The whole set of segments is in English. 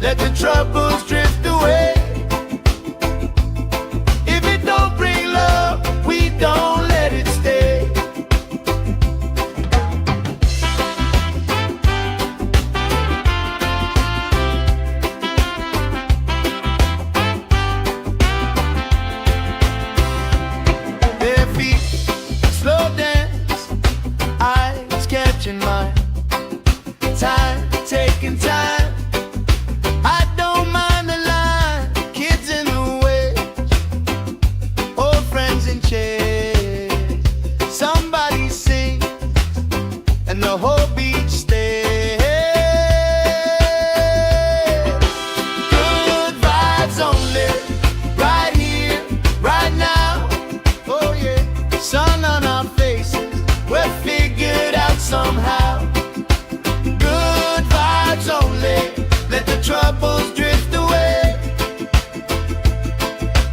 let the troubles drift away. If it don't bring love, we don't let it stay. Their feet slow dance, eyes catching mine. Time, taking time. I don't mind the line. Kids in the way, old friends in chairs. Somebody sing, and the whole beach stays. Good vibes only, right here, right now. Oh yeah, sun on our faces, we're figured out somehow. Only let the troubles drift away.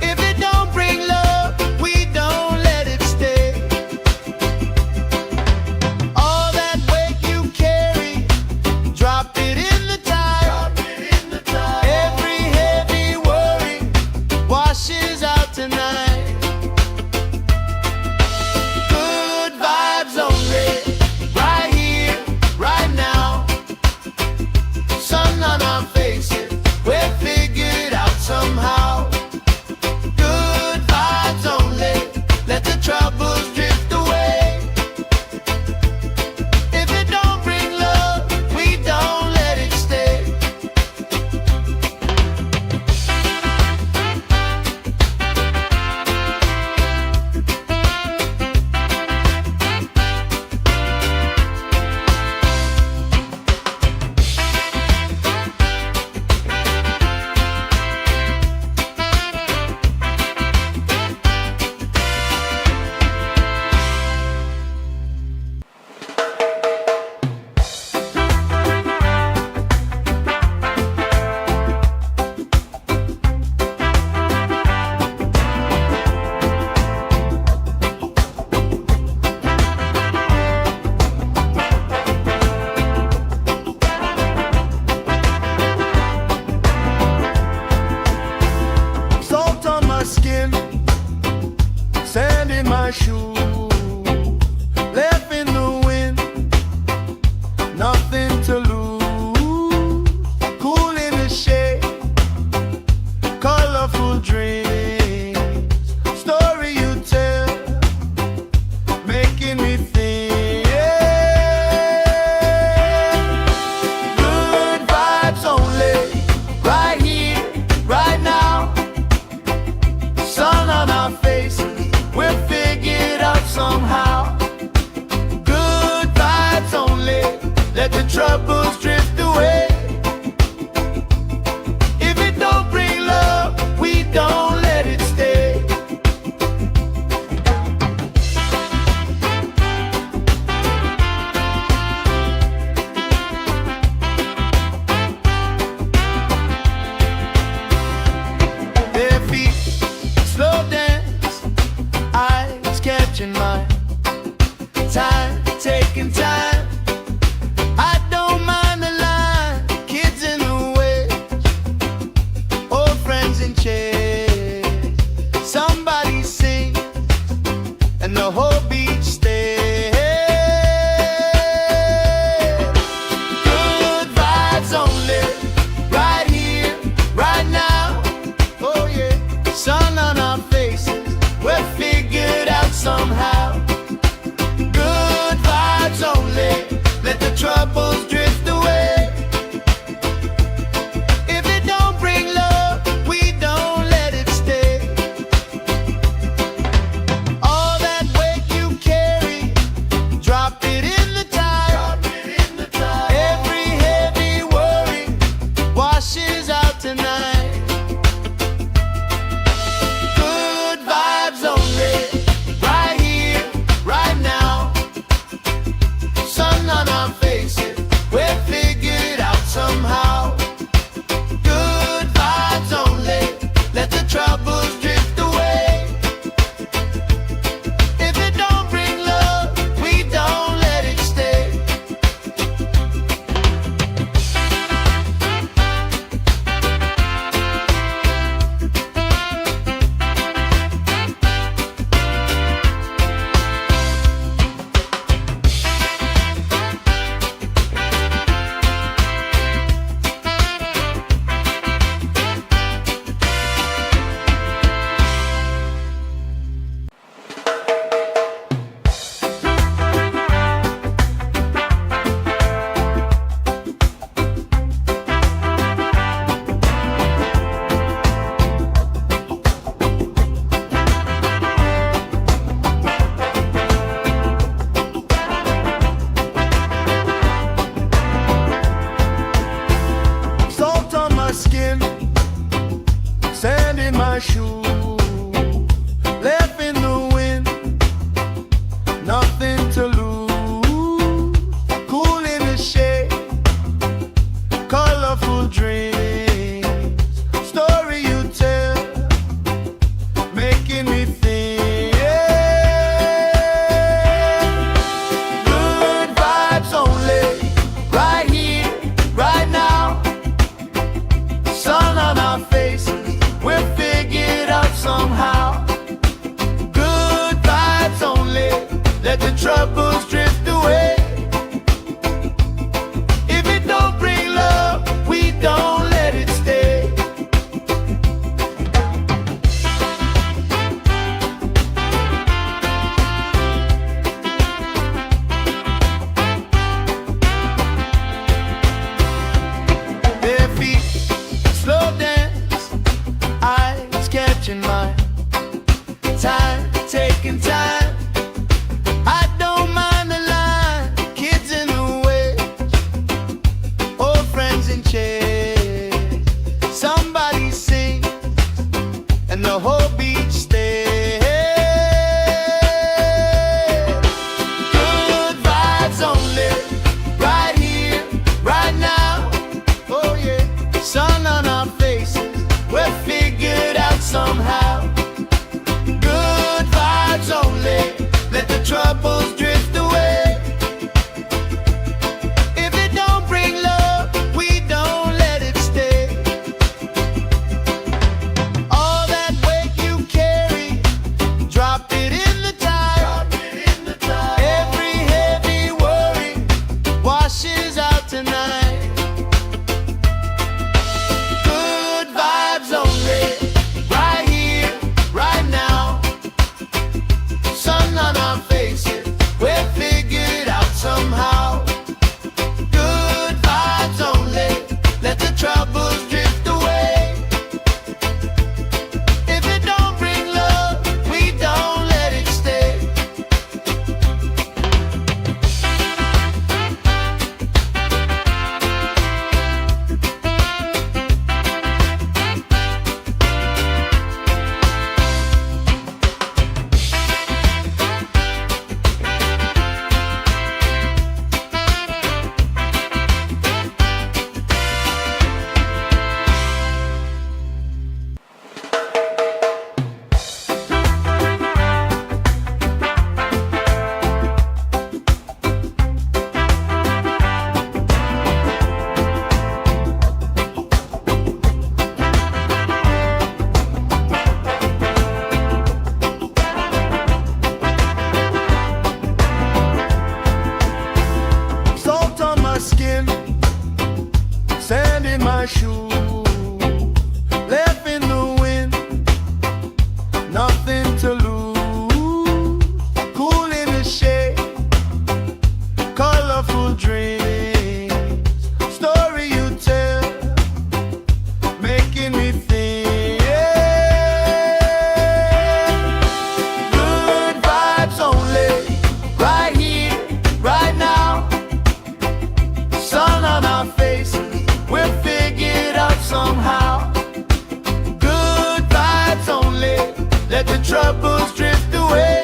If it don't bring love, we don't let it stay. All that weight you carry, drop it in the tide. Every heavy worry washes out tonight. Good vibes only, right here, right now. Sun on our faces, we're figured out somehow. Good vibes only, let the troubles drift away. If it don't bring love, we don't let it stay. Salt on my skin, sand in my shoes, left in the wind, nothing to lose. Cool in the shade, colorful dreams, story you tell, making me think. Good vibes only, right here, right now. Sun on our faces, we're figured out somehow. Good vibes only, let the troubles drift away. If it don't bring love, we don't let it stay. Their feet slow dance, eyes catching mine. Time, taking time. I don't mind the line. Kids in the way, old friends in chairs. Somebody sing, and the whole beach stays. Good vibes only, right here, right now. Oh yeah, sun on our faces, we're figured out somehow. Good vibes only, let the troubles drift away. If it don't bring love, we don't let it stay. All that weight you carry, drop it in the tide. Every heavy worry washes out tonight. Good vibes only, right here, right now. Sun on our faces, we're shoes, left in the wind, nothing to lose. Cool in the shade, colorful dreams, story you tell, making me think. Good vibes only, right here, right now. Sun on our faces, we're figured out somehow. Good vibes only, let the troubles drift away. If it don't bring love, we don't let it stay. Bare feet, slow dance, eyes catching mine. Time, taking time. I don't mind the line. Kids in the way, old friends in chairs. Somebody sing, and the whole beach stays. Good vibes only, right here, right now. Oh yeah, sun on our faces, we're figured out somehow. Good vibes only, let the troubles drift away. If it don't bring love, we don't let it stay. All that weight you carry, drop it in the tide. Every heavy worry washes out tonight. Good vibes only, right here, right now. Sun on our faces, we're figured out somehow. Good vibes only, let the troubles drift away. If it don't bring love, we don't let it stay. Salt on my skin, sand in my shoes, left in the wind, nothing to lose. Cool in the shade, colorful dreams, story you tell, making me think. Good vibes only, right here, right now. Sun on our faces, we're figured out somehow. Good vibes only, let the troubles drift away.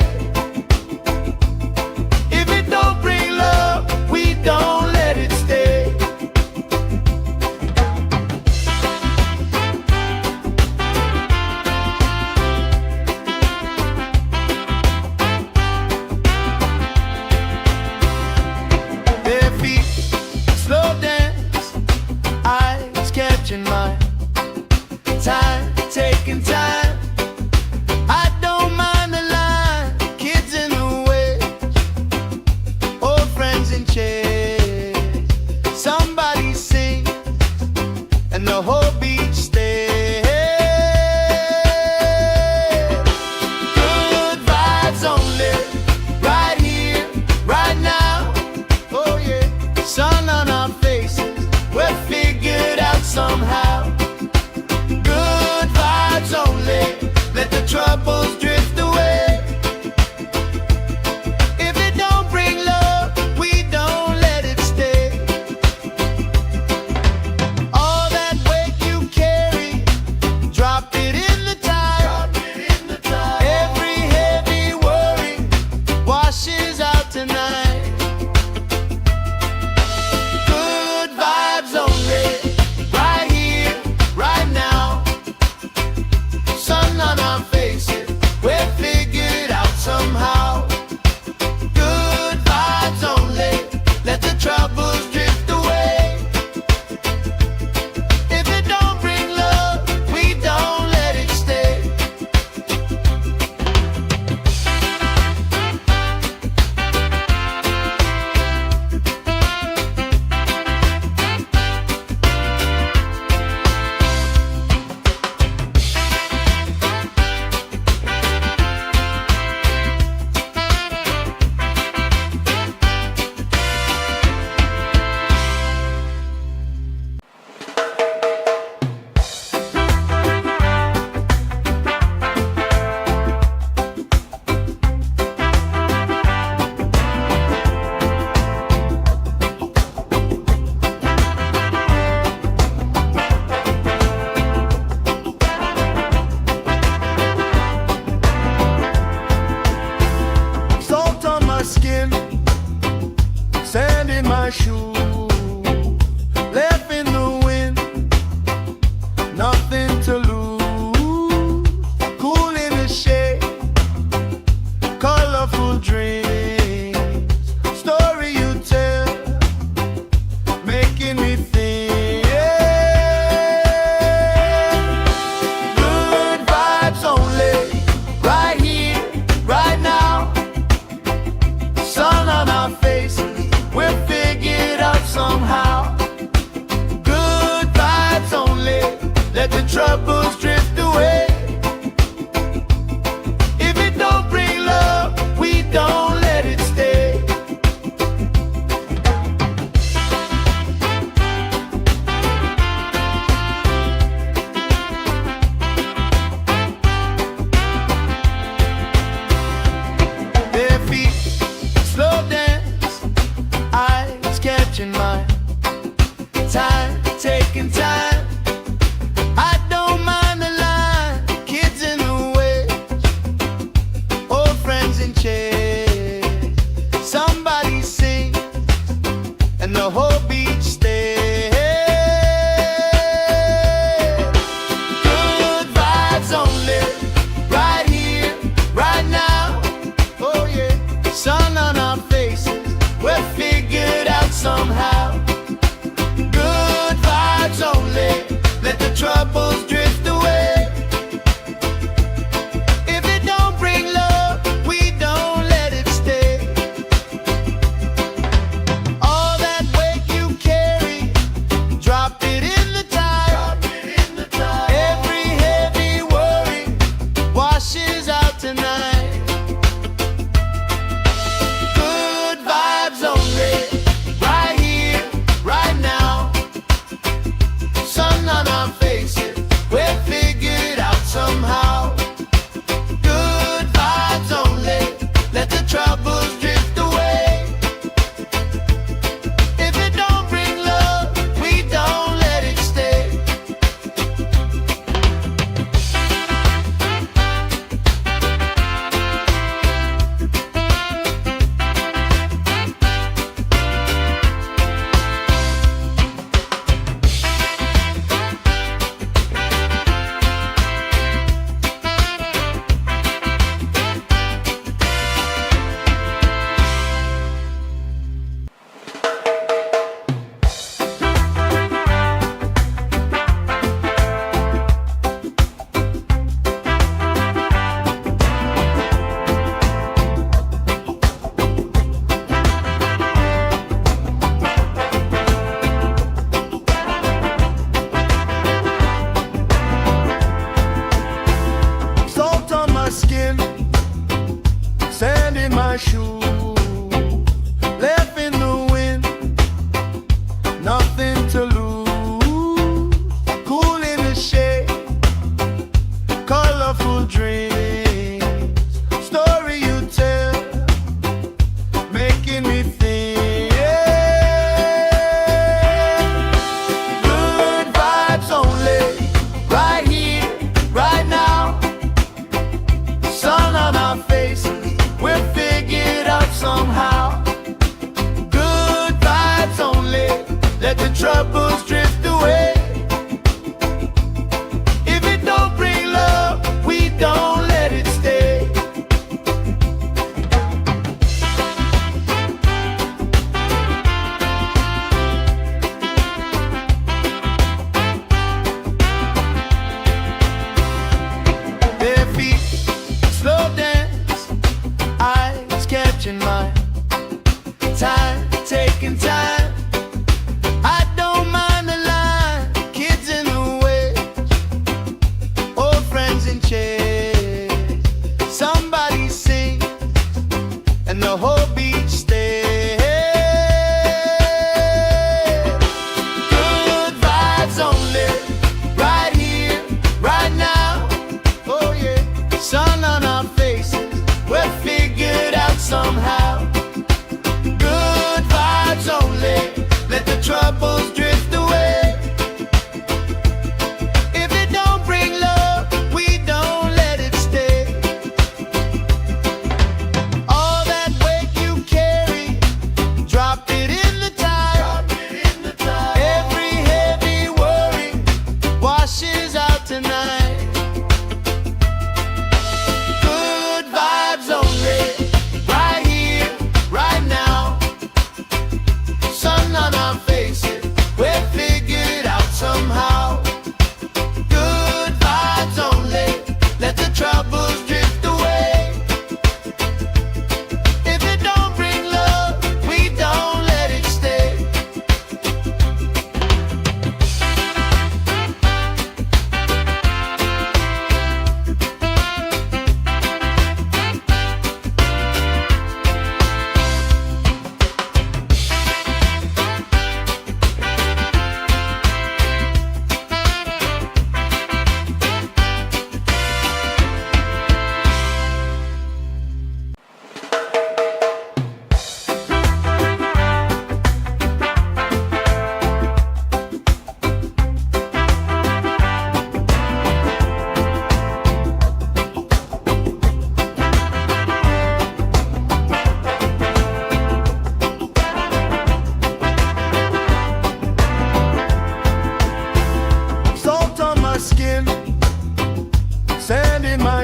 If it don't bring love, we don't let it stay. Bare feet, slow dance, eyes catching mine. Time, taking time. I don't mind the line. Kids in the way, old friends in chairs. Somebody sing, and the whole beach stays. Good vibes only, right here, right now. Oh yeah, sun on our faces, we're figured out somehow. Good vibes only, let the troubles drift away. If it don't bring love, we don't let it stay. All that weight you carry, drop it in the tide.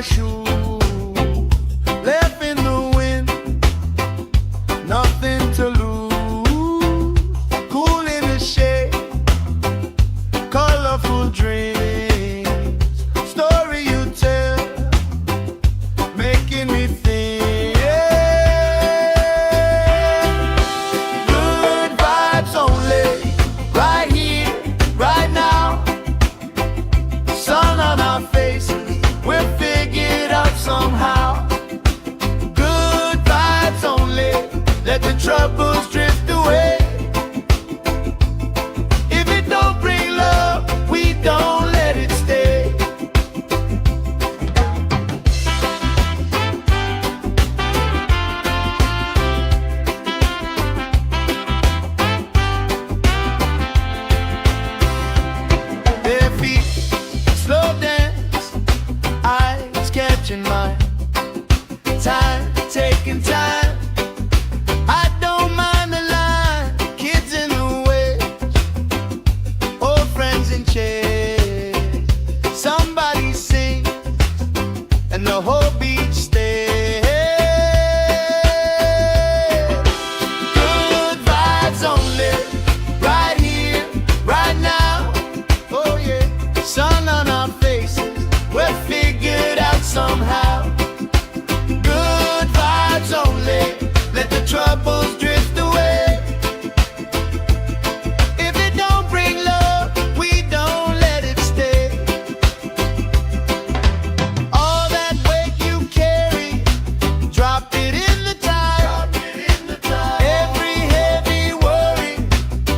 shoe, left in the wind, nothing to lose. Cool in the shade, colorful dreams, story you tell, making me think. Good vibes only, right here, right now. Sun on our faces, we're figured out somehow. Good vibes only, let the troubles drift away. If it don't bring love, we don't let it stay. Their feet slow dance, eyes catching mine. Time, taking time. I don't mind the line. Kids in the way, old friends in chairs. Somebody sing, and the whole beach stays. Good vibes only, right here, right now. Oh yeah, sun on our faces, we're figured out somehow. Good vibes only, let the troubles drift away. If it don't bring love, we don't let it stay. All that weight you carry, drop it in the tide. Every heavy worry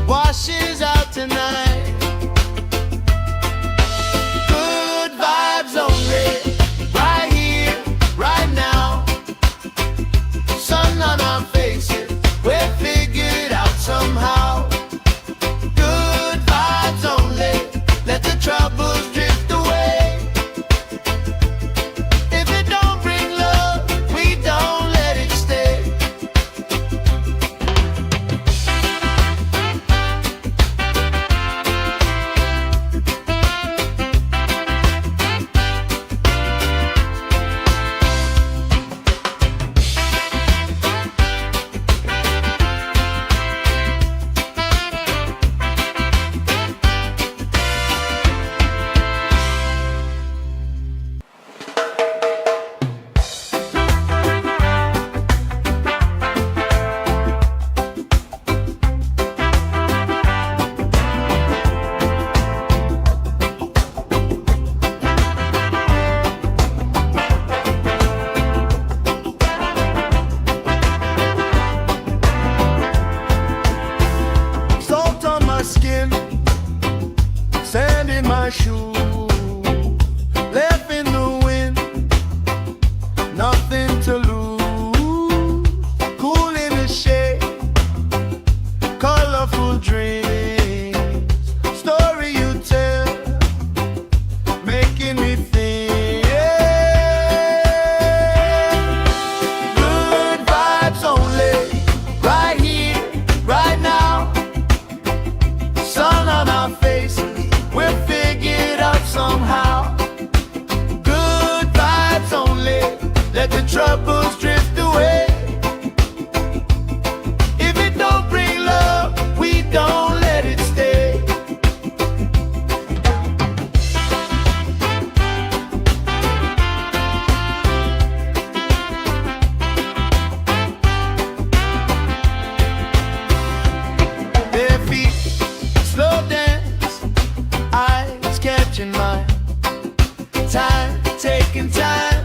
washes out tonight. Good vibes only, right here, right now. Sun on our faces, we're figured out somehow. Good vibes only, let the troubles drift away. If it don't bring love, we don't let it stay. Salt on my skin, sand in my shoe, left in the wind, nothing to lose. Cool in the shade, colorful dreams, story you tell, making me think. Good vibes only, right here, right now. Sun on our faces, we're figured out somehow. Good vibes only, let the troubles drift away. If it don't bring love, we don't let it stay. Their feet slow dance, eyes catching mine. Time, taking time.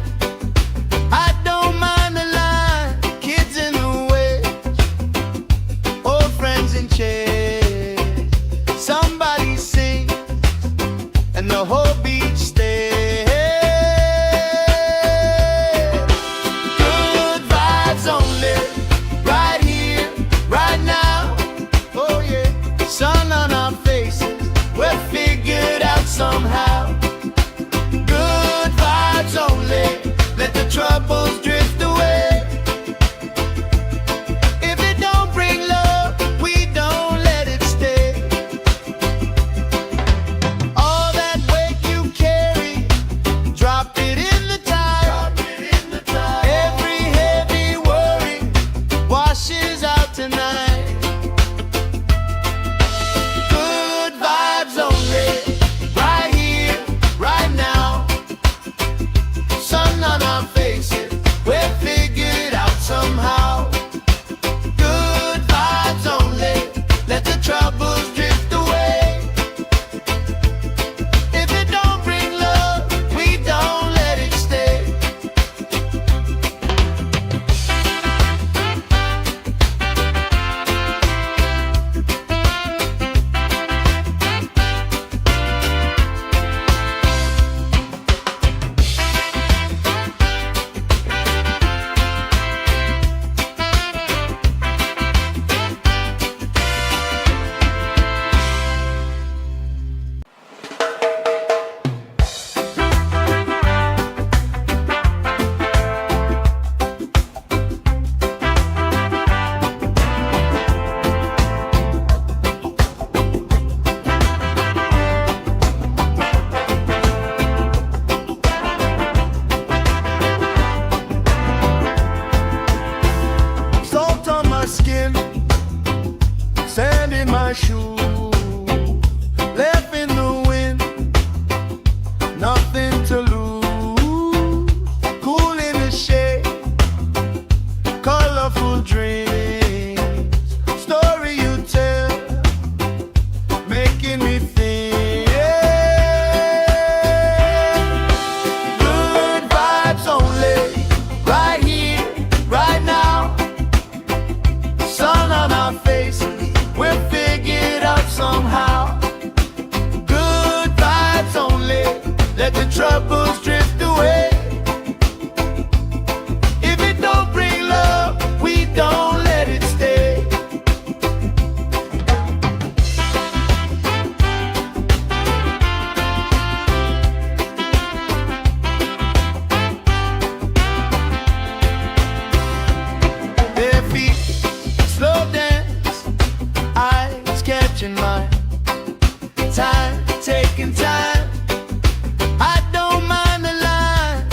I don't mind the line. Kids in the way, old friends in chairs. Somebody sing, and the whole beach stays. Good vibes only, right here, right now. Oh yeah, sun on our faces, we're figured out somehow. Good vibes only, let the troubles drift away. If it don't bring love, we don't let it stay. All that weight you carry, drop it in the tide. troubles drift away. If it don't bring love, we don't let it stay. Their feet slow dance, eyes catching mine. Time, taking time. I don't mind the line.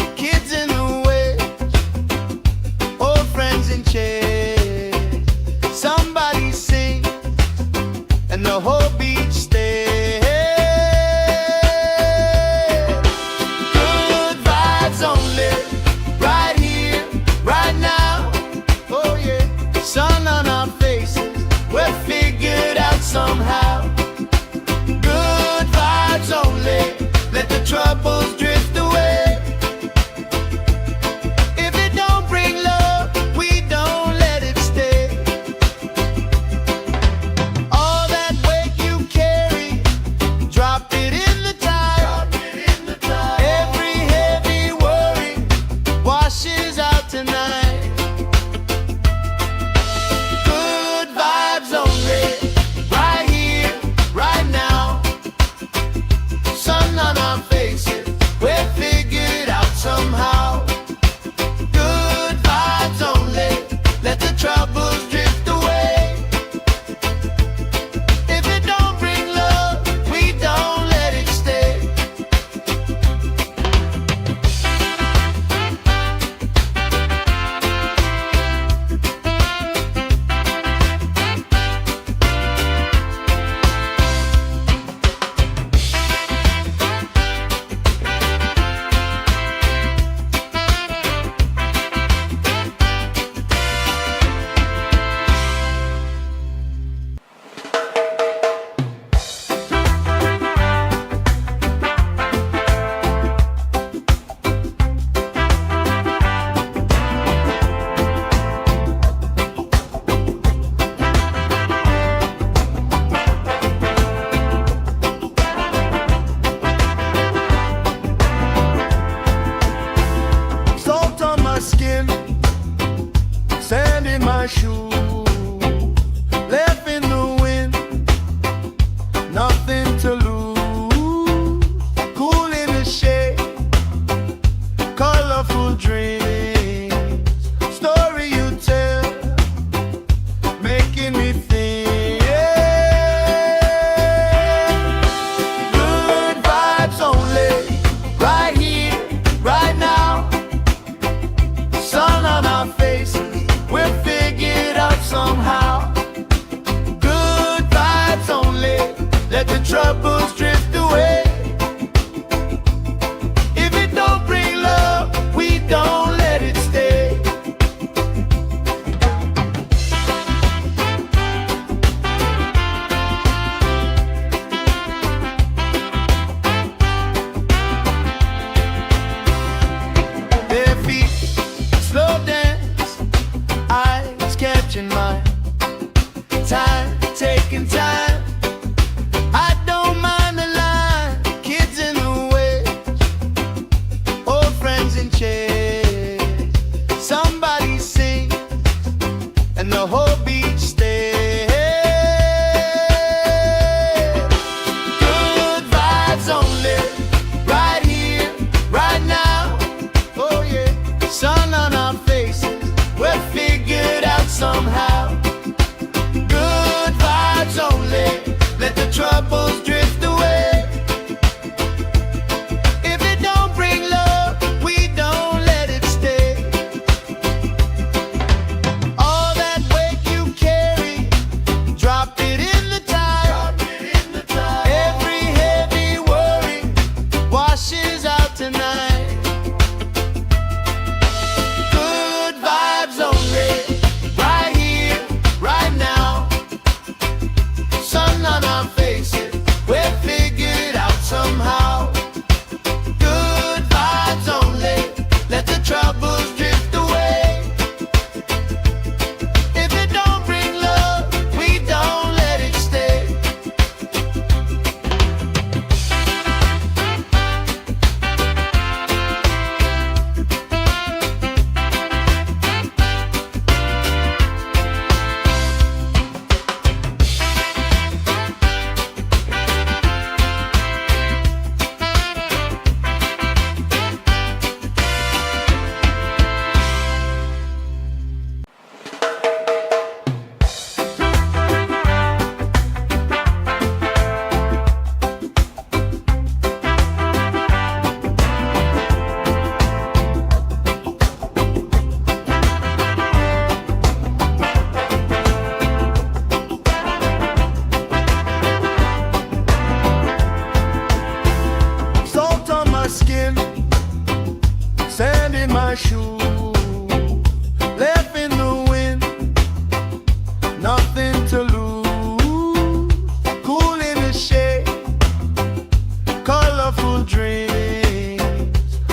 colorful dreams,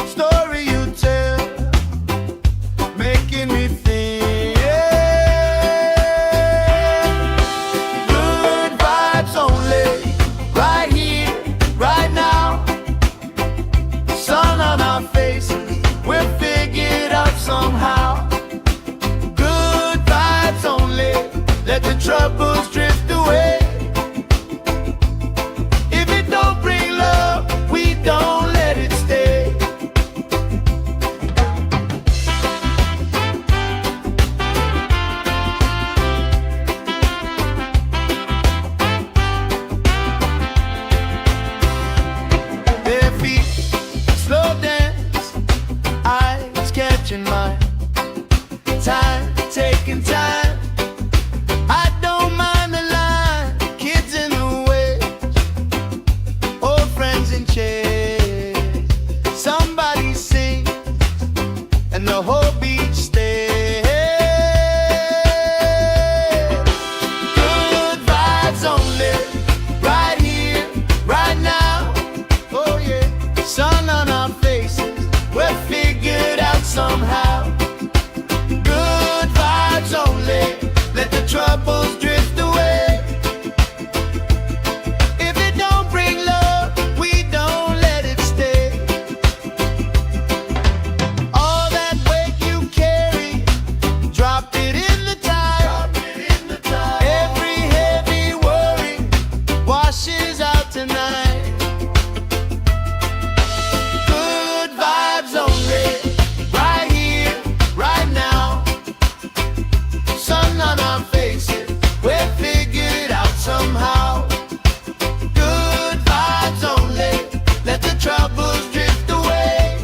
story you tell, making me think. Good vibes only, right here, right now. Sun on our faces, we're figured out somehow. Good vibes only, let the troubles drift away. If it don't bring love, we don't let it stay. Bare feet, slow dance, eyes catching mine. Time, taking time. I don't mind the line, kids in the way, old friends in chairs. Somebody sing, and the whole beach stays. Good vibes only, right here, right now. Oh yeah, sun on our faces, we're figured out somehow. Good vibes only, let the troubles drift away. If it don't bring love, we don't let it stay. All that weight you carry, drop it in the tide. Every heavy worry washes out tonight. Good vibes only, right here, right now. Sun on our faces, we're figured out somehow. Good vibes only, let the troubles drift away.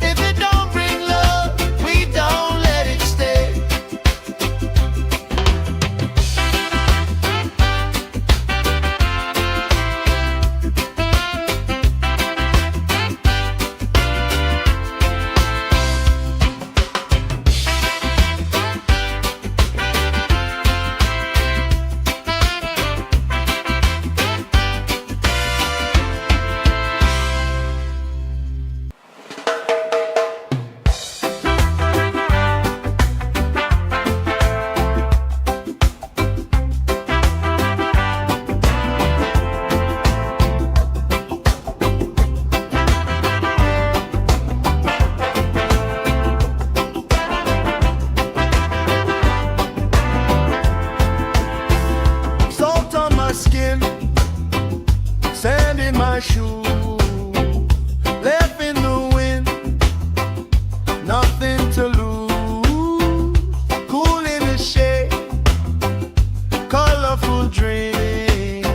If it don't bring love, we don't let it stay. Salt on my skin, sand in my shoes, left in the wind, nothing to lose. Cool in the shade, colorful dreams,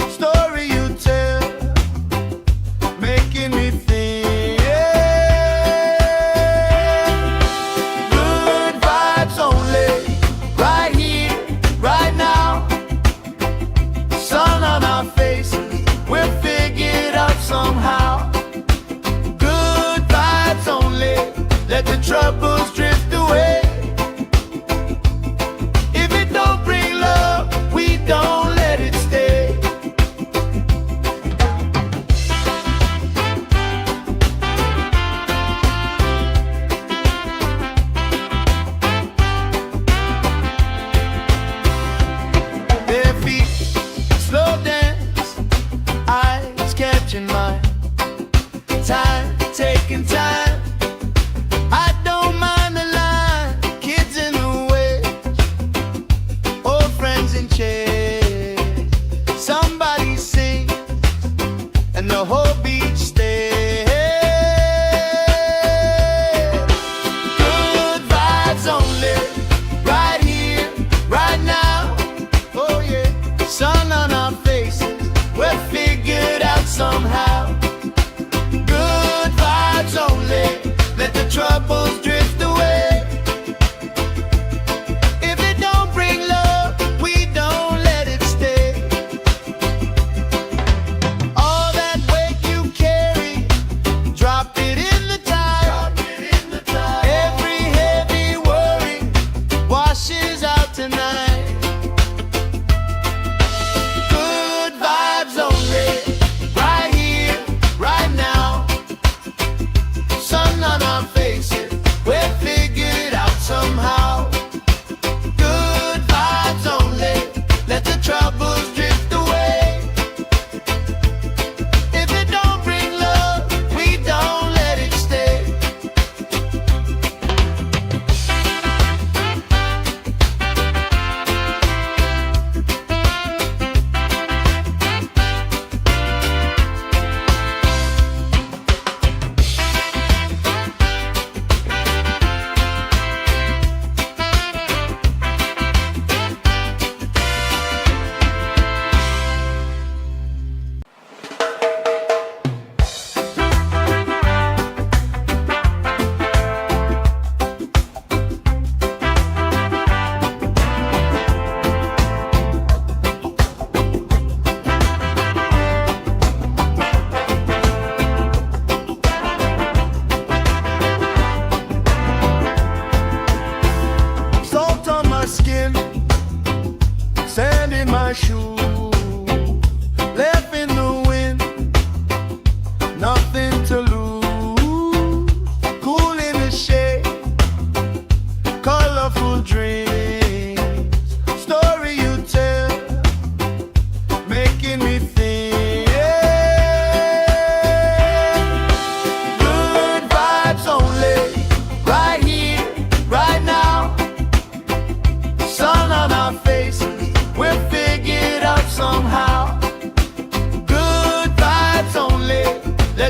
story you tell, making me think. Good vibes only, right here, right now. Sun on our faces, we're figured out somehow. Good vibes only, let the troubles drift away. If it don't bring love, we don't let it stay. Bare feet, slow dance, eyes catching mine. Time, taking time. I don't mind the line, kids in the way, old friends in chairs. Somebody sing, and the whole beach stays. Good vibes only, right here, right now. Oh yeah, sun on our faces, we're figured out somehow. Good vibes only, let the troubles drift away. If it don't bring love, we don't let it stay. All that weight you carry,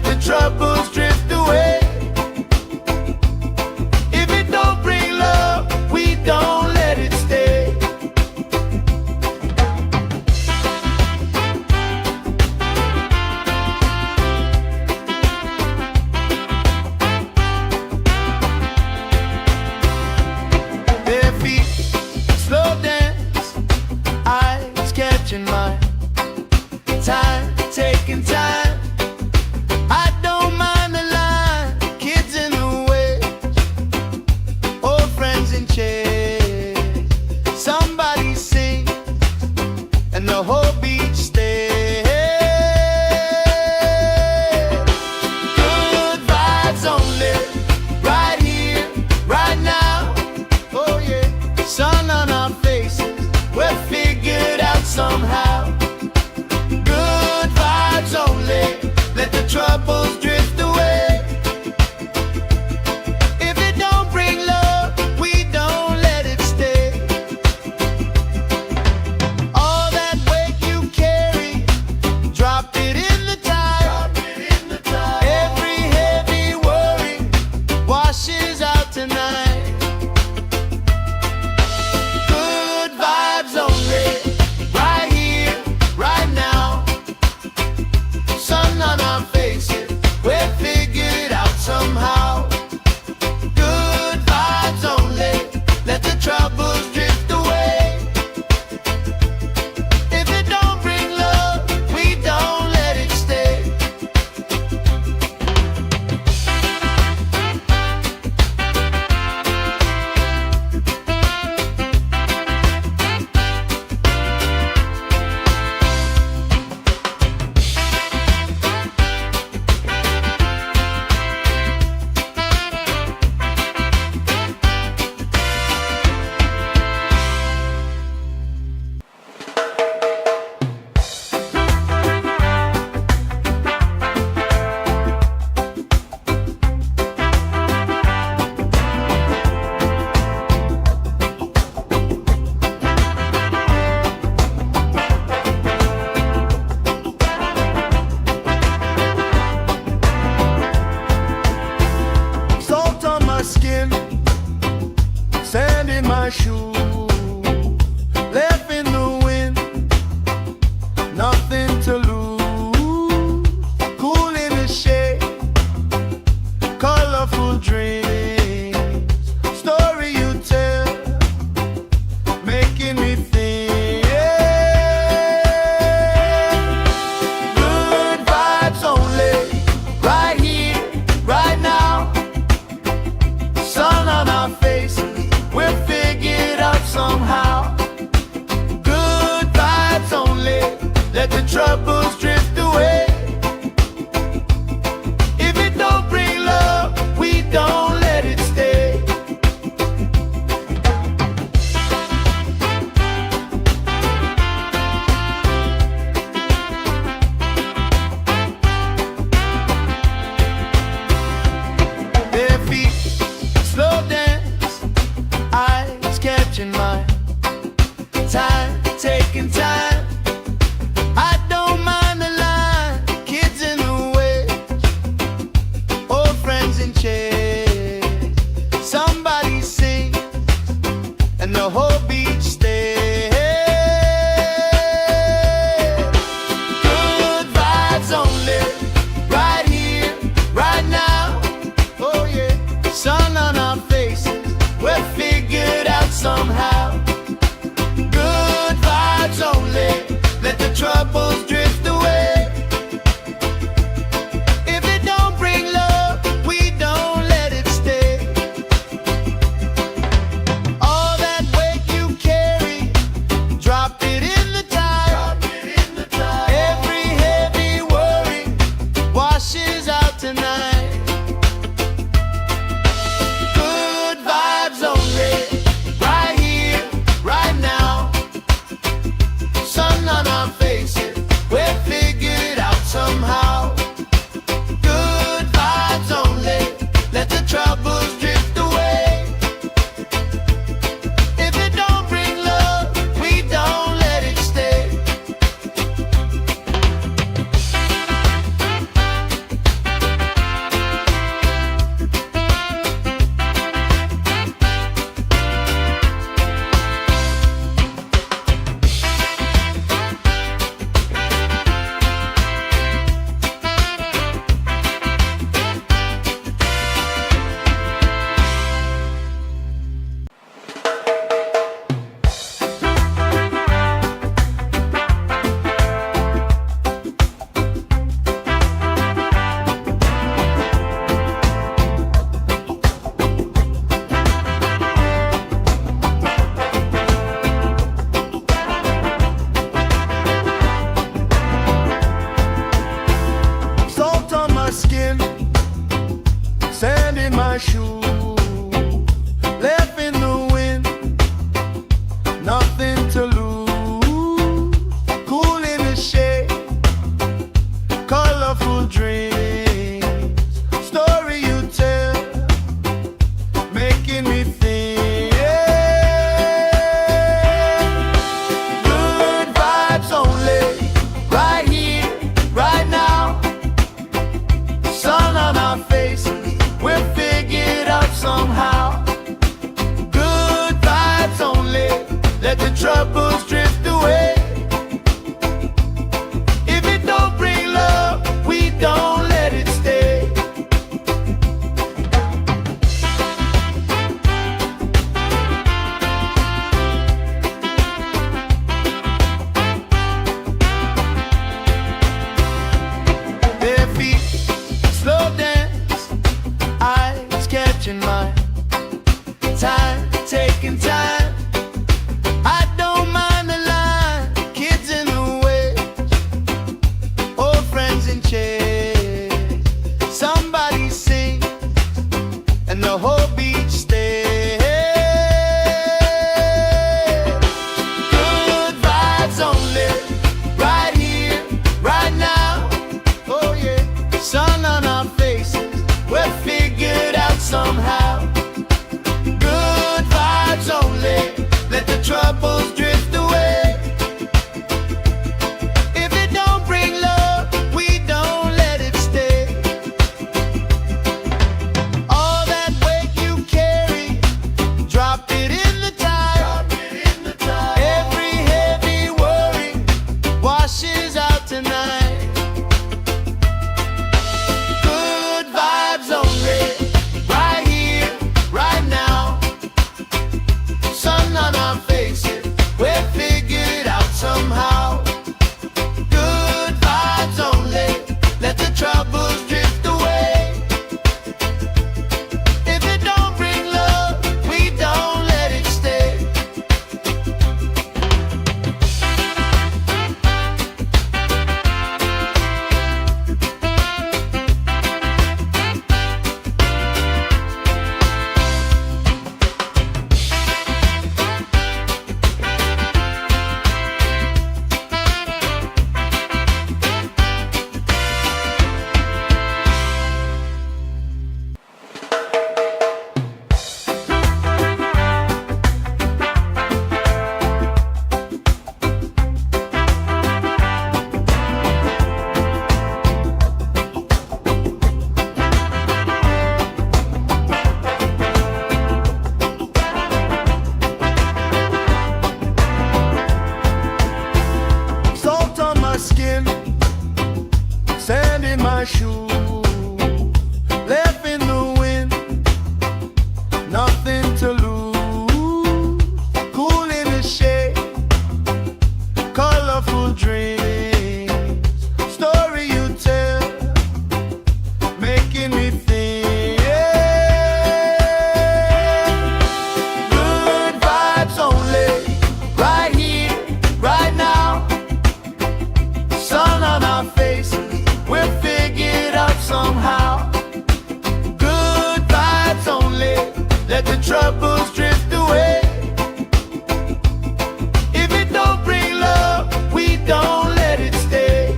let the troubles drift away. If it don't bring love, we don't let it stay. Their feet slow dance, eyes catching mine, time taking time. I don't mind the line, kids in the way, old friends in chairs. Somebody sing and the whole beach stays. Good vibes only, right here, right now. Oh yeah, sun on our faces, we're figured out somehow. Good vibes only, let the troubles drift away. If it don't bring love, we don't let it stay. All that weight you carry, drop it in the tide. Every heavy worry washes out tonight. Good vibes only, right here, right now. Sun on our faces, we're figured out somehow. Good vibes only, let the troubles drift away. If it don't bring love, we don't let it stay. Salt on my skin, sand in my shoe, left in the wind, nothing to lose. Cool in the shade, colorful dreams, story you tell, making me think. Good vibes only, right here, right now. Sun on our faces, we're figured out somehow. Good vibes only, let the troubles drift away. If it don't bring love, we don't let it stay. Their feet slow dance, eyes catching mine, time taking time. I don't mind the line, kids in the way, old friends in chairs. Somebody sing and the whole beach stays. Good vibes only, right here, right now. Oh yeah, sun on our faces, we're figured out somehow. Good vibes only, let the troubles drift away. If it don't bring love, we don't let it stay. All that weight you carry, drop it in the tide. Every heavy worry washes out tonight. Good vibes only, right here, right now. Sun on our faces, we're figured shoe, left in the wind, nothing to lose. Cool in the shade, colorful dreams, story you tell, making me think. Good vibes only, right here, right now. Sun on our faces, we're figured out somehow. Good vibes only, let the troubles drift away. If it don't bring love, we don't let it stay. Their feet slow dance, eyes catching mine, time taking time. I don't mind the line, kids in the way, old friends in chairs. Somebody sings and the whole beach stays. Good vibes only, right here, right now. Oh yeah, sun on our faces, we're figured out somehow. Good vibes only, let the troubles drift away. If it don't bring love, we don't let it stay. All that weight you carry, drop it in the tide. Every heavy worry washes out tonight. Good vibes only, right here, right now. Sun on our faces, we're figured out somehow. Good vibes only, let the troubles drift away. If it don't bring love, we don't let it stay. Salt on my skin, sand in my shoe, left in the wind, nothing to lose. Cool in the shade, colorful dreams, story you tell, making me think. Good vibes only, right here, right now. Sun on our faces, we're figured out somehow. Good vibes only, let the troubles drift away. If it don't bring love, we don't let it stay.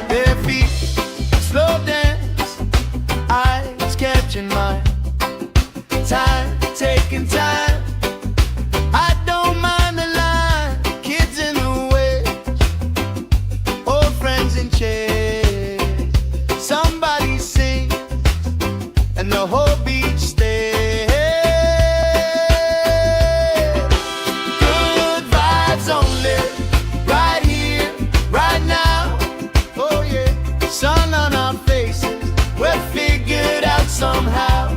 Their feet slow dance, eyes catching mine, time taking time. I don't mind the line, kids in the way, old friends in chairs. Somebody sings and the whole beach stays. Good vibes only, right here, right now. Oh yeah, sun on our faces, we're figured out somehow.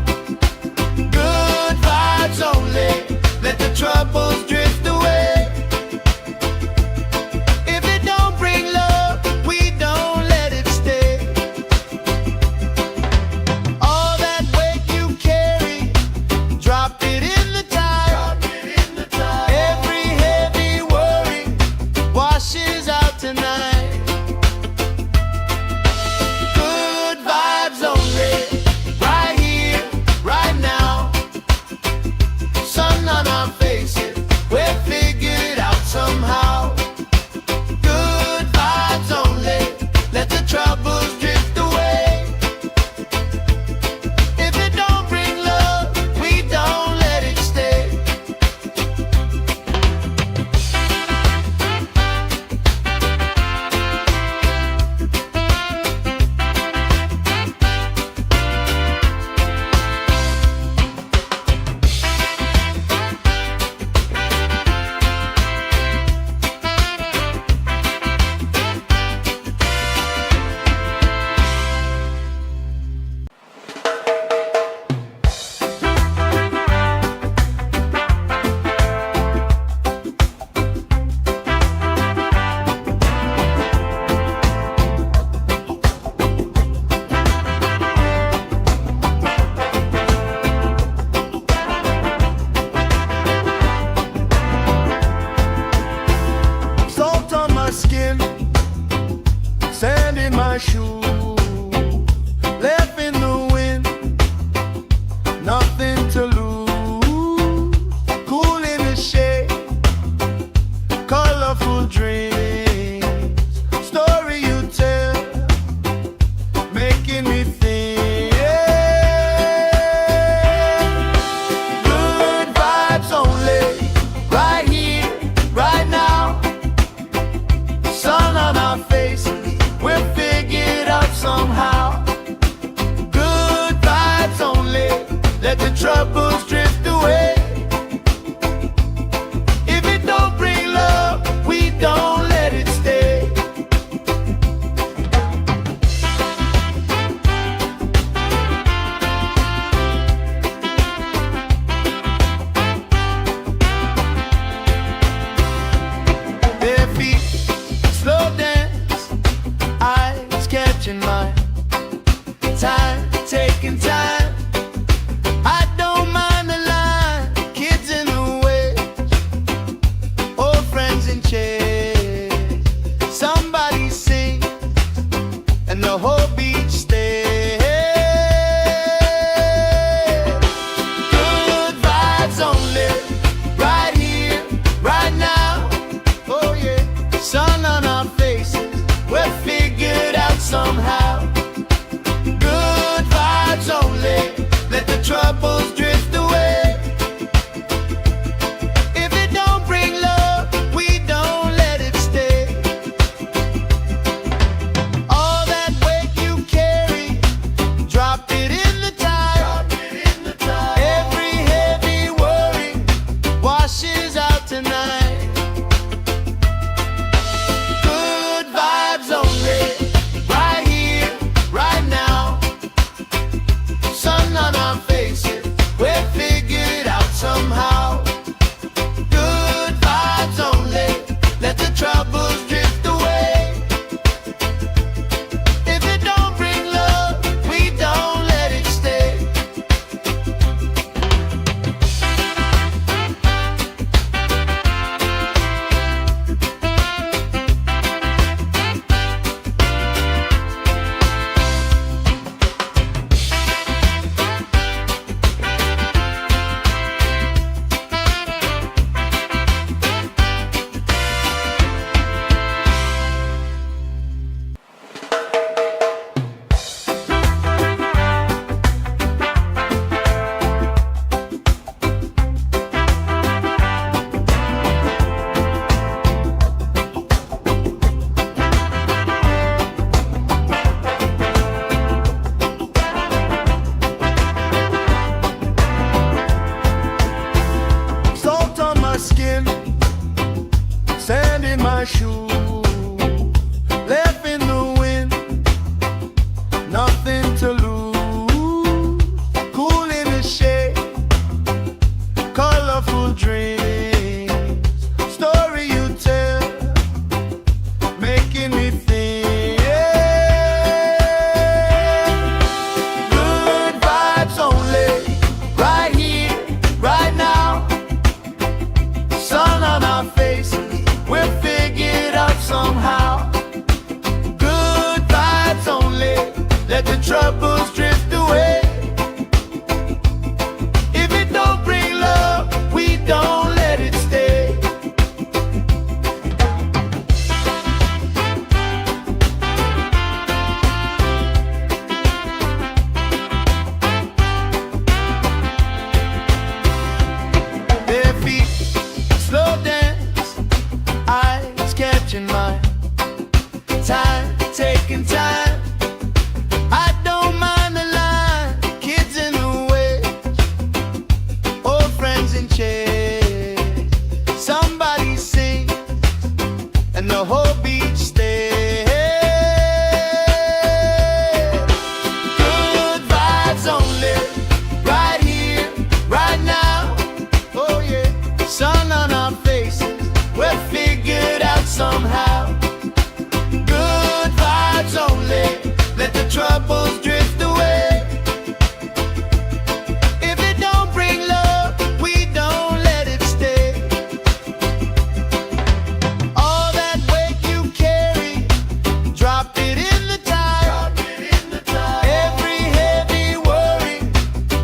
Good vibes only, let the troubles drift away. If it don't bring love, we don't let it stay. All that weight you carry, drop it in the tide. troubles drift away. If it don't bring love, we don't let it stay. All that weight you carry, drop it in the tide. Every heavy worry washes out tonight. Good vibes only, right here, right now. Sun on our faces, we're figured out somehow. Good vibes only, let the troubles drift away. If it don't bring love, we don't let it stay. Salt on my skin, sand in my shoe, left in the wind, nothing to lose. Cool in the shade, colorful dreams, story you tell, making me think. Good vibes only, right here, right now. Sun on our faces, we're figured out somehow. Good vibes only, let the troubles drift away. If it don't bring love, we don't let it stay. Bare feet, slow dance, eyes catching mine. Time, taking time. I don't mind the line, kids in the way, old friends in chairs. Somebody sings, and the whole beach stays. Good vibes only, right here, right now. Oh yeah, sun on our faces, we're figured out somehow. Good vibes only, let the troubles drift away. If it don't bring love, we don't let it stay. All that weight you carry, drop it in the tide. Every heavy worry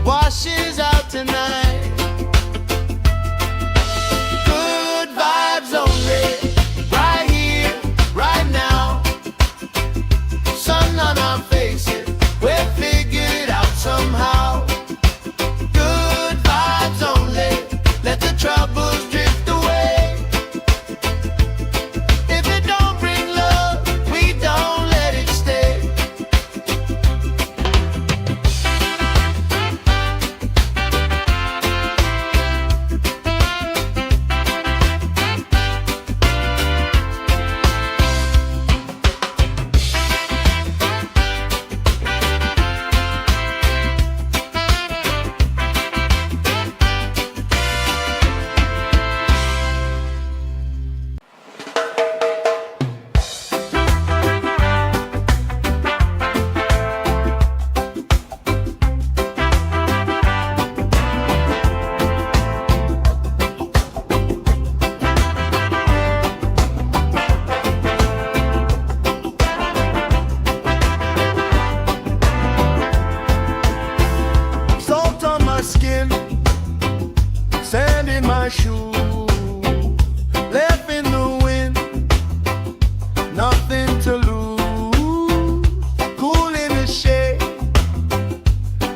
washes out tonight. Good vibes only, right here, right now. Sun on our faces, we're figured out somehow. Good vibes only, let the troubles drift away. If it don't bring love, we don't let it stay.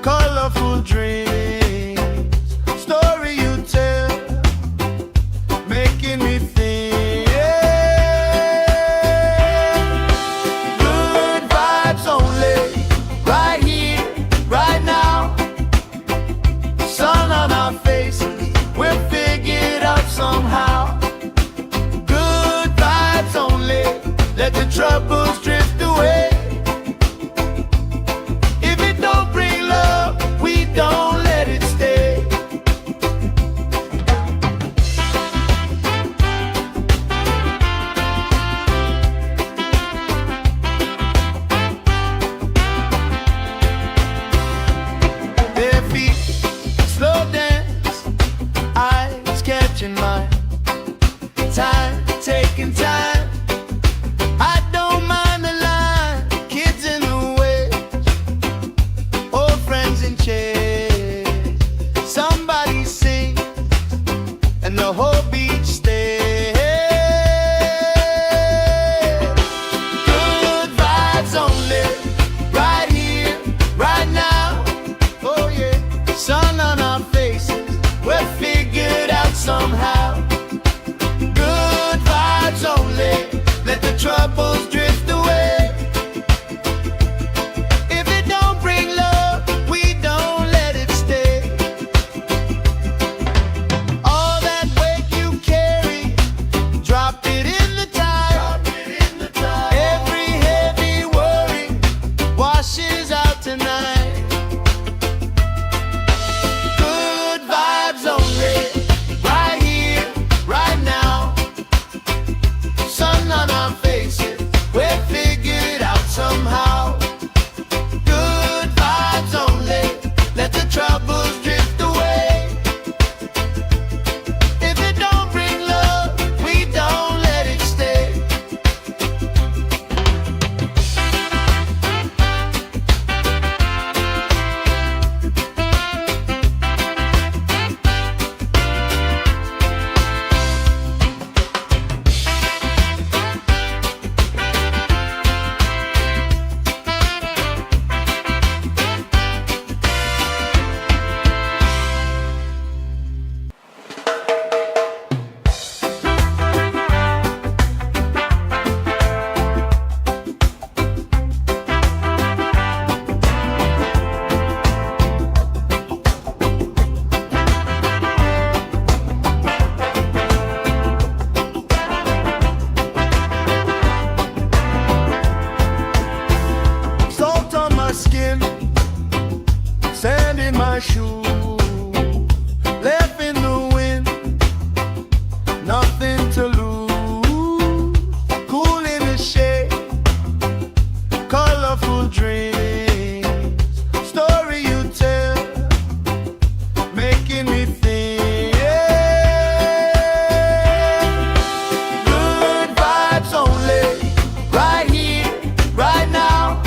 colorful dreams. troubles drift away. If it don't bring love, we don't let it stay. Their feet slow dance, eyes catching mine, time taking time. I don't mind the line, kids in the way, old friends in chairs. Somebody sings and the whole beach stays. Good vibes only, right here, right now. Oh yeah, sun on our faces, we're figured out somehow. Good vibes only, let the troubles drift away. If it don't bring love, we don't let it stay. All that weight you carry, drop it in the tide. Every heavy worry washes out tonight. Good vibes only, right here, right now. Sun on our faces, we're figured out somehow. Good vibes only, let the troubles drift away. If it don't bring love, we don't let it stay. Salt on my skin, sand in my shoes, left in the wind, nothing to lose. Cool in the shade, colorful dreams, story you tell, making me think. Good vibes only, right here, right now.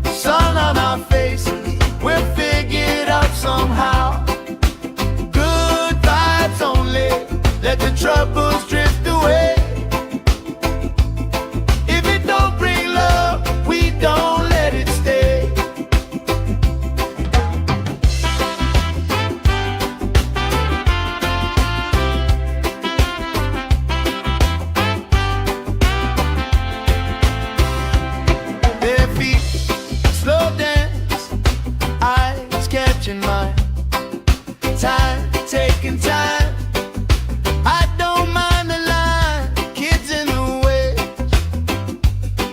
Sun on our faces, we're figured out somehow. Good vibes only, let the troubles drift away. If it don't bring love, we don't let it stay. Their feet slow dance, eyes catching mine, time taking time. I don't mind the line, kids in the way,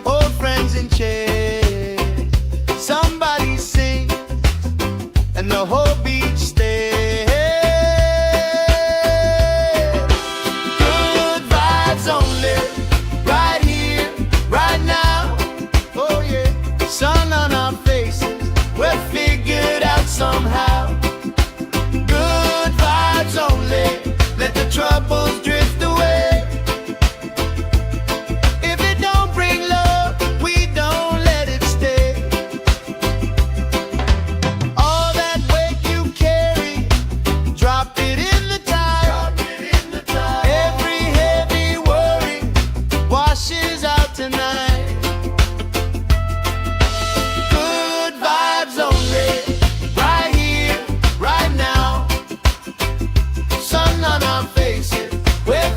old friends in chairs. Somebody sings and the whole beach stays. Good vibes only, right here, right now. Oh yeah, sun on our faces, we're figured out somehow. Good vibes only, let the troubles drift away. If it don't bring love, we don't let it stay. All that weight you carry, drop it in the tide. Every heavy worry washes out tonight. Good vibes only, right here, right now. Sun on our faces, we're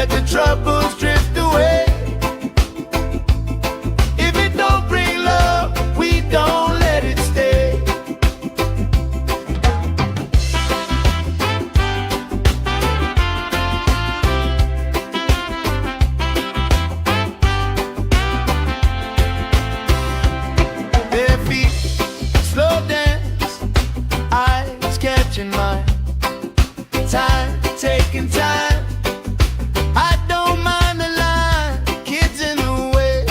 let the troubles drift away. If it don't bring love, we don't let it stay. Their feet slow dance, eyes catching mine. Time, taking time. I don't mind the line. Kids in the way,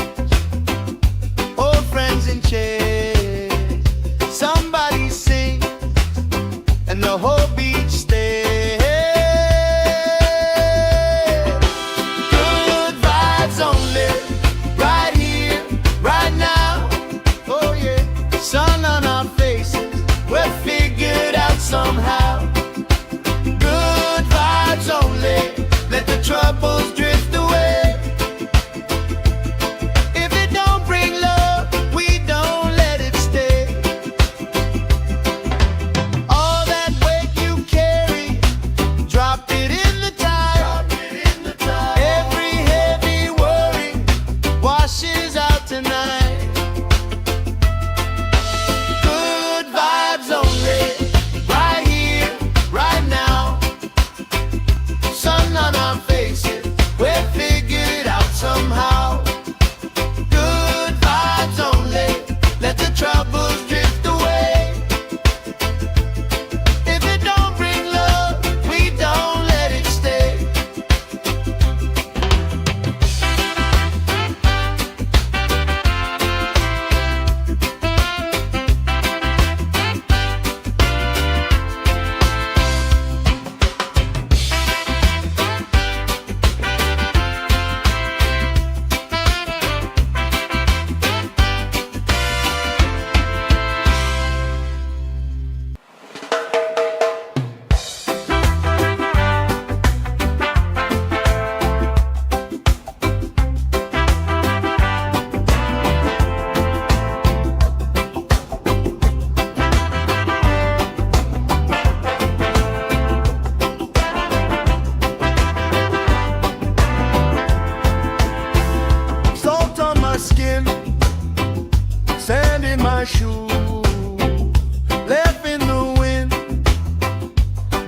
old friends in chairs. Somebody sings and the whole beach stays. Good vibes only, right here, right now. Oh yeah, sun on our faces, we're figured out somehow. Good vibes only, let the troubles drift away. If it don't bring love, we don't let it stay. All that weight you carry, drop it in the tide. Every heavy worry washes out tonight. Good vibes only, right here, right now. Sun on our faces, we're figured out somehow. Good vibes only, let the troubles drift away. If it don't bring love, we don't let it stay. Salt on my skin, sand in my shoes, left in the wind,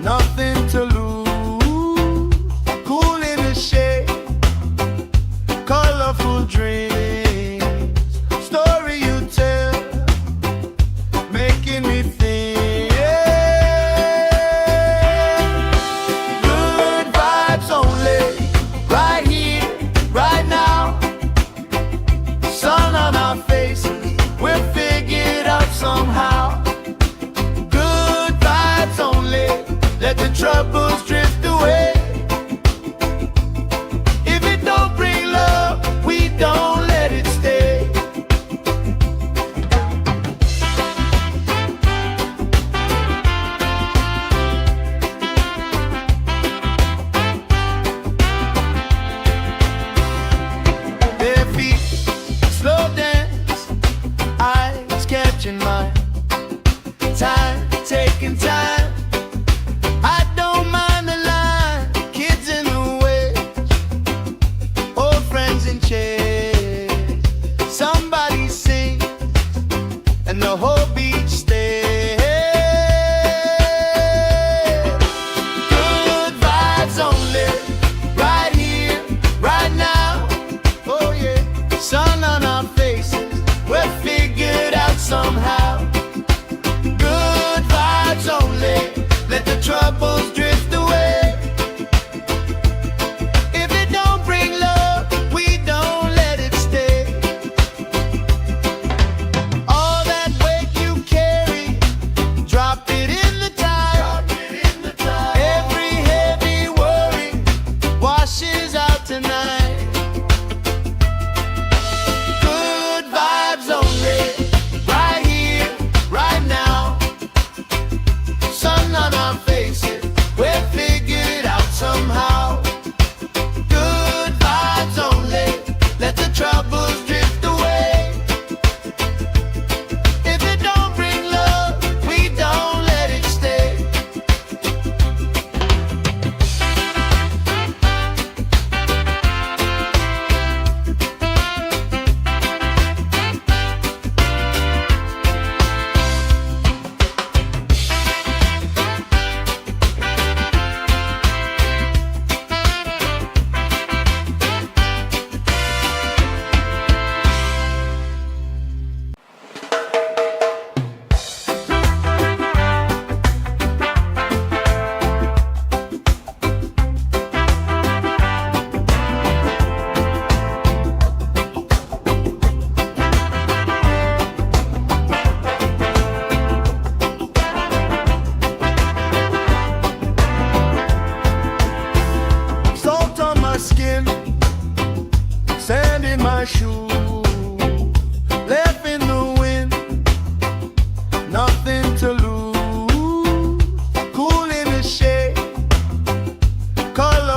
nothing to lose. Cool in the shade, colorful dreams, story you tell, making me think. Good vibes only, right here, right now. Sun on our faces, we're figured out somehow. Good vibes only, let the troubles drift away. If it don't bring love, we don't let it stay. Their feet slow dance, eyes catching mine. Time, taking time. I don't mind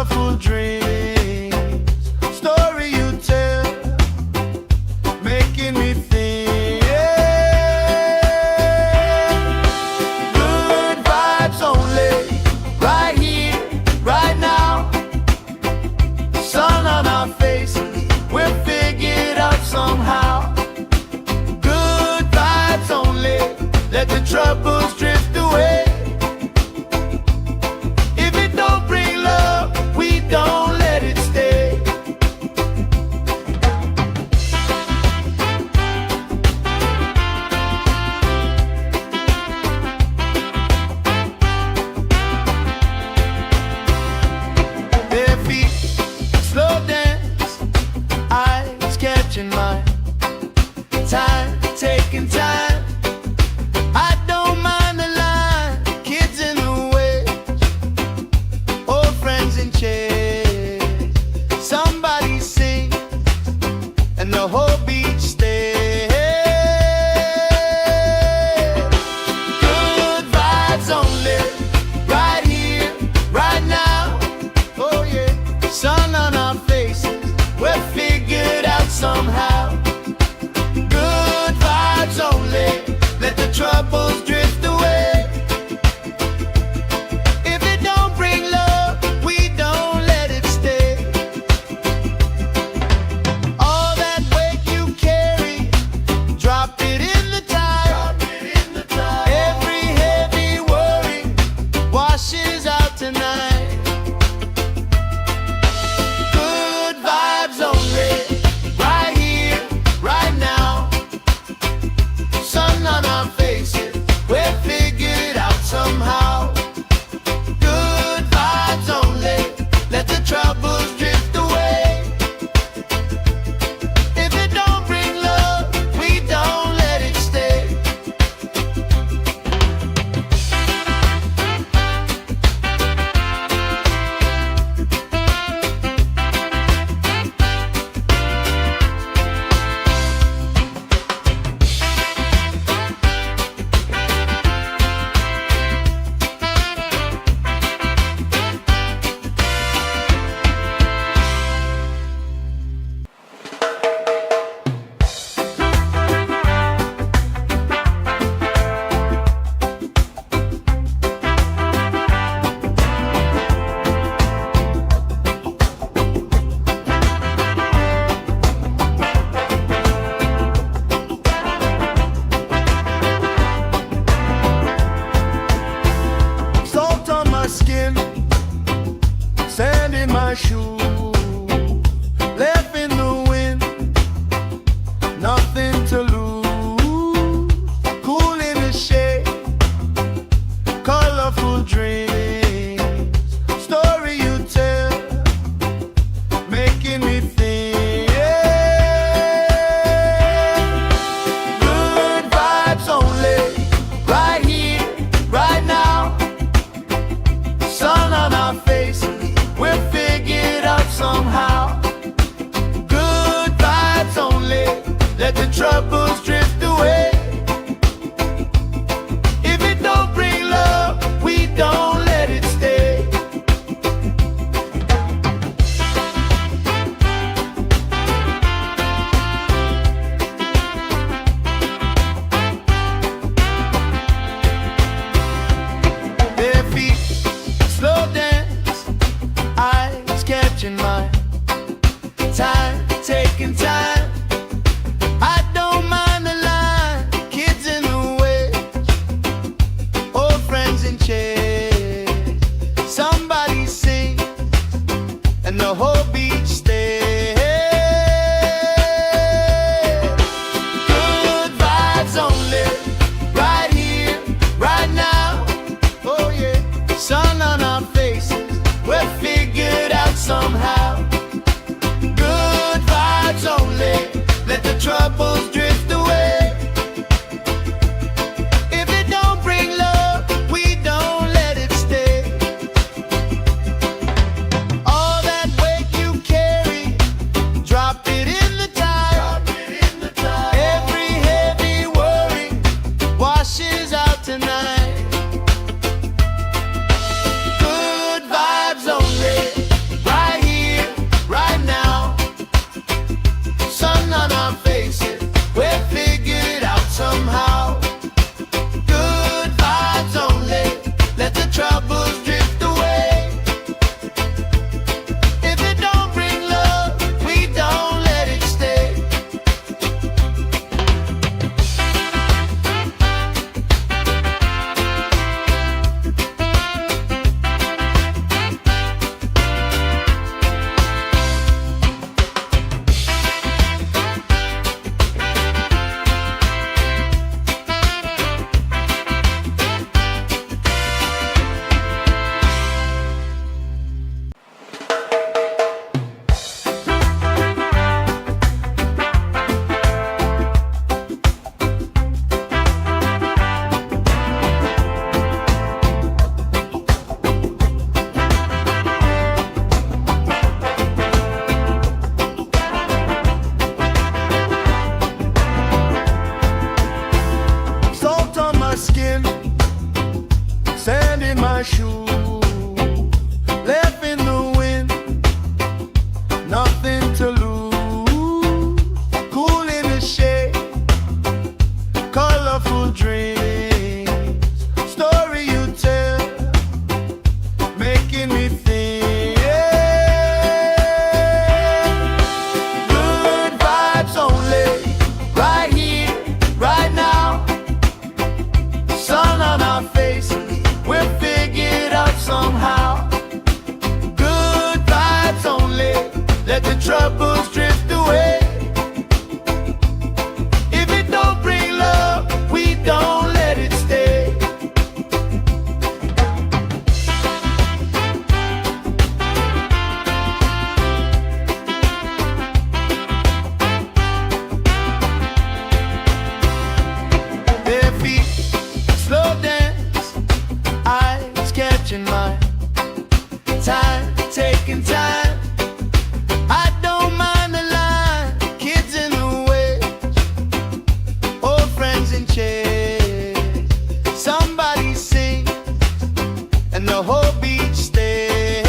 colorful dreams, story you tell, making me think. Good vibes only, right here, right now. Sun on our faces, we're figured out somehow. Good vibes only, let the troubles drift away. If it don't bring love, we don't let it stay. Bare feet, slow dance, eyes catching mine. Time, taking time. I don't mind the line, kids in the way, old friends in chairs. Somebody sings and the whole beach stays. Good vibes only, right here, right now. Oh yeah, sun on our faces, we're figured out somehow. Good vibes only, let the troubles drift away. If it don't bring love, we don't let it stay. All that weight you carry, drop it in the tide. Every heavy worry washes out tonight. Good vibes only, right here, right now. Sun on our faces, we're figured out somehow. Good vibes only, let the troubles drift away. If it don't bring love, we don't let it stay. Salt on my skin, sand in my shoes, left in the wind, nothing to lose. Cool in the shade, colorful dreams, story you tell, making me think. Good vibes only, right here, right now. Sun on our faces, we're figured out somehow. Good vibes only, let the troubles drift away. If it don't bring love, we don't let it stay. Bare feet, slow dance, eyes catching mine. Time, taking time. I don't mind the line, kids in the way, old friends in chairs. Somebody sings and the whole beach stays. Good vibes only, right here, right now. Oh yeah, sun on our faces, we're figured out somehow. Good vibes only, let the troubles drift away. If it don't bring love, we don't let it stay. All that weight you carry, let the troubles drift away. If it don't bring love, we don't let it stay. Their feet slow dance, eyes catching mine, time taking time. I don't mind the line, kids in the way, old friends in chairs. Somebody sing and the whole beach stays.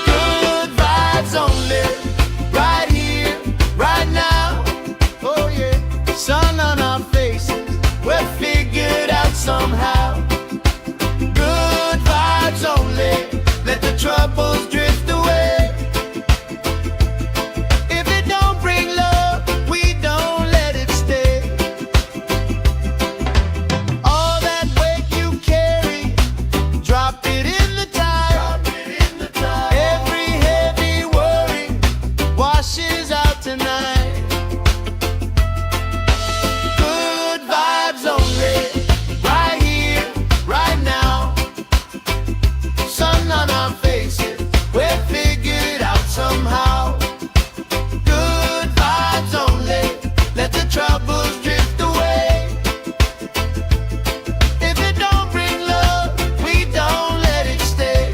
Good vibes only, right here, right now. Oh yeah, sun on our faces, we're figured out somehow. Good vibes only, let the troubles drift away. If it don't bring love, we don't let it stay. All that weight you carry, drop it in the tide. Every heavy worry washes out tonight. Good vibes only, right here, right now. Sun on our faces, we're figured out somehow. Good vibes only, let the troubles drift away. If it don't bring love, we don't let it stay.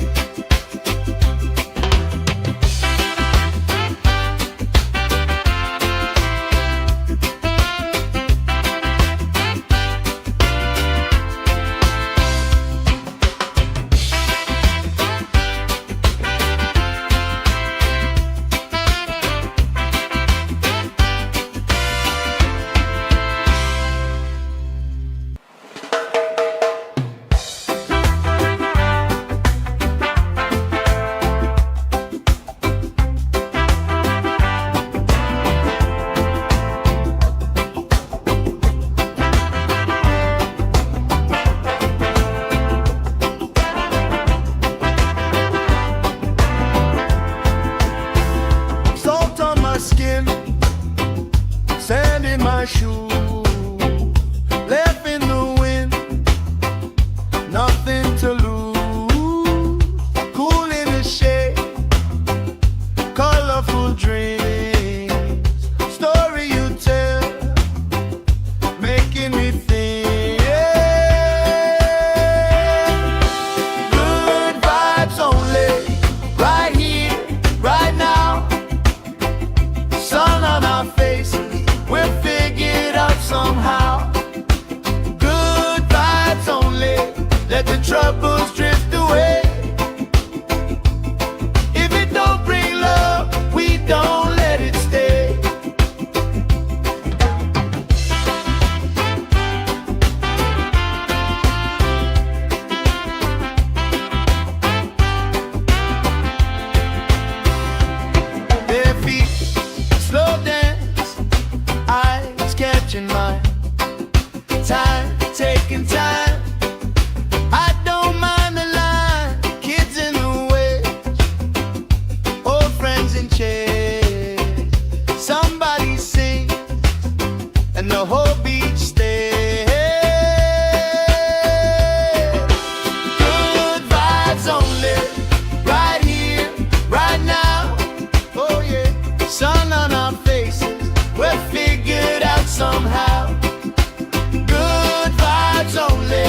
Salt on my skin, sand in my shoes, left in the wind, nothing to lose. Cool in the shade, colorful dreams, story you tell, making me think. Good vibes only, right here, right now. Sun on our faces, we're figured out somehow. Good vibes only, let the troubles drift away. If it don't bring love, we don't let it stay. Their feet slow dance, eyes catching mine, time taking time. I don't mind the line, kids in the way, old friends in chairs. Somebody sing and the whole beach stays. Good vibes only, right here, right now. Oh yeah, sun on our faces, we're figured out somehow. Good vibes only,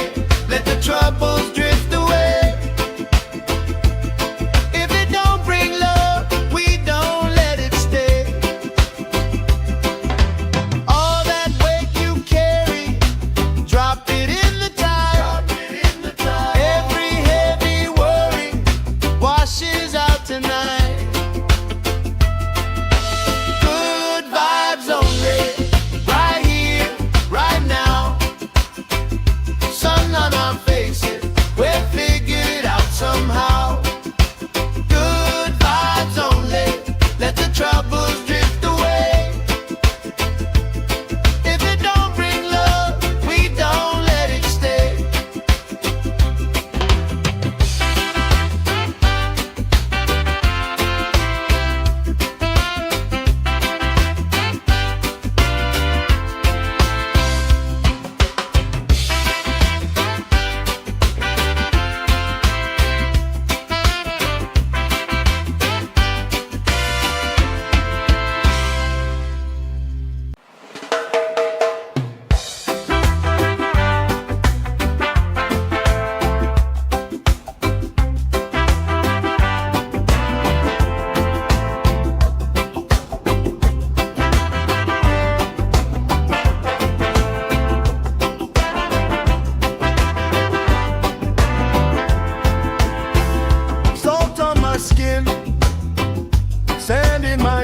let the troubles drift away. If it don't bring love, we don't let it stay. All that weight you carry, drop it in the tide. Every heavy worry washes out tonight. Good vibes only, right here, right now. Sun on our faces, we're figured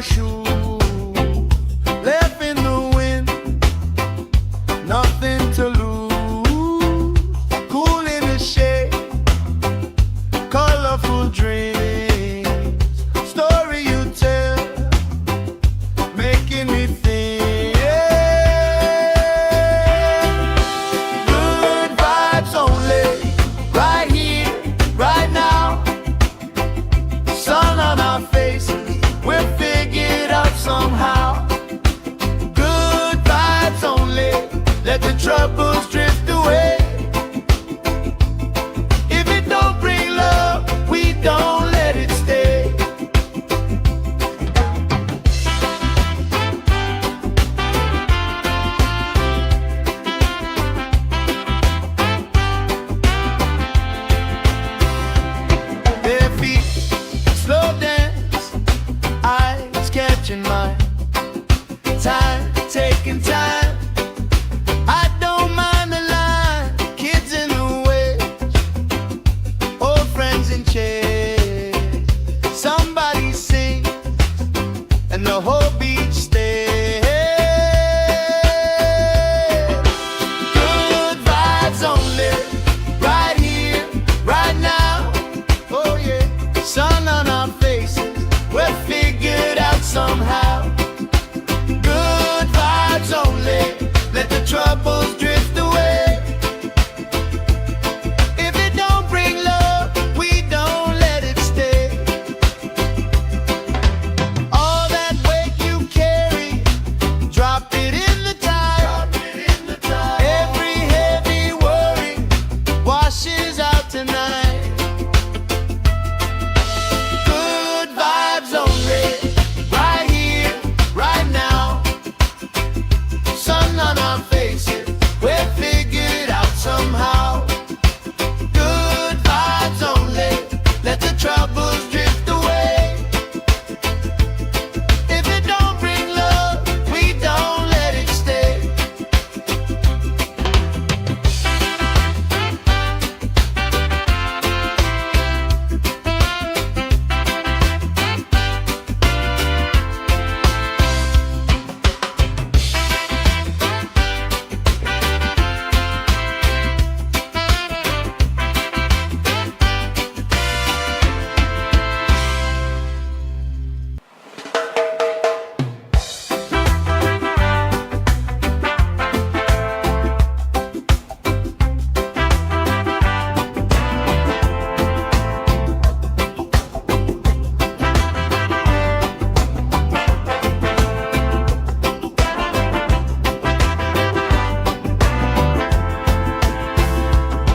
shoes, left in the wind, nothing to lose. Cool in the shade, colorful dreams, story you tell, making me think. Good vibes only, right here, right now. Sun on our faces, we're figured out somehow. Good vibes only, let the troubles drift away. If it don't bring love, we don't let it stay. Bare feet, slow dance, eyes catching mine. Time, taking time. I don't mind the line. Kids in the waves, old friends in chairs. Somebody sings and the whole beach stays. Good vibes only, right here, right now. Oh yeah, sun on our faces, we're figured out somehow. Good vibes only, let the troubles drift away. If it don't bring love, we don't let it stay. All that weight you carry, drop it in the tide. Every heavy worry washes out tonight. Good vibes only, right here, right now. Sun on our faces, we're figured out somehow. Good vibes only, let the troubles drift away. If it don't bring love, we don't let it stay.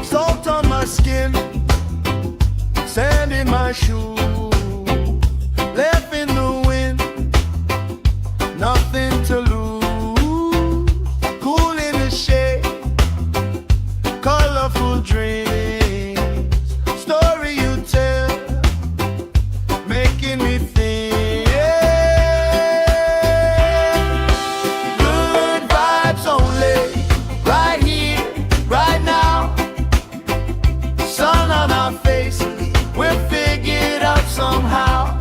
Salt on my skin, sand in my shoes, left in the wind, nothing to lose. Cool in the shade, colorful dreams, story you tell, making me think. Good vibes only, right here, right now. Sun on our faces, we're figured out somehow.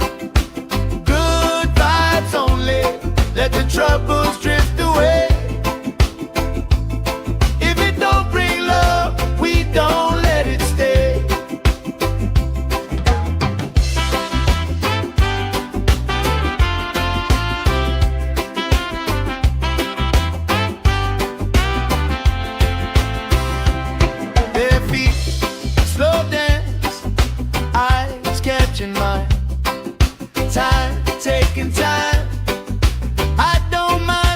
Good vibes only, let the troubles drift away. If it don't bring love, we don't let it stay. Bare feet, slow dance, eyes catching mine. Time, taking time. I don't mind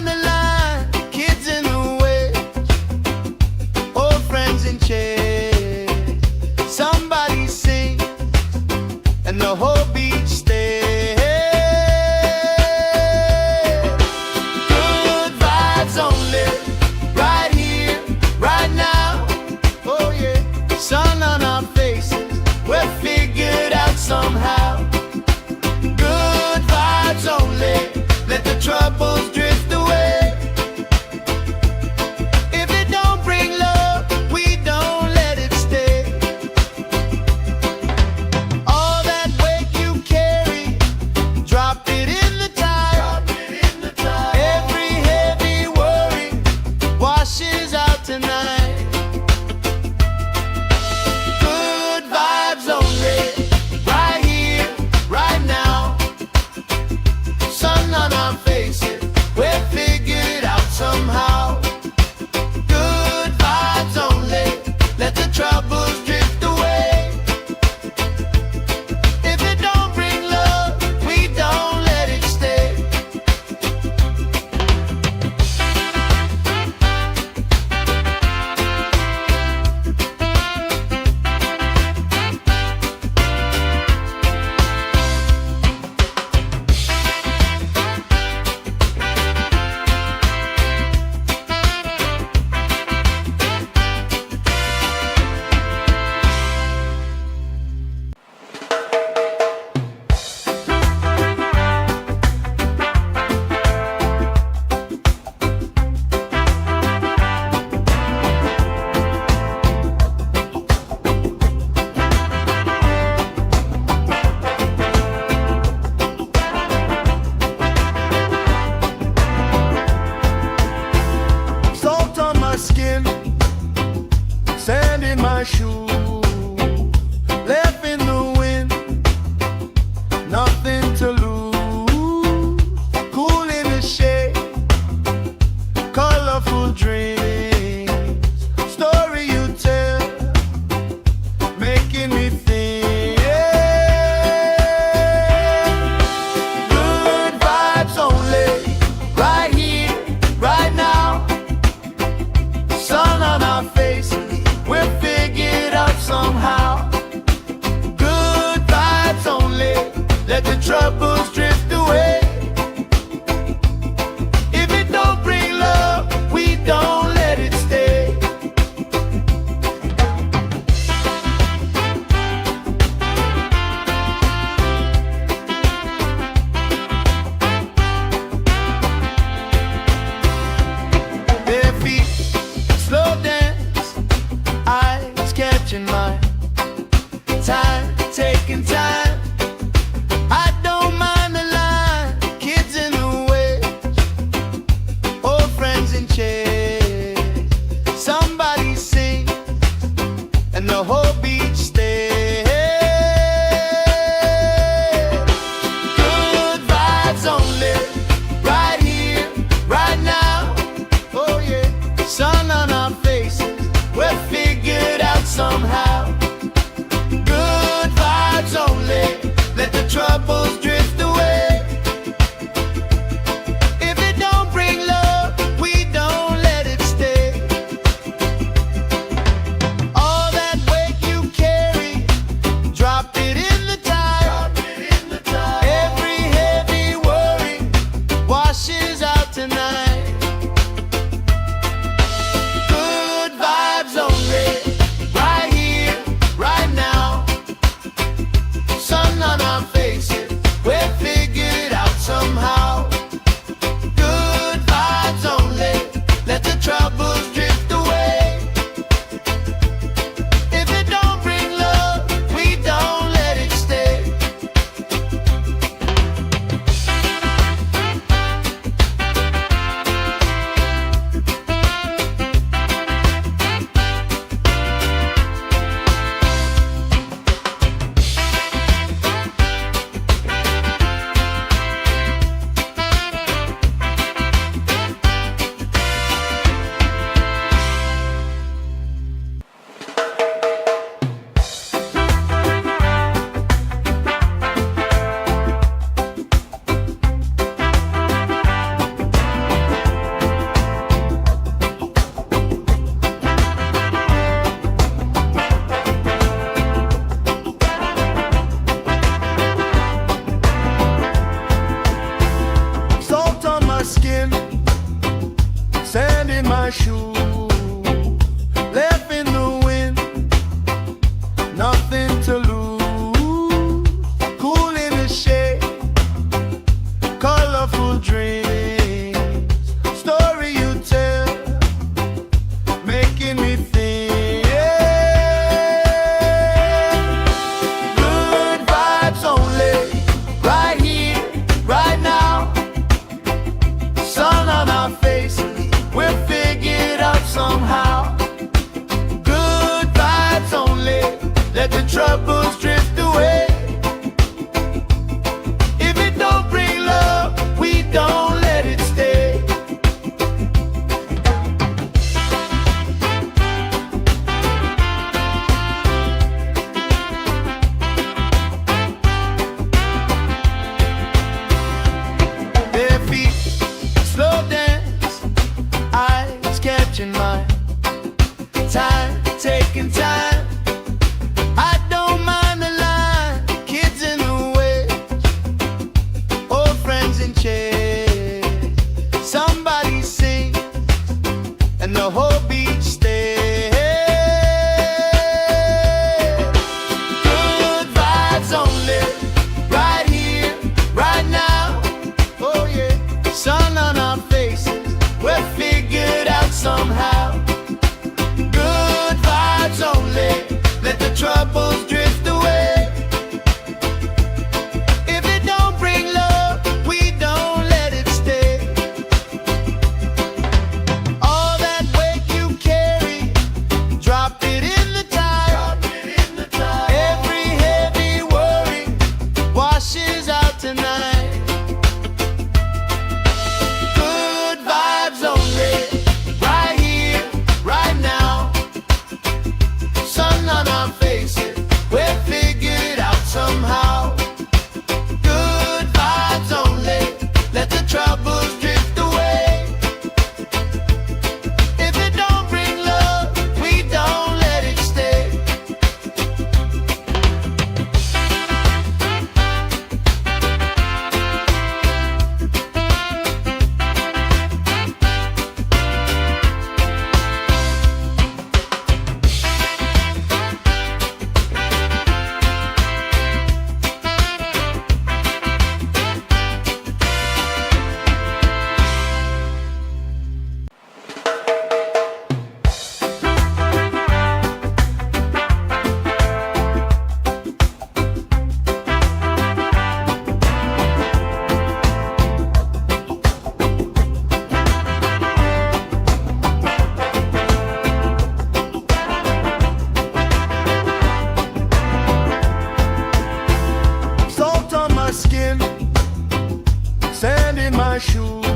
my shoes,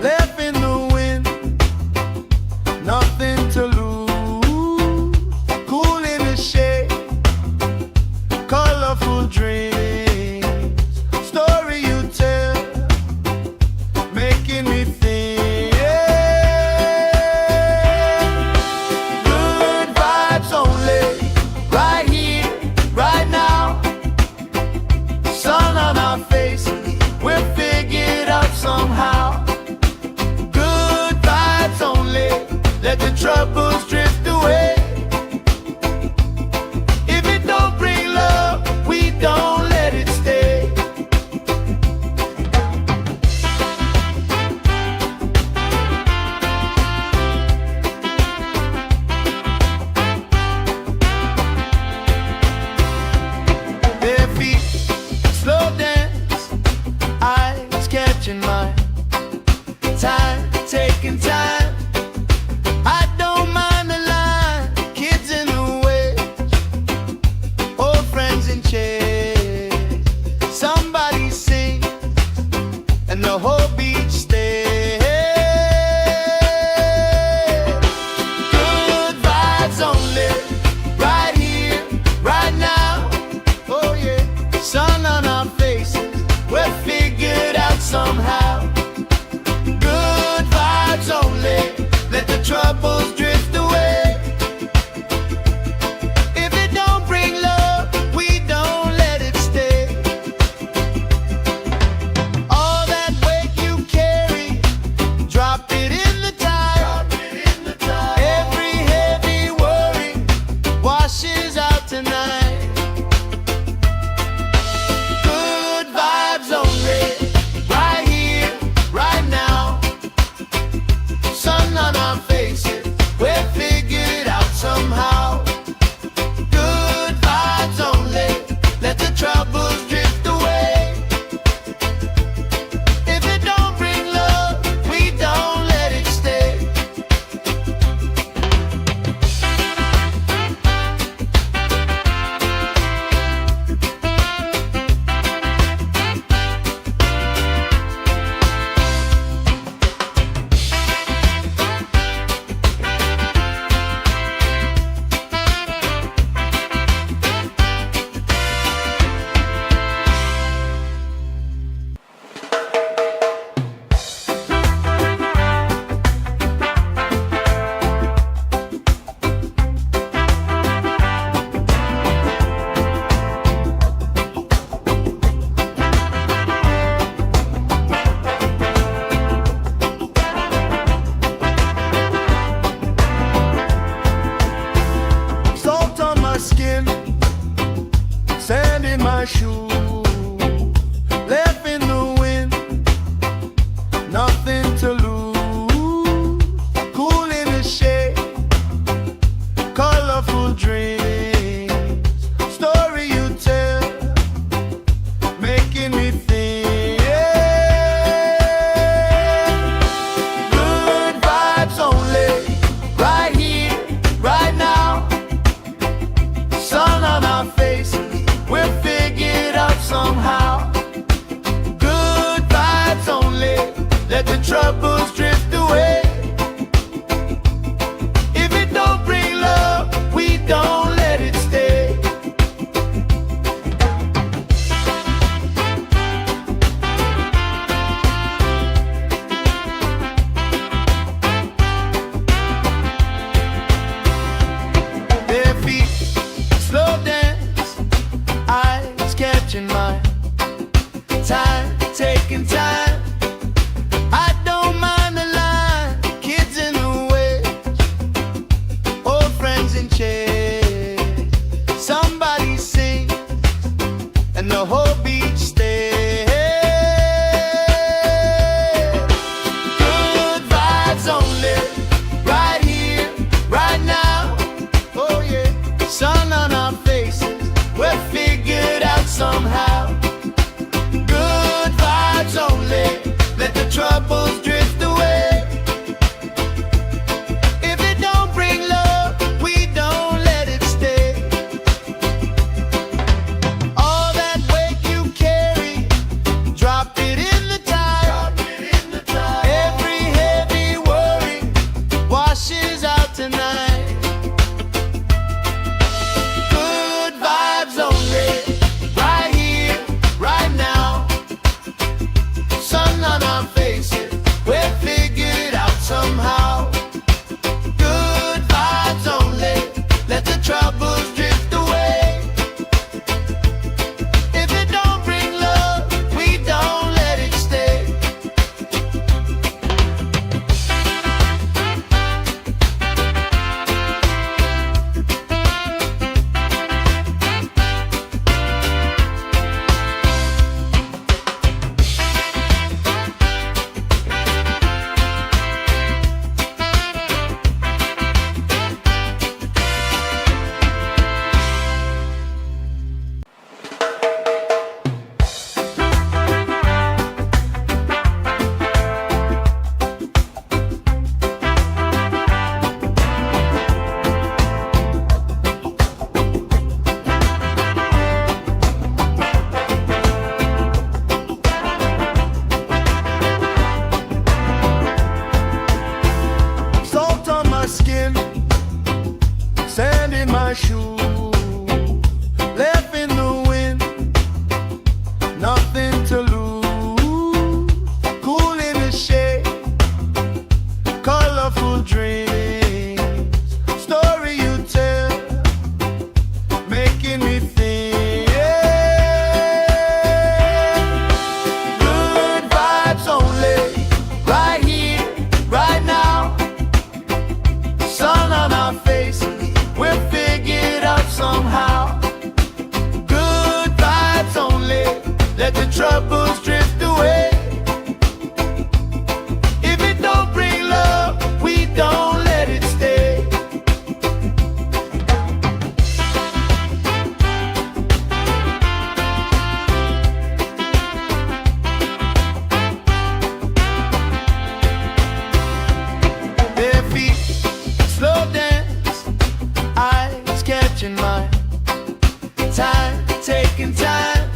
left in the wind, nothing to lose. Cool in the shade, colorful dreams, story you tell, making me think. Good vibes only, right here, right now. Sun on our faces, we'll figure it out somehow. Good vibes only, let the troubles drift away. If it don't bring love, we don't let it stay. Bare feet, slow dance, eyes catching mine. Time, taking time. I don't mind the line. Kids in the way, old friends in chairs. Somebody sing, and the whole beach stays. Good vibes only, right here, right now. Oh yeah, sun on our faces, we'll figure it out somehow. Good vibes only, let the troubles drift away. If it don't bring love, we don't let it stay. All that weight you carry, drop it in the tide. Every heavy worry washes out tonight. Good vibes only, right here, right now. Sun on our faces, we'll figure it out somehow. Good vibes only, let the troubles drift away. If it don't bring love, we don't let it stay. Salt on my skin, sand in my shoes, left in the wind, nothing to lose. Cool in the shade, colorful dreams, story you tell, making me think. Good vibes only, right here, right now. Sun on our faces, we'll figure it out troubles drift away. If it don't bring love, we don't let it stay. Their feet slow dance, eyes catching mine. Time, taking time.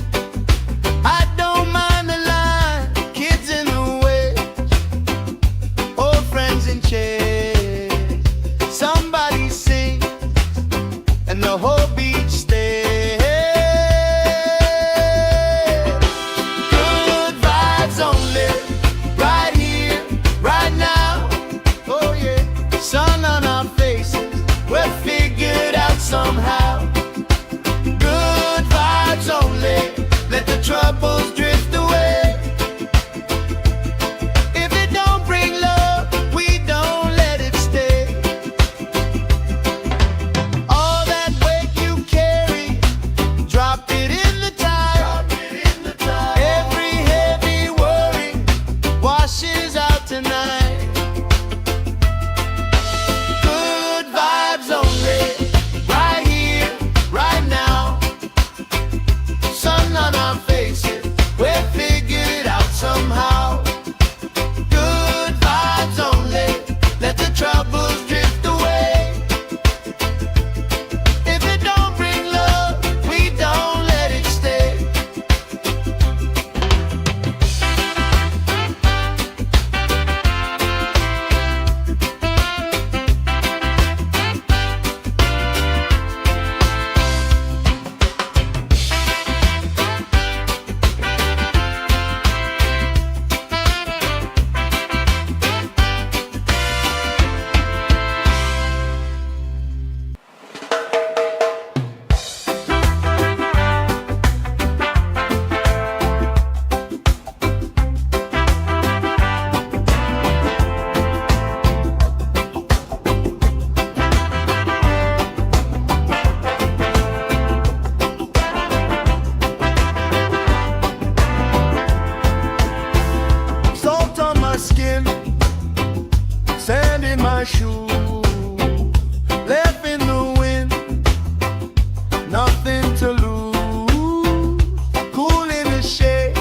I don't mind the line. Kids in the way, old friends in chairs. Somebody sings and the whole beach stays. Good vibes only, right here, right now. Oh yeah, sun on our faces, we're figured out somehow. Good vibes only, let the troubles drift away. If it don't bring love, we don't let it stay. All that weight you carry, drop it in the tide. Every heavy worry washes out tonight. Good vibes only, right here, right now. Sun on our faces, we're figured out somehow. Good vibes only, let the troubles drift away. If it don't bring love, we don't let it stay. Salt on my skin, sand in my shoes, left in the wind, nothing to lose. Cool in the shade,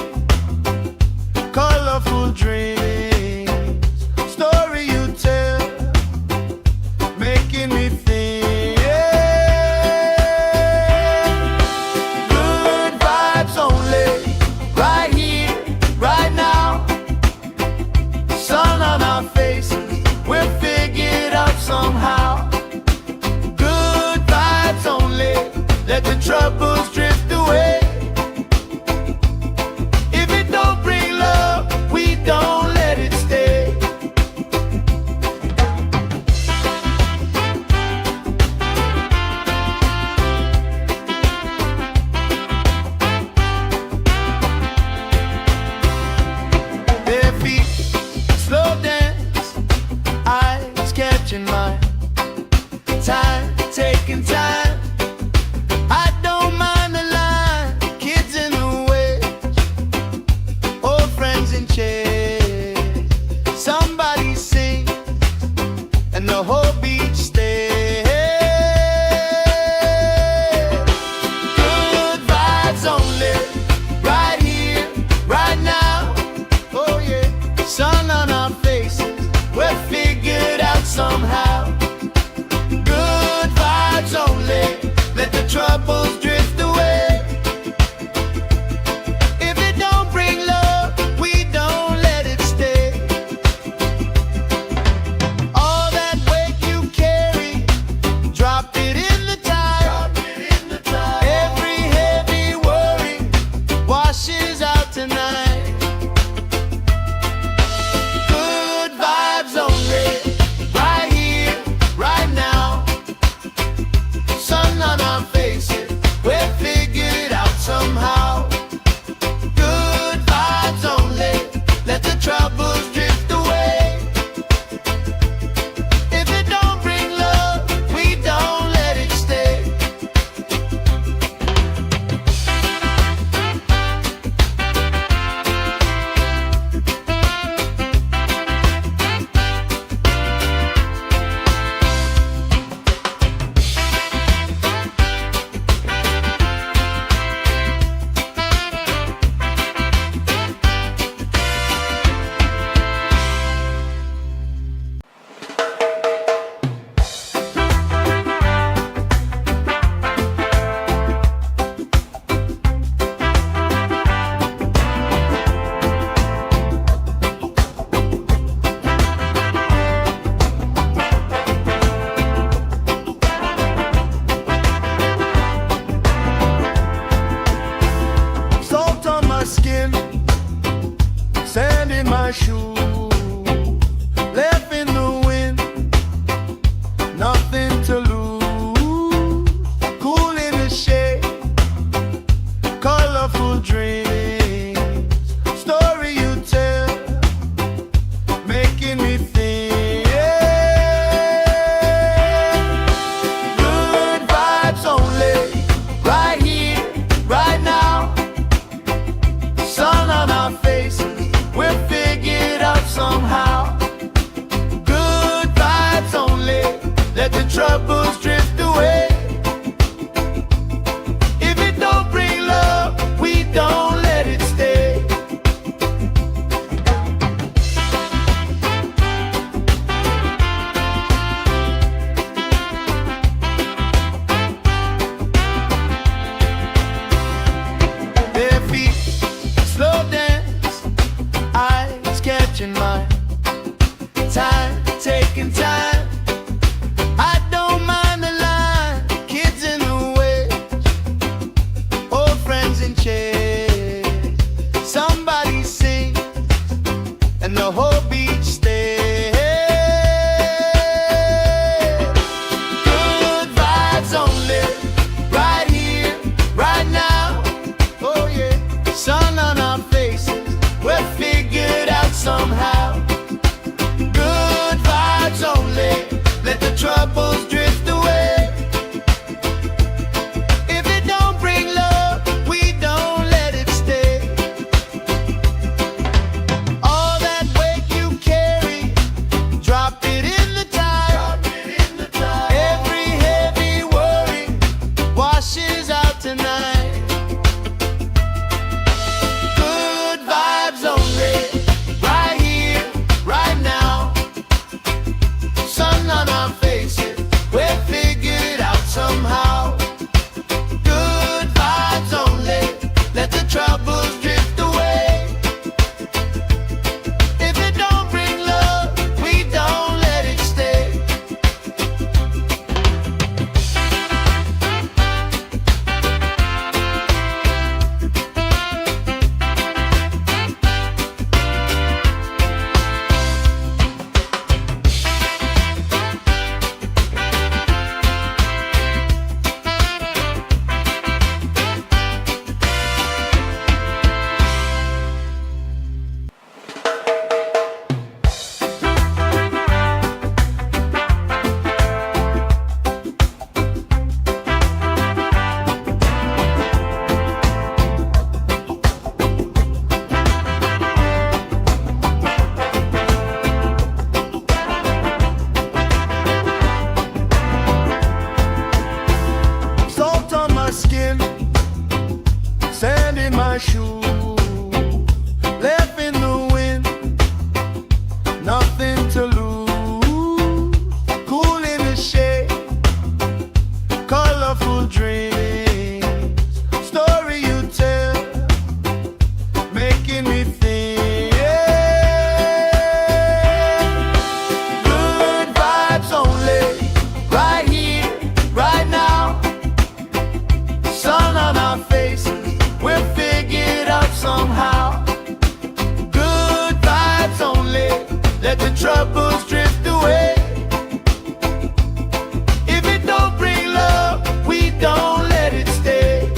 colorful dreams, story you tell, making me think. Good vibes only, right here, right now. Sun on our faces, we're figured out somehow. Good vibes only, let the troubles drift away. If it don't bring love, we don't let it stay. Their feet slow dance, eyes catching mine. Time, taking time. I don't mind shoes, left in the wind, nothing to lose. Cool in the shade, colorful dreams, story you tell, making me think. Good vibes only, right here, right now. Sun on our faces, we'll figure it out somehow. Good vibes only, let the troubles drift away. If it don't bring love, we don't let it stay. Bare feet, slow dance, eyes catching mine. Time, taking time. I don't mind the line. Kids in the way, old friends in chairs. Somebody sings, and the whole beach stays. Good vibes only, right here, right now. Oh yeah, sun on our faces, we'll figure it out somehow. Good vibes only, let the troubles drift away. If it don't bring love, we don't let it stay. All that weight you carry, drop it in the tide. Every heavy worry washes out tonight. Good vibes only, right here, right now. Sun on our faces, we'll figure it out somehow. Good vibes only, let the troubles drift away. If it don't bring love, we don't let it stay. Salt on my skin, sand in my shoes, left in the wind, nothing to lose. Cool in the shade, colorful dreams, story you tell, making me think. Good vibes only, right here, right now. Sun on our faces, we'll figure it out somehow. Good vibes only, let the troubles drift away. If it don't bring love, we don't let it stay.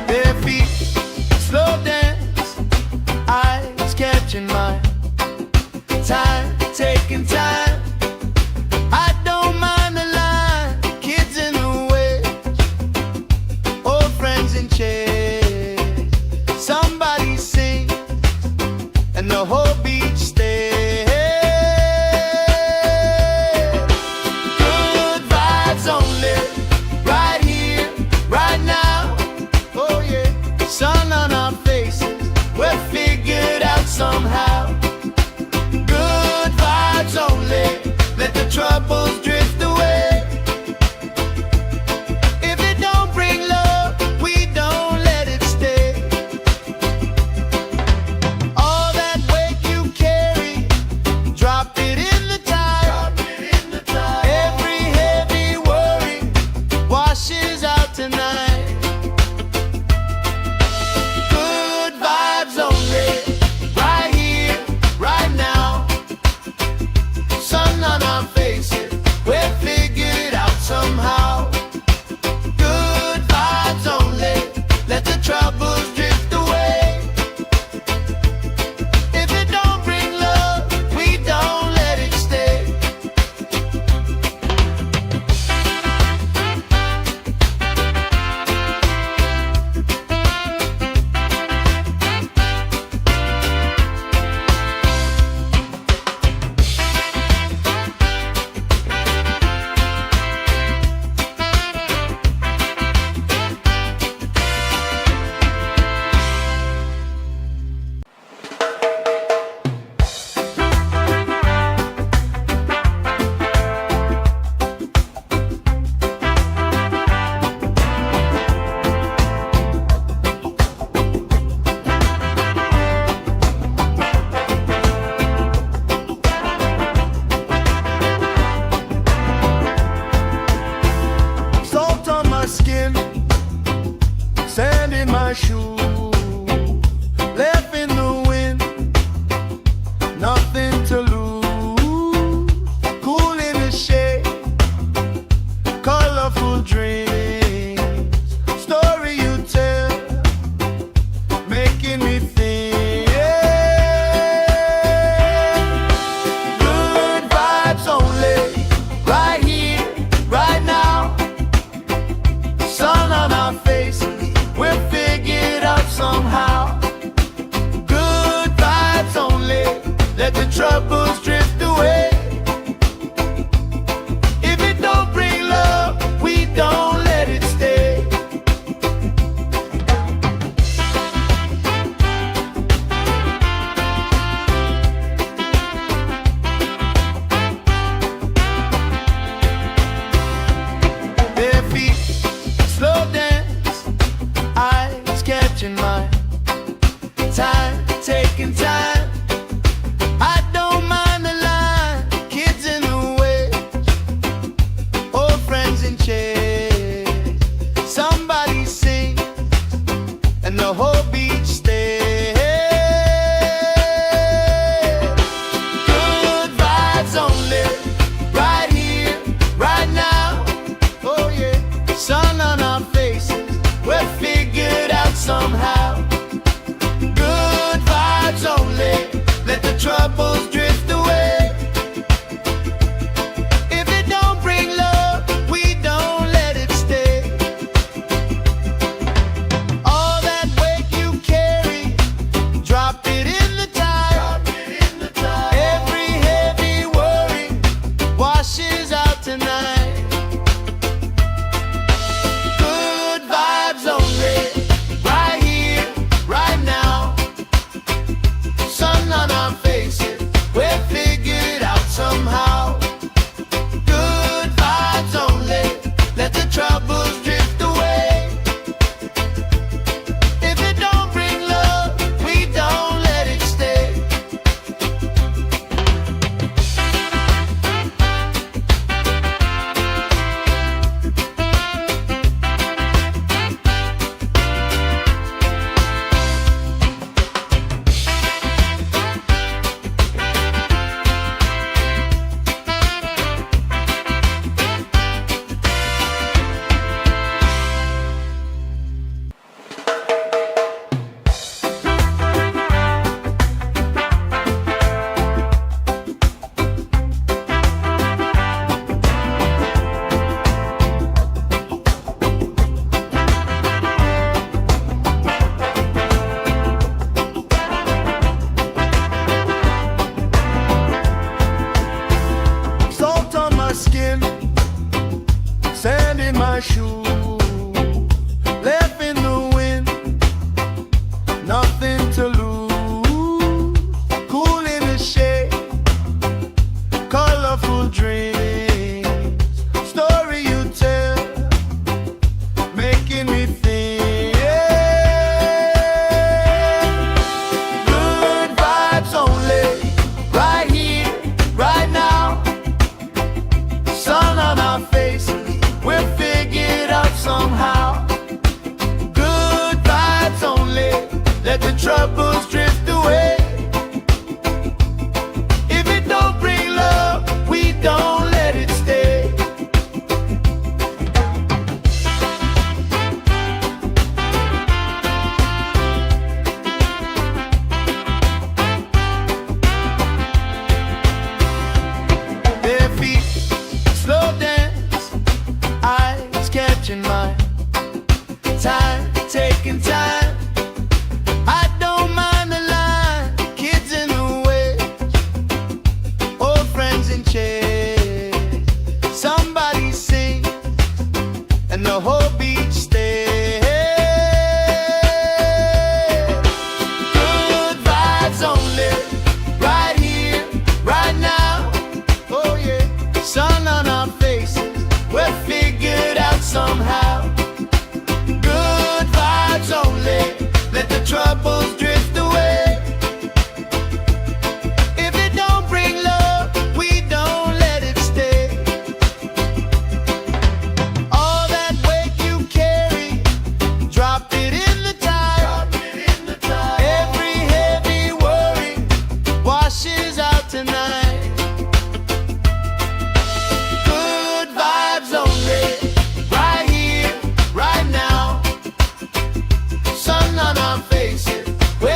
Bare feet, slow dance, eyes catching mine. Time, taking time. I don't mind the line. Kids in the way, old friends in chairs. Somebody sings, and the whole beach stays. Good vibes only, right here, right now. Oh yeah, sun on our faces, we'll figure it out somehow. Good vibes only, let the troubles drift away. If it don't bring love, we don't let it stay. All that weight you let the troubles drift away. If it don't bring love, we don't let it stay. Their feet slow dance, eyes catching mine, time taking time. I don't mind the line, kids in the way, old friends in chairs. Somebody sing and the whole beach stays. Good vibes only, right here, right now. Oh yeah, sun on our faces, we're figured out somehow. Good vibes only, let the troubles drift away. If it don't bring love, we don't let it stay. All that weight you carry, drop it in the tide. Every heavy worry washes out tonight. Good vibes only, right here, right now. Sun on our faces, we're figured out somehow. Good vibes only, let the troubles drift away. If it don't bring love, we don't let it stay. Salt on my skin, sand in my shoes, left in the wind, nothing to lose. Cool in the shade, colorful dreams, story you tell, making me think. Good vibes only, right here, right now. Sun on our faces, we're figured out somehow. Good vibes only, let the troubles drift away. If it don't bring love, we don't let it stay. Their feet slow dance, eyes catching mine, time taking time. I don't mind the line, kids in the way, old friends in chairs. Somebody sing and the whole beach stays. Good vibes only, right here, right now. Oh yeah, sun on our faces, we're figured out somehow. Good vibes only, let the troubles drift away. If it don't bring love, we don't let it stay. All that weight you carry, drop it in the tide. Every heavy worry washes out tonight. Good vibes only, right here, right now. Sun on our faces, we're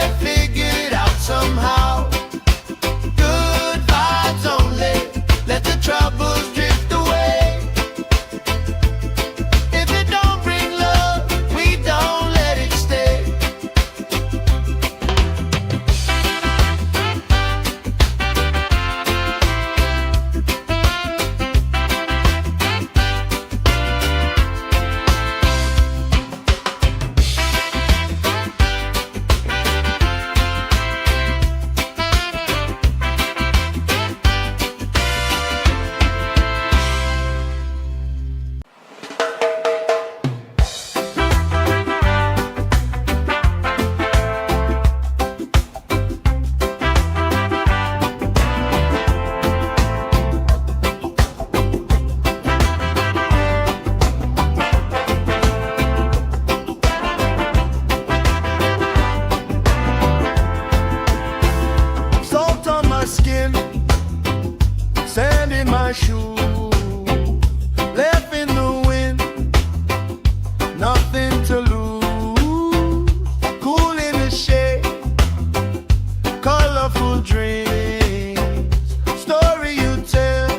my shoes, left in the wind, nothing to lose. Cool in the shade, colorful dreams, story you tell,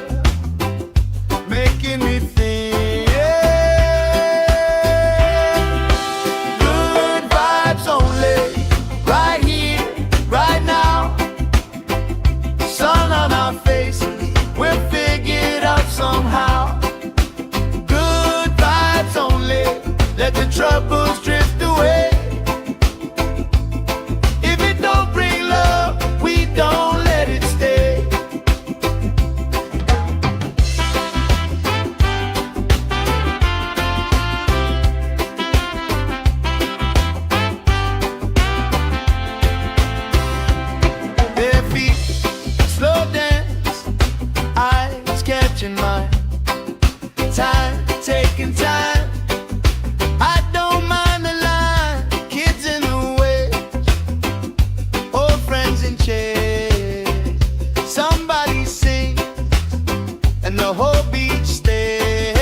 making me think. Good vibes only, right here, right now. Sun on our faces, we'll figure it out somehow. Good vibes only, let the troubles drift away. If it don't bring love, we don't let it stay. Bare feet, slow dance, eyes catching mine. Time, taking time. I don't mind the line. Kids in the way, old friends in chairs. Somebody sings and the whole beach stays.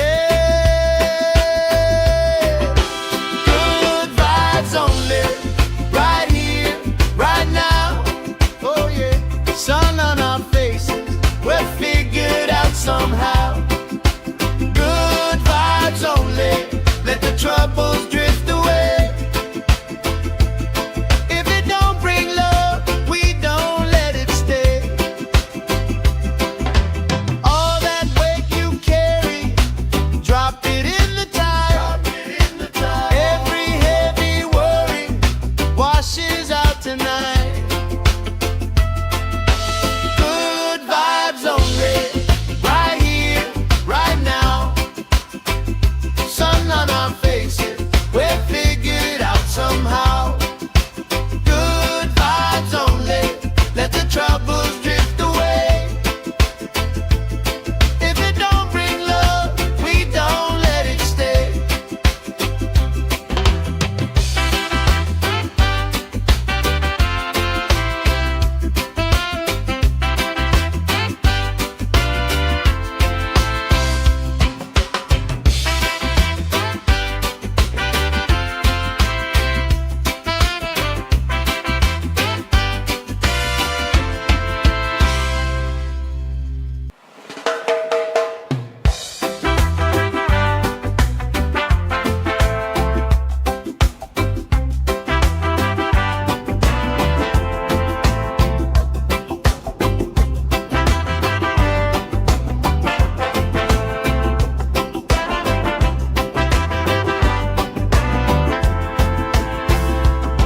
Good vibes only, right here, right now. Oh yeah, sun on our faces, we'll figure it out somehow. Good vibes only, let the troubles drift away. If it don't bring love, we don't let it stay. All that weight you carry, drop it in the tide. Every heavy worry washes out tonight. Good vibes only, right here, right now. Sun on our faces, we'll figure it out somehow. Good vibes only, let the troubles drift away. If it don't bring love, we don't let it stay.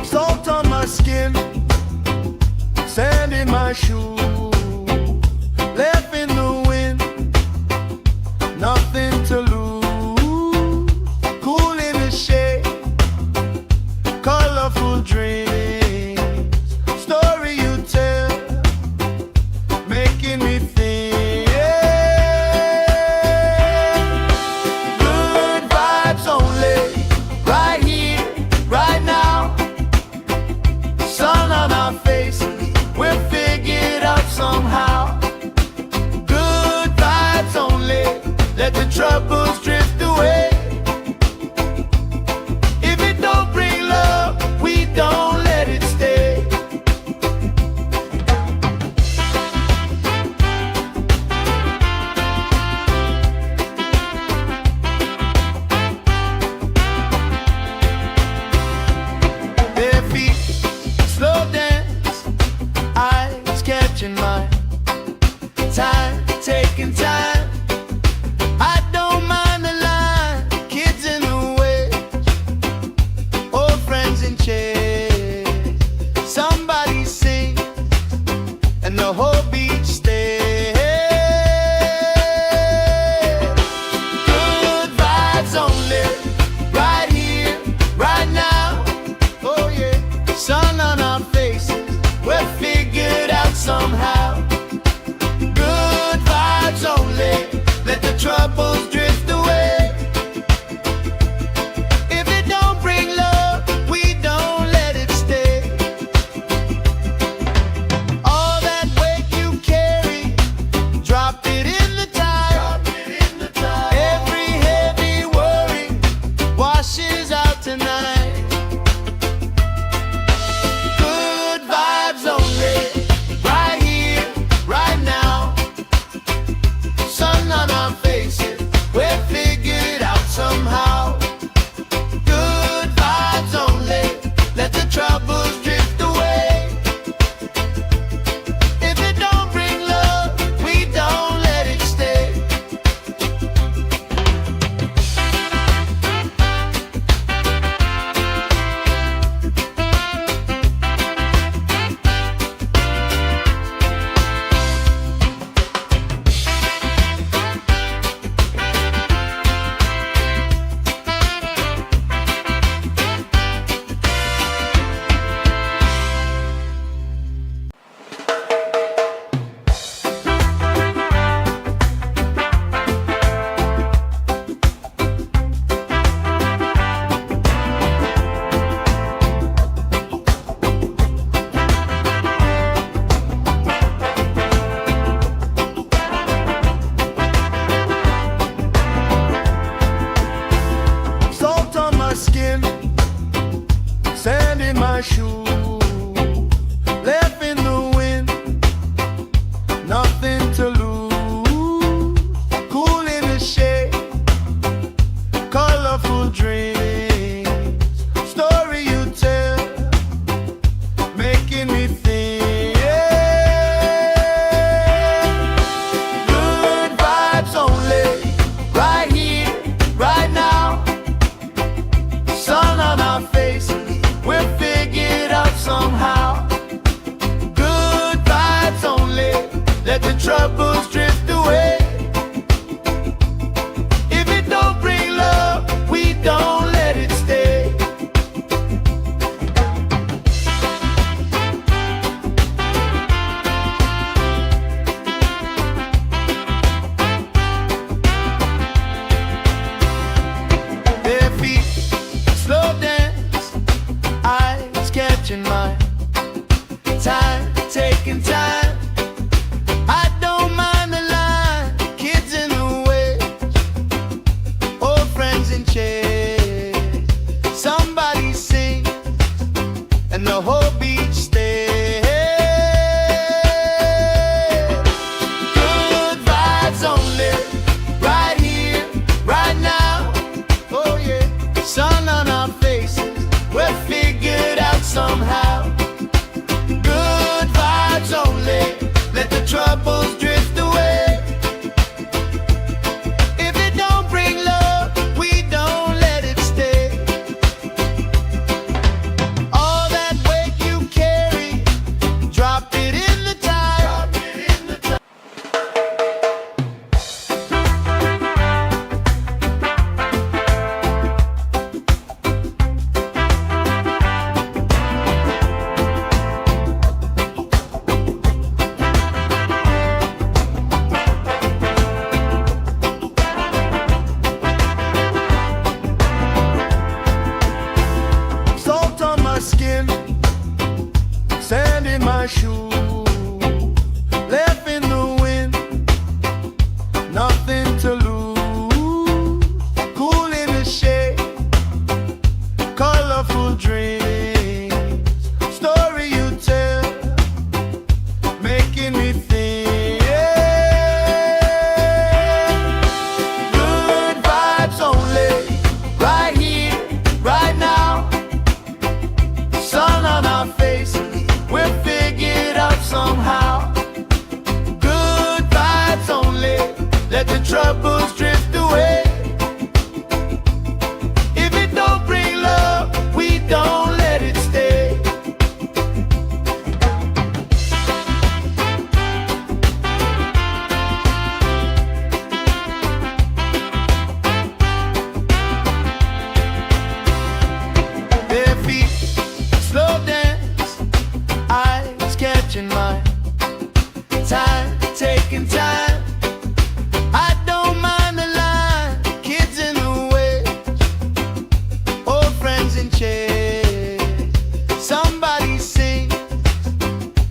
Salt on my skin, sand in my shoes, left in the wind, nothing to lose. Cool in the shade, colorful dreams, story you tell, making me think. Good vibes only, right here, right now. Sun on our faces, we'll figure it out somehow. Good vibes only, let the troubles drift away. If it don't bring love, we don't let it stay. Bare feet, slow dance, eyes catching mine. Time, taking time. I don't mind my shoes, left in the wind, nothing to lose. Cool in the shade, colorful dreams, story you tell, making me think. Good vibes only, right here, right now. Sun on our faces, we're figured out somehow. Good vibes only, let the troubles drift away. If it don't bring love, we don't let it stay. Bare feet, slow dance, eyes catching mine. Time, taking time. I don't mind the line. Kids in the way, old friends in chairs. Somebody sings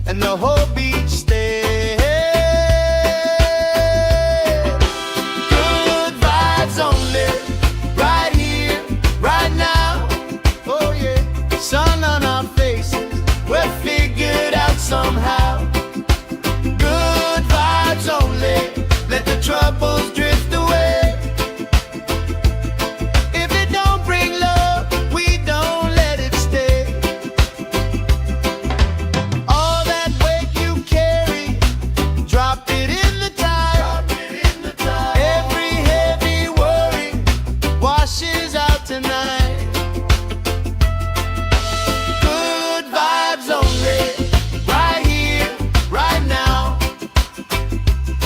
and the whole beach stays. Good vibes only, right here, right now. Oh yeah, sun on our faces, we're figured out somehow. Good vibes only, let the troubles drift away. If it don't bring love, we don't let it stay. All that weight you carry, drop it in the tide. Every heavy worry washes out tonight. Good vibes only, right here, right now.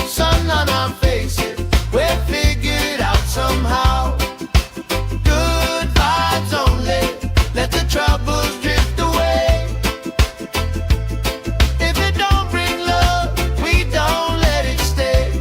Sun on our faces, we're figured out somehow. Good vibes only, let the troubles drift away. If it don't bring love, we don't let it stay.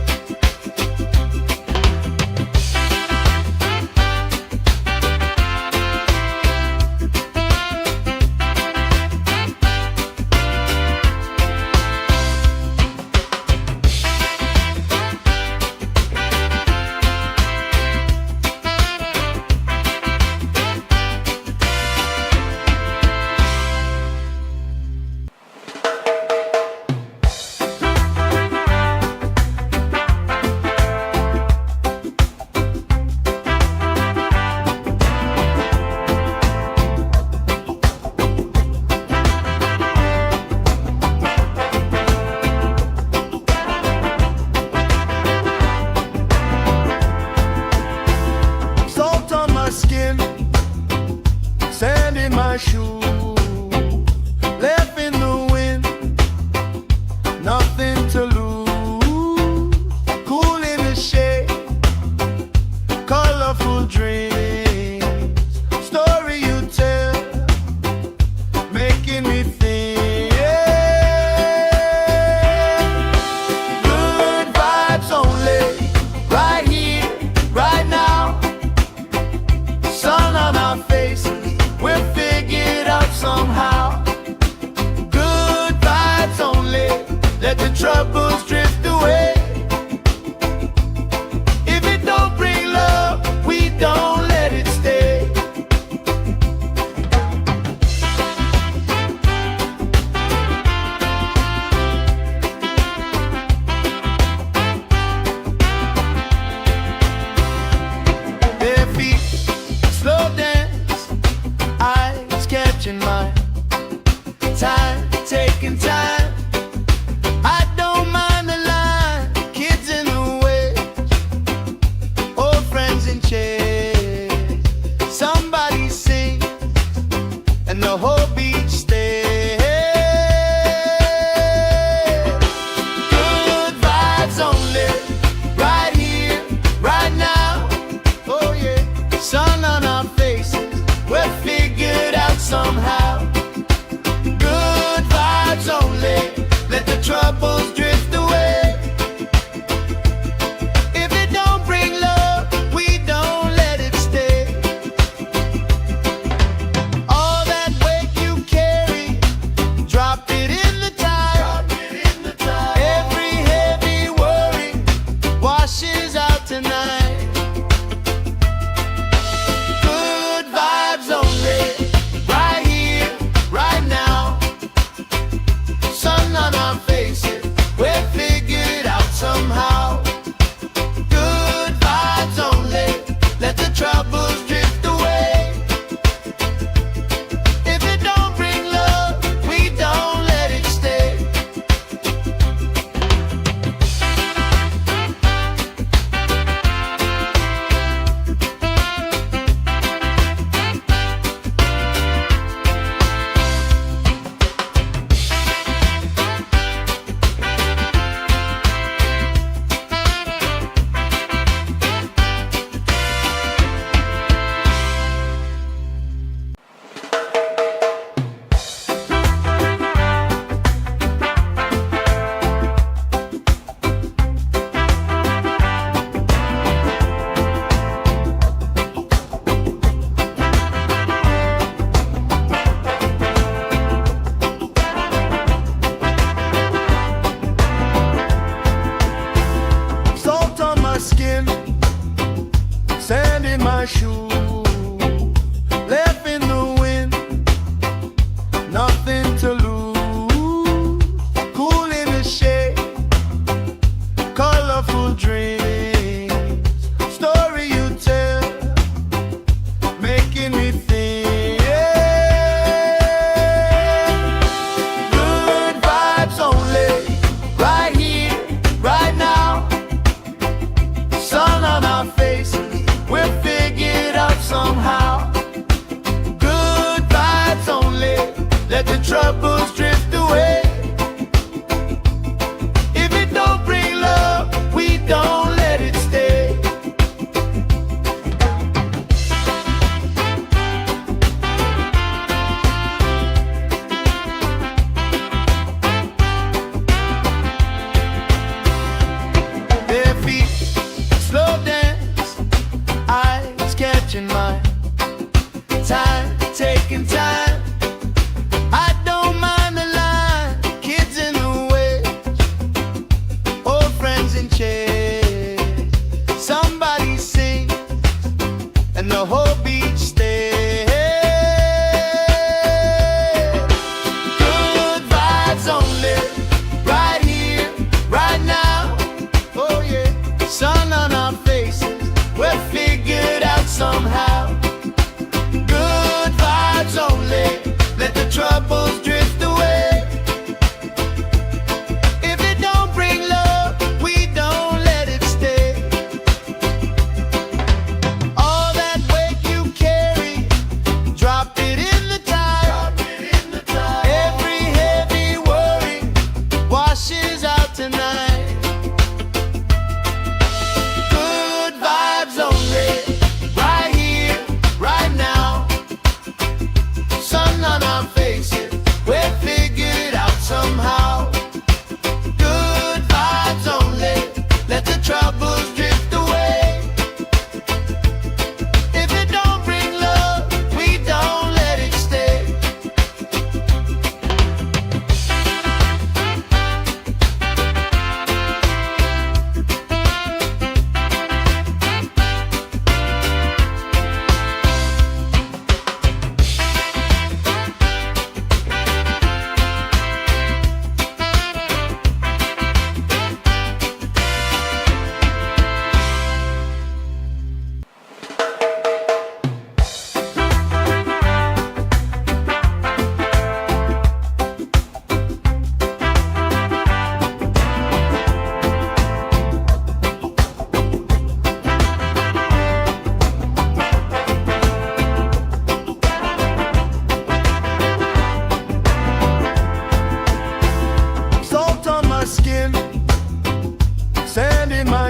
Salt on my skin, sand in my shoes, left in the wind, nothing to lose. Cool in the shade, colorful dreams, story you tell, making me think. Good vibes only, right here, right now. Sun on our faces, we're figured out somehow. Good vibes only, let the troubles drift away. If it don't bring love, we don't let it stay. Bare feet, slow dance, eyes catching mine. Time, taking time. I don't mind the line.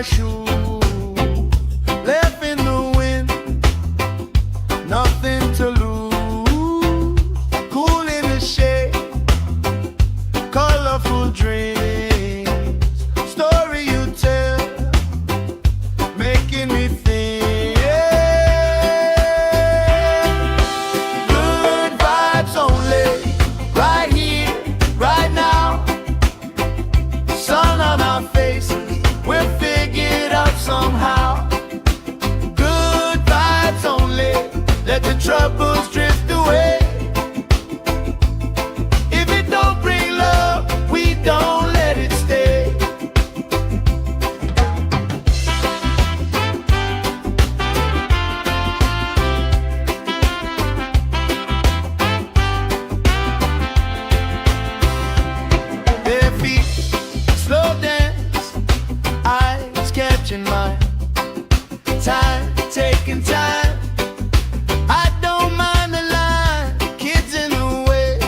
shoe, left in the wind, nothing to lose. Cool in the shade, colorful dreams, story you tell, making me think. Good vibes only, right here, right now. Sun on our faces, we're figured out somehow. Good vibes only, let the troubles drift away. If it don't bring love, we don't let it stay. Bare feet, slow dance, eyes catching mine. Time, taking time. I don't mind the line, kids in the waves,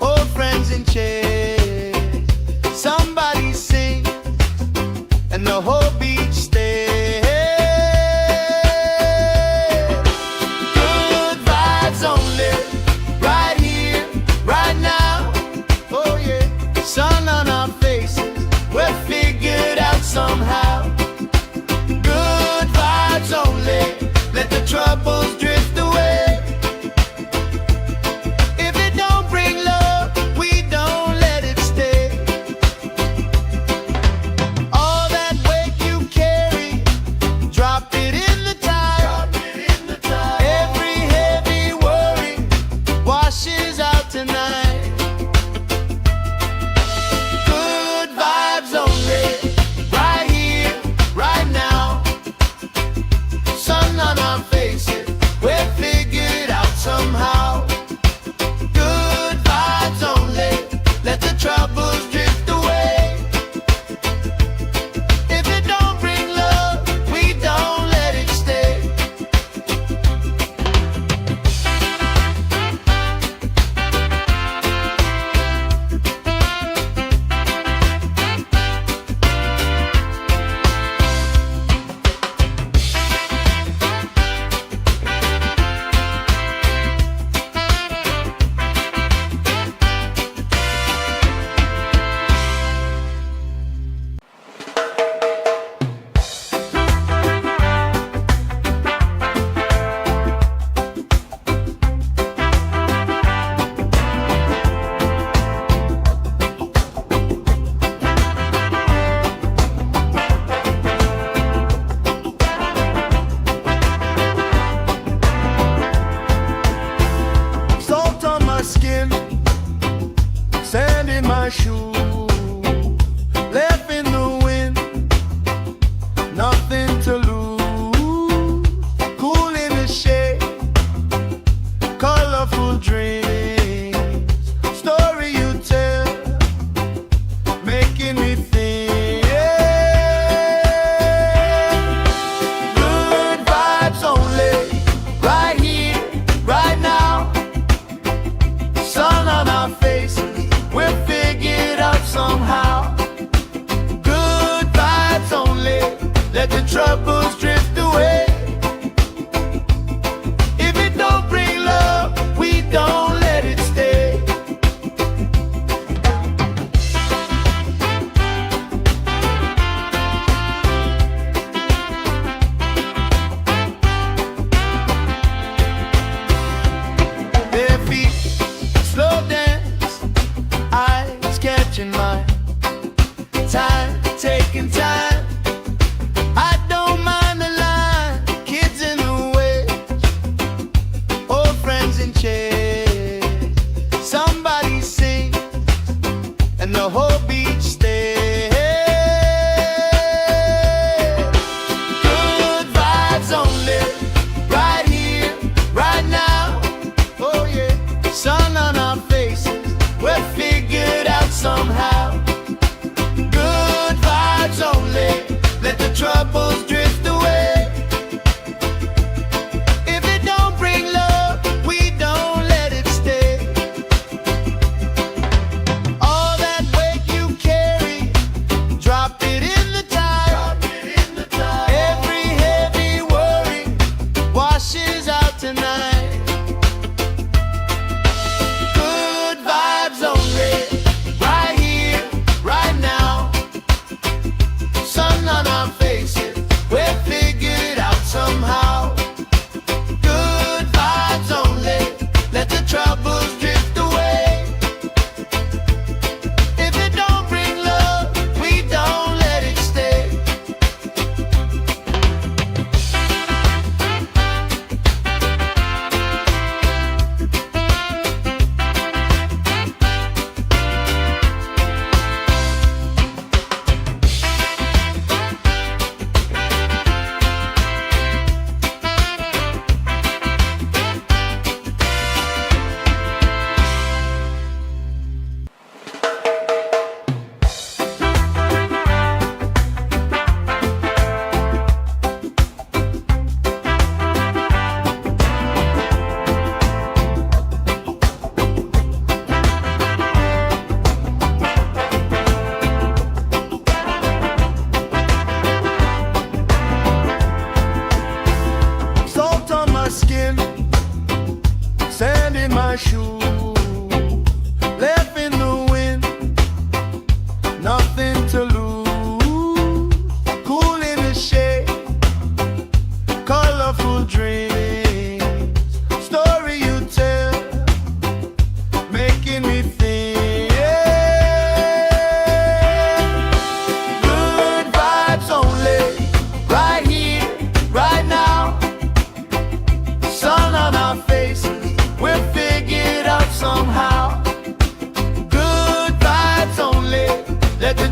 old friends in chairs. Somebody sings, and the whole beach stays. Good vibes only, right here, right now. Oh yeah, sun on our faces, we're figured out somehow. Good vibes only, let the troubles drift away. If it don't bring love, we don't let it stay. All that weight you carry, drop it in the tide. Every heavy worry washes out tonight. Good vibes only, right here, right now. Sun on our faces, we're figured out somehow. Good vibes only, let the troubles drift away. If it don't bring love, we don't let it stay. Salt on my skin, sand in my shoe, left in the wind, nothing to lose. Cool in the shade, colorful dreams, story you tell, making me think. Good vibes only, right here, right now. Sun on our faces, we're figured out somehow. Good vibes only, let the troubles drift away. If it don't bring love, we don't let it stay. Bare feet, slow dance, eyes catching mine. Time, taking time. I don't mind the line, kids in the waves, old friends in chairs. Somebody sings, and the whole beach stays. Good vibes only, right here, right now. Oh yeah, sun on our faces, we're figured out somehow. Good vibes only, let the troubles drift away. If it don't bring love, we don't let it stay. All that weight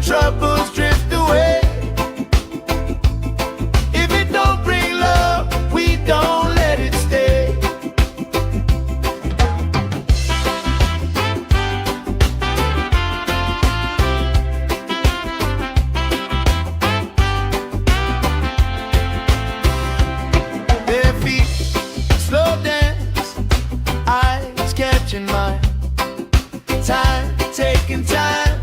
troubles drift away. If it don't bring love, we don't let it stay. Bare feet, slow dance, eyes catching mine. Time, taking time.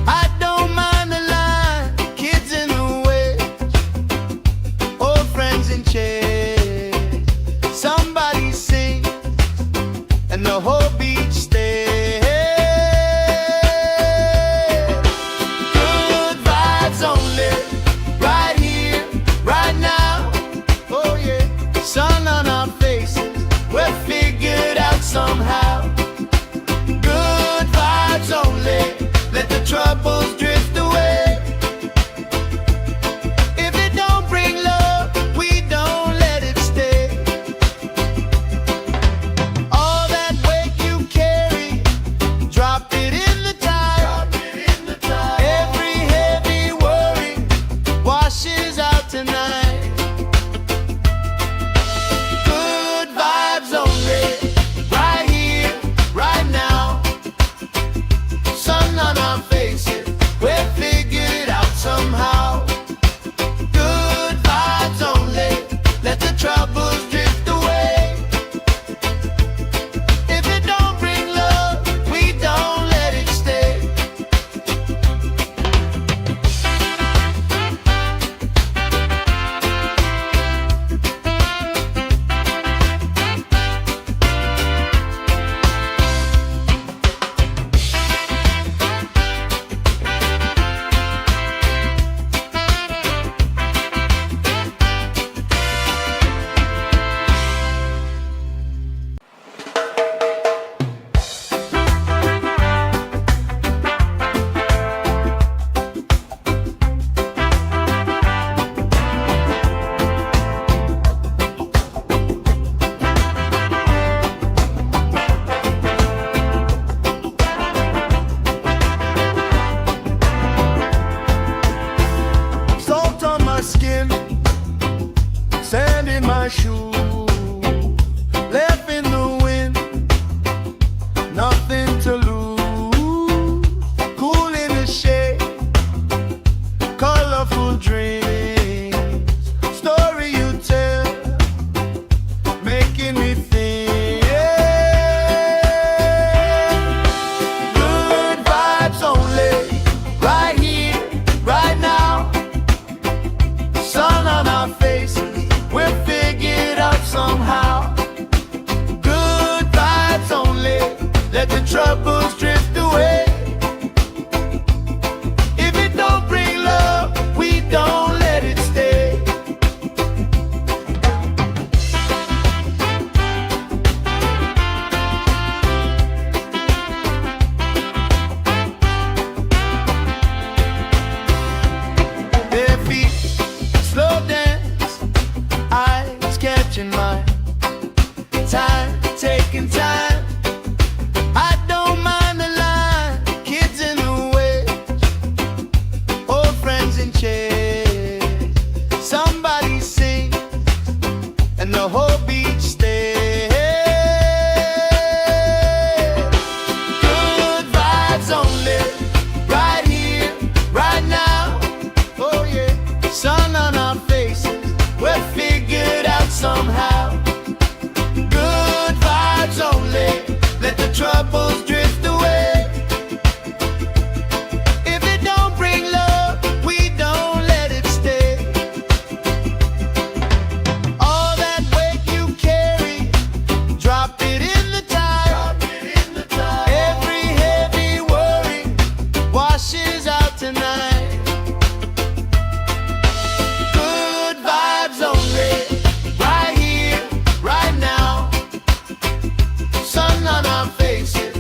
I don't mind the line. Kids in the way, old friends in chairs. Somebody sing, and the whole beach stays. Good vibes only, right here, right now. Oh yeah, sun on our faces, we're figured out somehow. Good vibes only, let the troubles drift away. If it don't bring love, we don't let it stay. All that weight you carry, drop it in the tide. Every heavy worry washes out tonight. Good vibes only, right here, right now. Sun on our faces, we're figured out somehow. Good vibes only, let the troubles drift away. If it don't bring love, we don't let it stay. Salt on my skin, sand in my shoe, left in the wind, nothing to lose. Cool in the shade, colorful dreams, story you tell, making me think. Good vibes only, right here, right now. Sun on our faces, we're figured out somehow. Good vibes only, let the troubles drift away. If it don't bring love, we don't let it stay. Bare feet, slow dance, eyes catching mine. Time, taking time. I don't mind the line. Kids in the way, old friends in chairs. Somebody sing, and the whole beach stays. Good vibes only, right here, right now. Oh yeah, sun on our faces, we're figured out somehow. Good vibes only, let the troubles drift away. If it don't bring love, we don't let it stay. All that weight you carry, drop it in the tide. Every heavy worry washes out tonight. Good vibes only, right here, right now. Sun on our faces,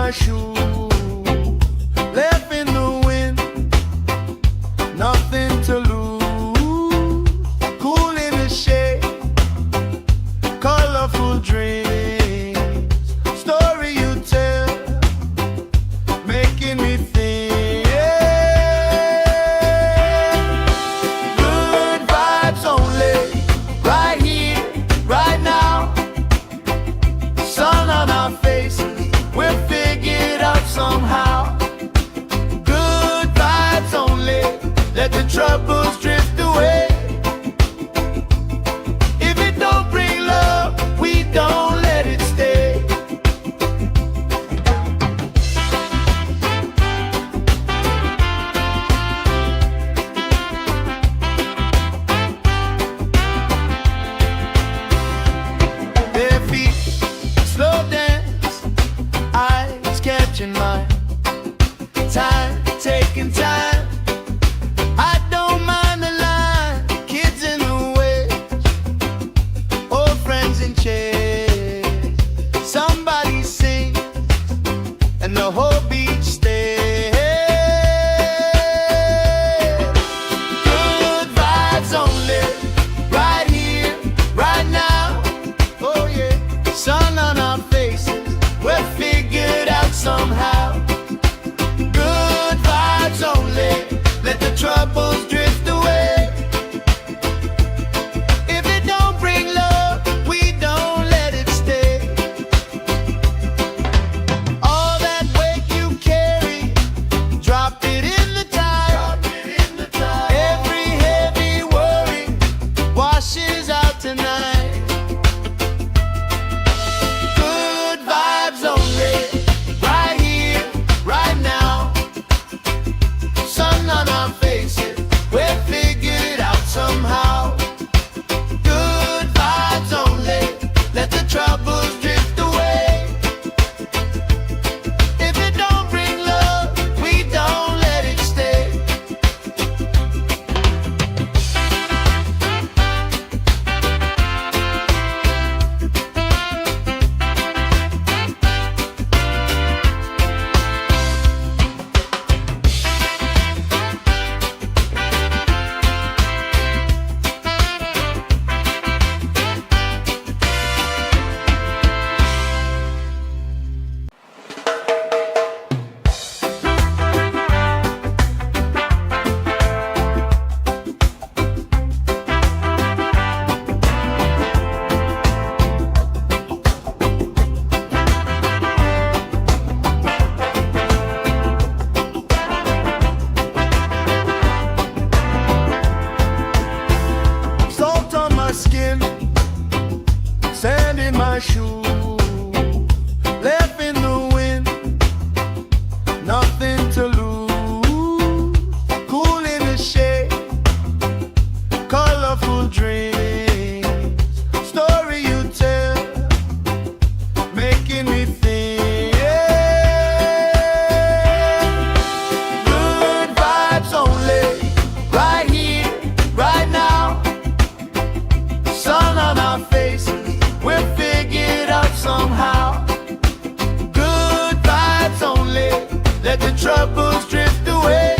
my shoe, left in the wind, nothing to lose. Cool in the shade, colorful dreams, story you tell, making me think. Good vibes only, right here, right now. Sun on our faces, we're figured out somehow. Good vibes only, let the troubles drift away. If it don't bring love, we don't let it stay. Bare feet, slow dance, eyes catching mine. Time, taking time. I don't mind the line, kids in the way, old friends in chairs. Somebody sings, and the whole beach stays. Good vibes only, right here, right now. Oh yeah, sun on our faces, we're figured out somehow. Good vibes only, let the troubles drift away. If it don't bring love, we don't let it stay. All that weight you carry, drop it in the tide. Every heavy worry washes out tonight. Good vibes only, right here, right now. Sun on our faces, we're figured out somehow. Good vibes only, let the troubles drift away. If it don't bring love, we don't let it stay. Salt on my skin, sand in my shoe, left in the wind, nothing to lose. Cool in the shade, colorful dreams, story you tell, making me think. Good vibes only, right here, right now. Sun on our faces, we're figured out somehow. Good vibes only, let the troubles drift away.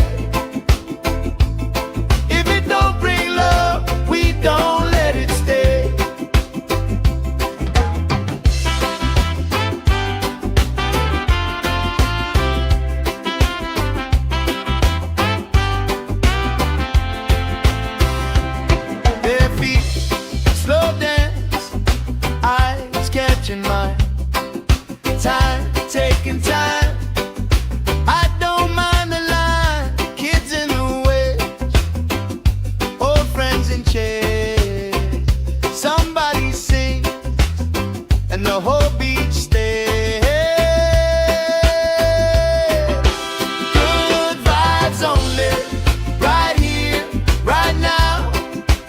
If it don't bring love, we don't let it stay. Bare feet, slow dance, eyes catching mine. Time, taking time. I don't mind the line, kids in the way, old friends in chairs. Somebody sings, and the whole beach stays. Good vibes only, right here, right now.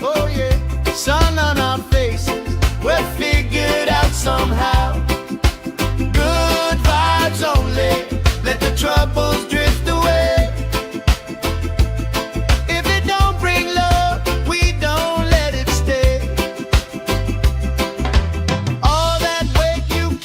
Oh yeah, sun on our faces, we're figured out somehow. Good vibes only, let the troubles drift away. If it don't bring love, we don't let it stay. All that weight you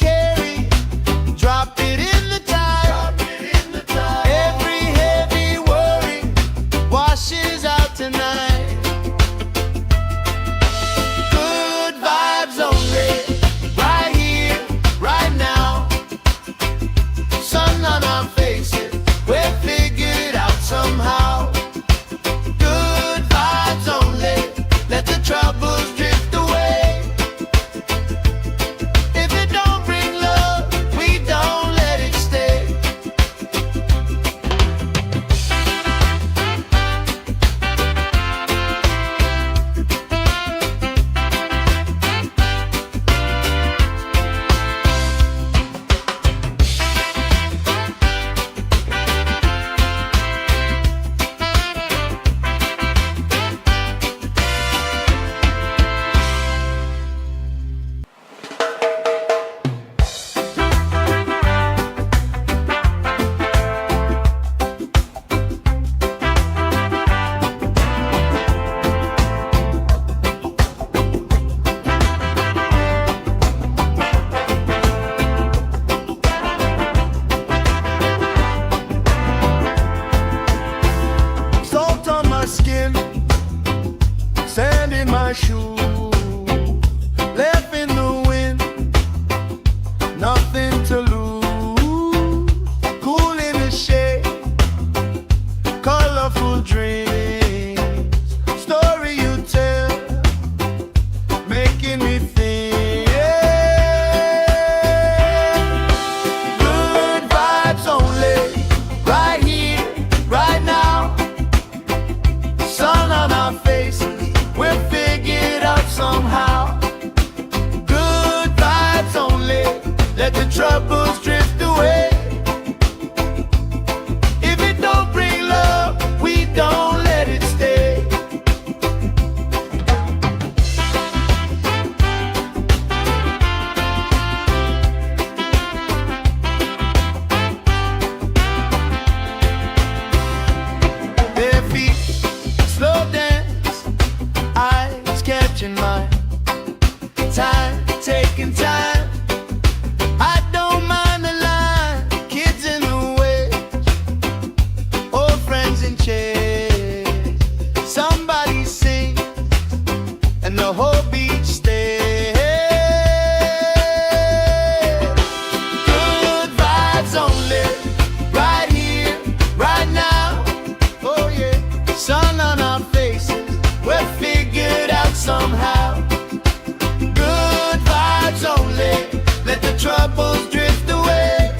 troubles drift away.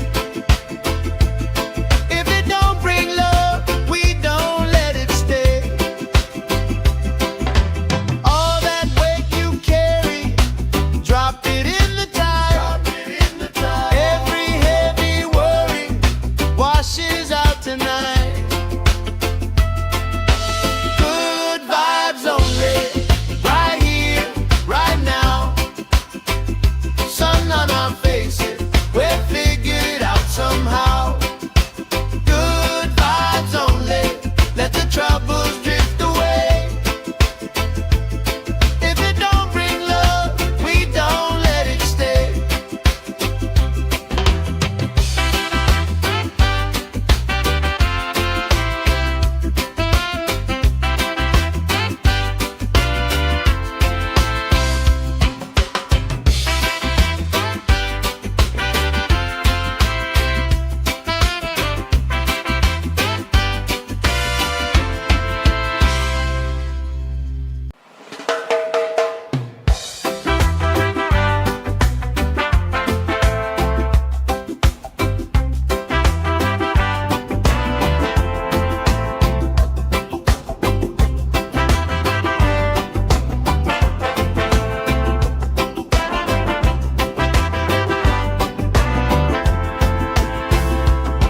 If it don't bring love, we don't let it stay. All that weight you carry, drop it in the tide. Every heavy worry washes out tonight. Good vibes only, right here, right now. Sun on our faces, we're figured out somehow. Good vibes only, let the troubles drift away. If it don't bring love, we don't let it stay.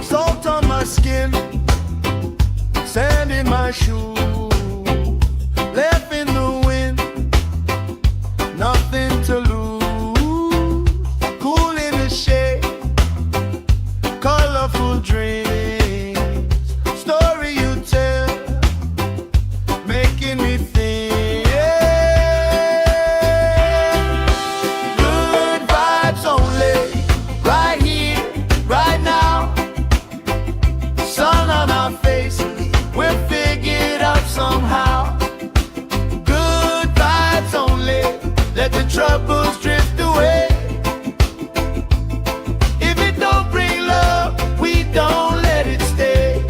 Salt on my skin, sand in my shoes, left in the wind, nothing to lose. Cool in the shade, colorful dreams, story you tell, making me think. Good vibes only, right here, right now. Sun on our faces, we're figured out somehow. Good vibes only, let the troubles drift away. If it don't bring love, we don't let it stay.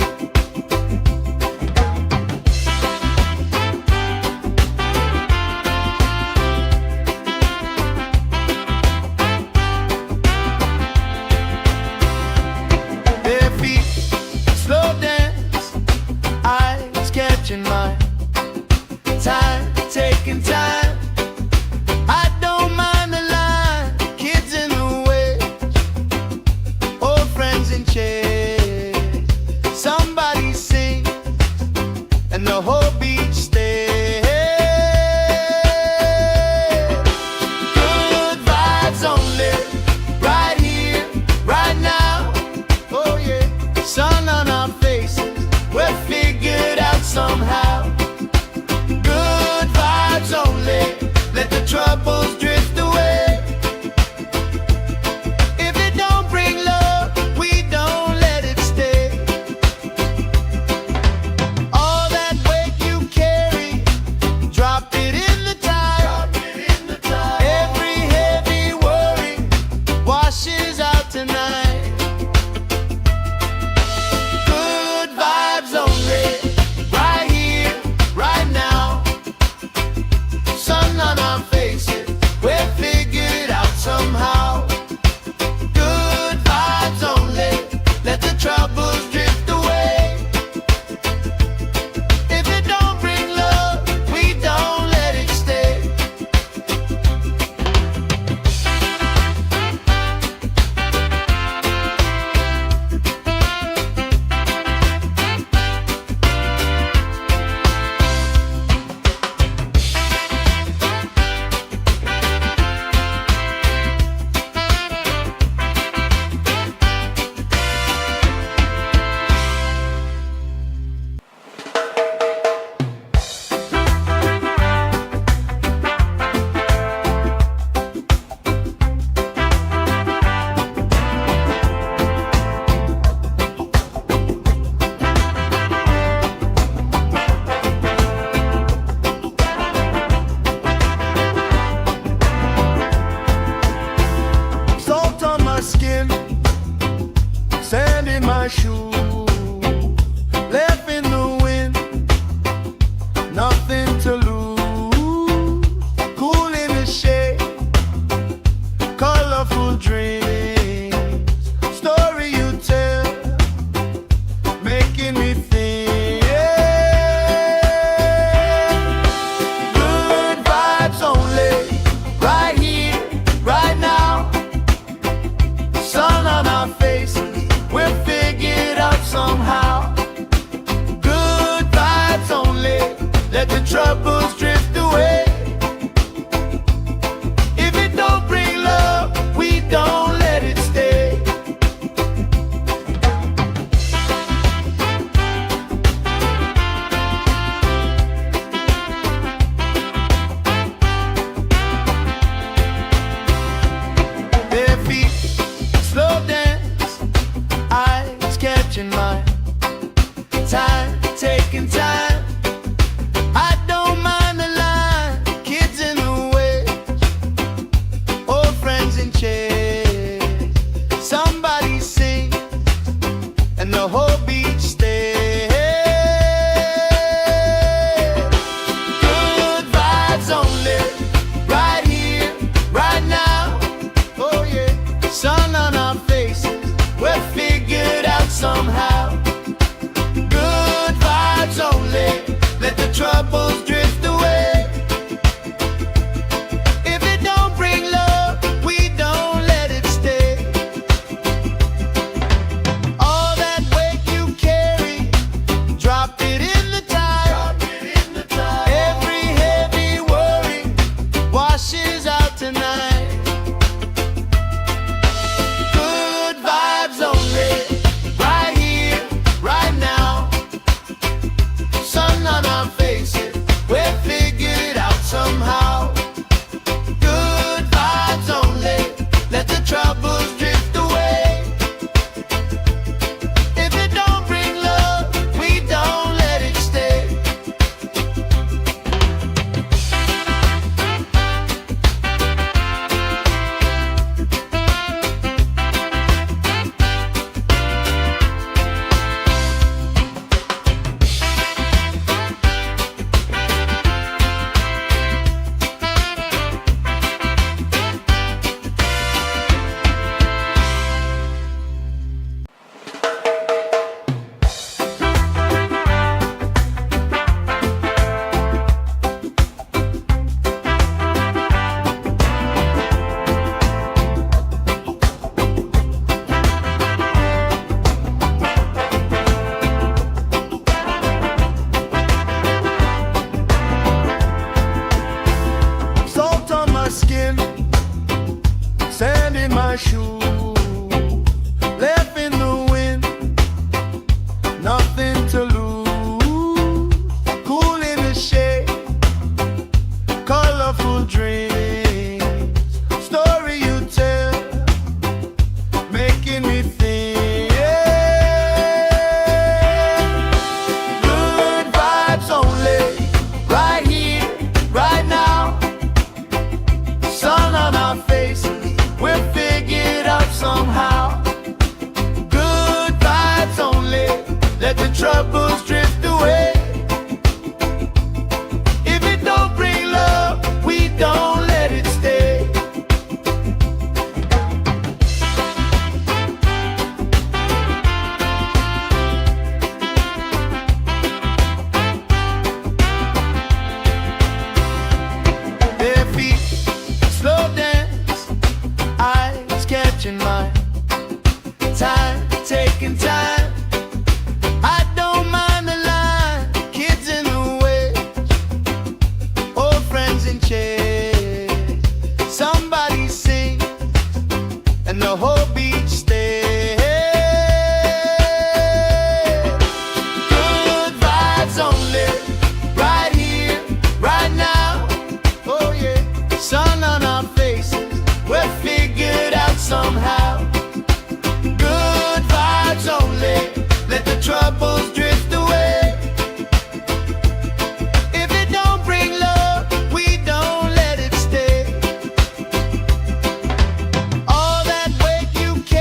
Bare feet, slow dance, eyes catching mine. Time, taking time. I don't mind the line, kids in the way, old friends in chairs. Somebody sing, and the whole beach stays. Good vibes only, right here, right now. Oh yeah, sun on our faces, we're figured out somehow. Good vibes only, let the troubles drift away. If it don't bring love, we don't let it stay. All that weight you carry, drop it in the tide. Every heavy worry washes out tonight. Good vibes only, right here, right now. Sun on our faces, we're figured out somehow. Good vibes only, let the troubles drift away. If it don't bring love, we don't let it stay. colorful dream. troubles drift away. If it don't bring love, we don't let it stay. Their feet slow dance, eyes catching mine. Time, taking time. I don't mind the line. Kids in the waves, old friends in chairs. Somebody sings and the whole beach stays. Good vibes only, right here, right now. Oh yeah, sun on our faces, we're figured out somehow. Only let the troubles drift away. If it don't bring love, we don't let it stay. All that weight you carry, drop it in the tide. Every heavy worry washes out tonight. Good vibes only, right here, right now. Sun on our faces, we're figured out somehow. Good vibes only, let the troubles drift away. If it don't bring love, we don't let it stay. Salt on my skin, sand in my shoes, left in the wind, nothing to lose. Cool in the shade, colorful dreams, story you tell, making me think. Good vibes only, right here, right now. Sun on our faces, we're figured out somehow. Good vibes only, let the troubles drift away. If it don't bring love, we don't let it stay. Their feet slow dance, eyes catching mine. Time, taking time. I don't mind the line. Kids in the waves, old friends in chairs. Somebody sings and the whole beach stays. Good vibes only, right here, right now. Oh yeah, sun on our faces, we're figured out somehow. Good vibes only, let the troubles drift away. If it don't bring love, we don't let it stay. All that weight you carry,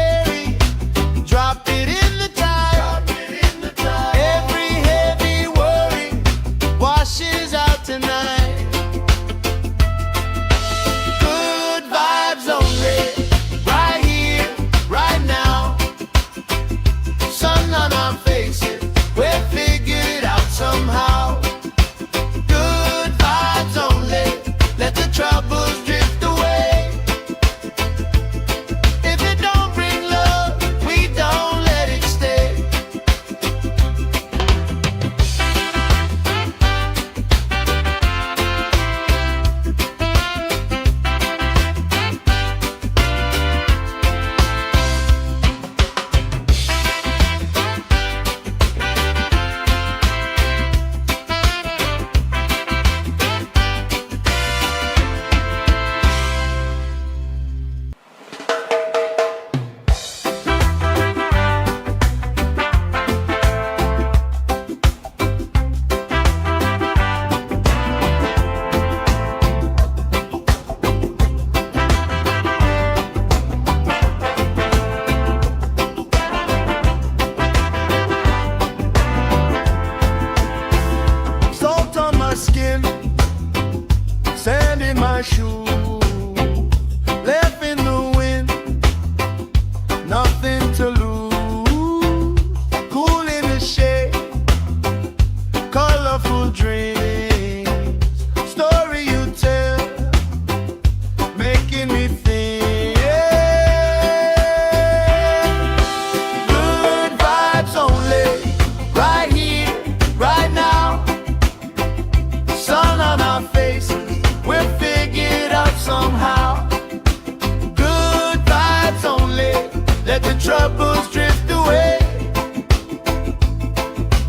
troubles drift away.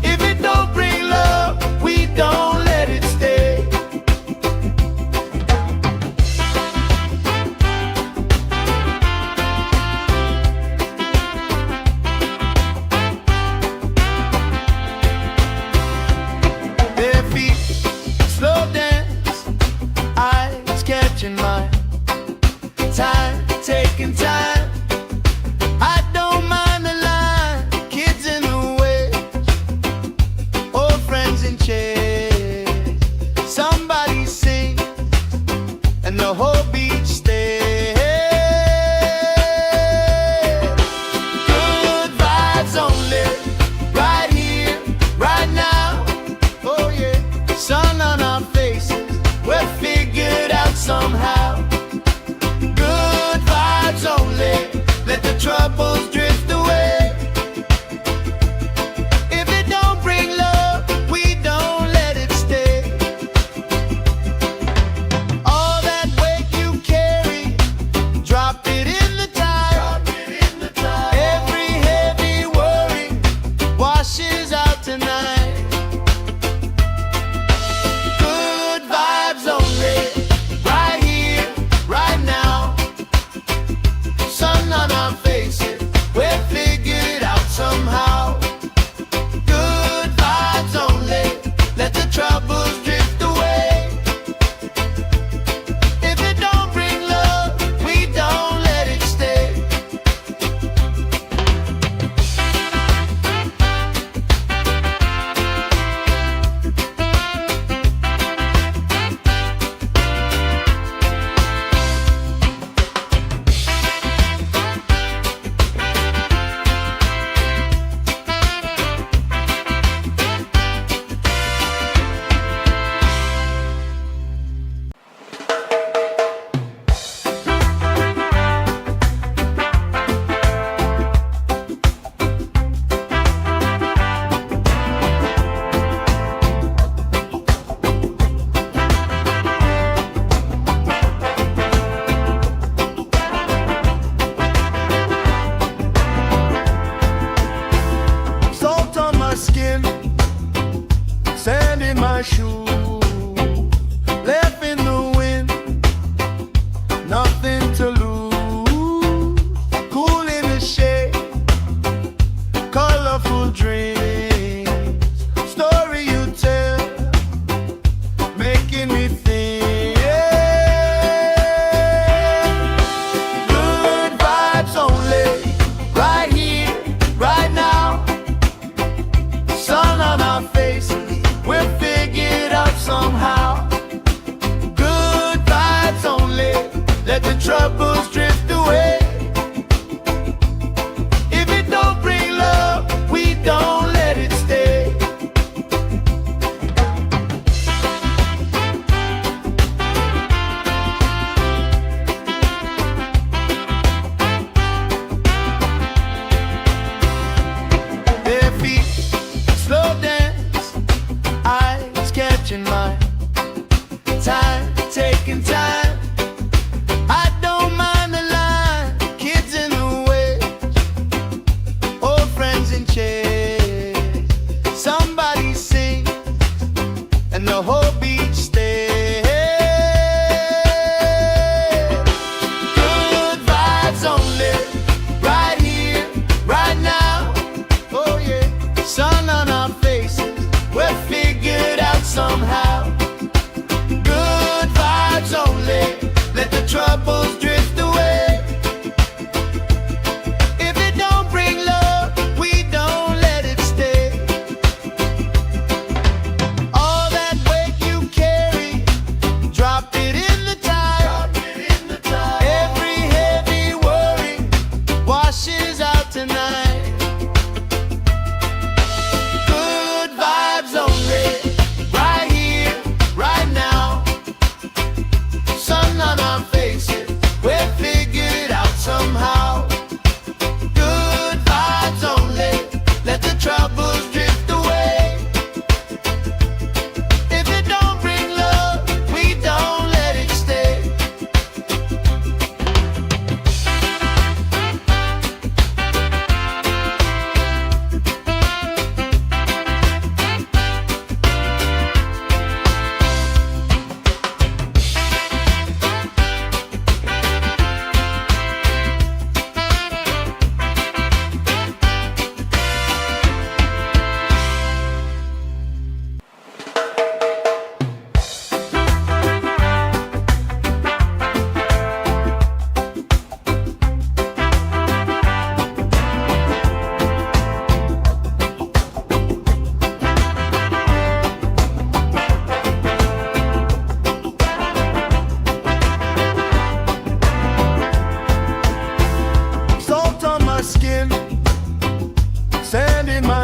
If it don't bring love, we don't let it stay. Their feet slow dance, eyes catching mine. Time, taking time. I don't mind the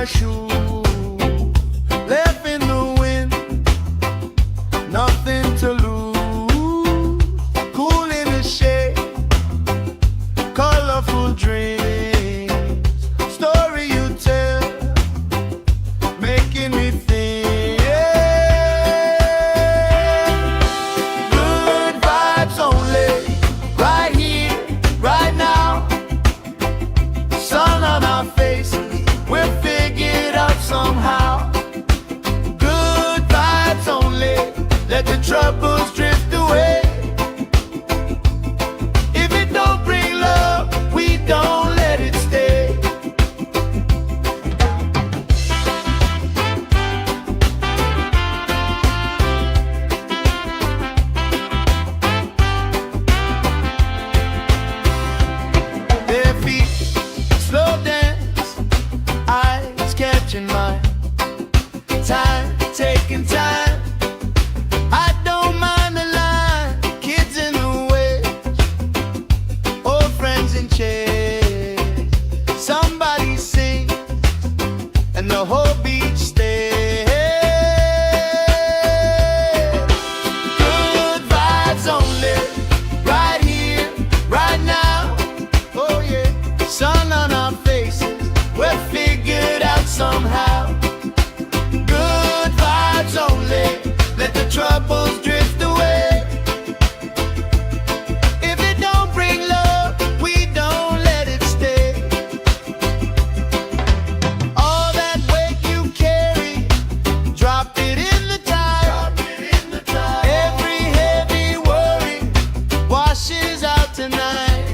shoe, left in the wind, nothing to lose. Cool in the shade, colorful dreams, story you tell, making me think. Good vibes only, right here, right now. Sun on our faces, we're figured out somehow. Good vibes only, let the troubles drift away. If it don't bring love, we don't let it stay. Their feet slow dance, eyes catching mine, time taking time. I don't mind the line, kids in the waves, old friends in chairs. Somebody sings and the whole beach stays. Good vibes only, right here, right now. Oh yeah, sun on our faces, we're figured out somehow. Good vibes only, let the troubles drift away. If it don't bring love, we don't let it stay. All that weight you carry, drop it in the tide. Every heavy worry washes out tonight.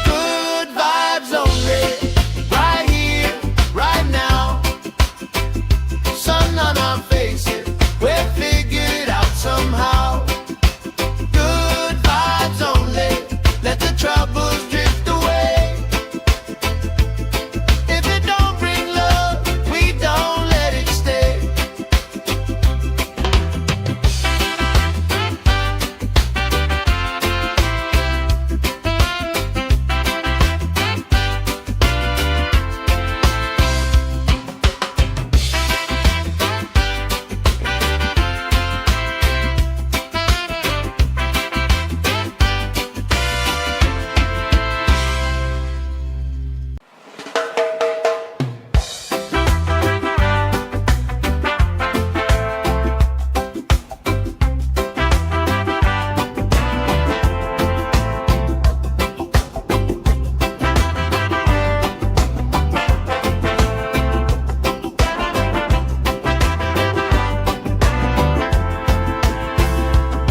Good vibes only, right here, right now. Sun on our faces, we're figured out somehow. Good vibes only, let the troubles drift away. If it don't bring love, we don't let it stay.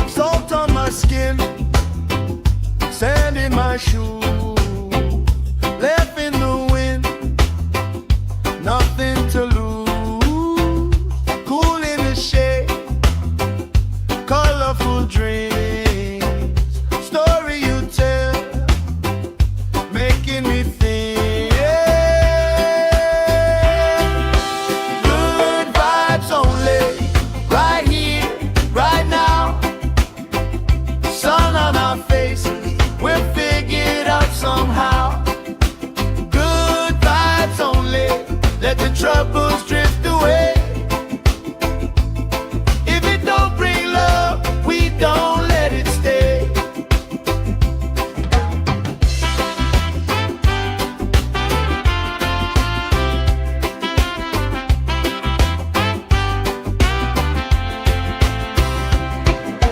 Salt on my skin, sand in my shoe, left in the wind, nothing to lose. Cool in the shade, colorful dreams, story you tell, making me think. Good vibes only, right here, right now. Sun on our faces, we're figured out somehow. Good vibes only, let the troubles drift away. If it don't bring love, we don't let it stay.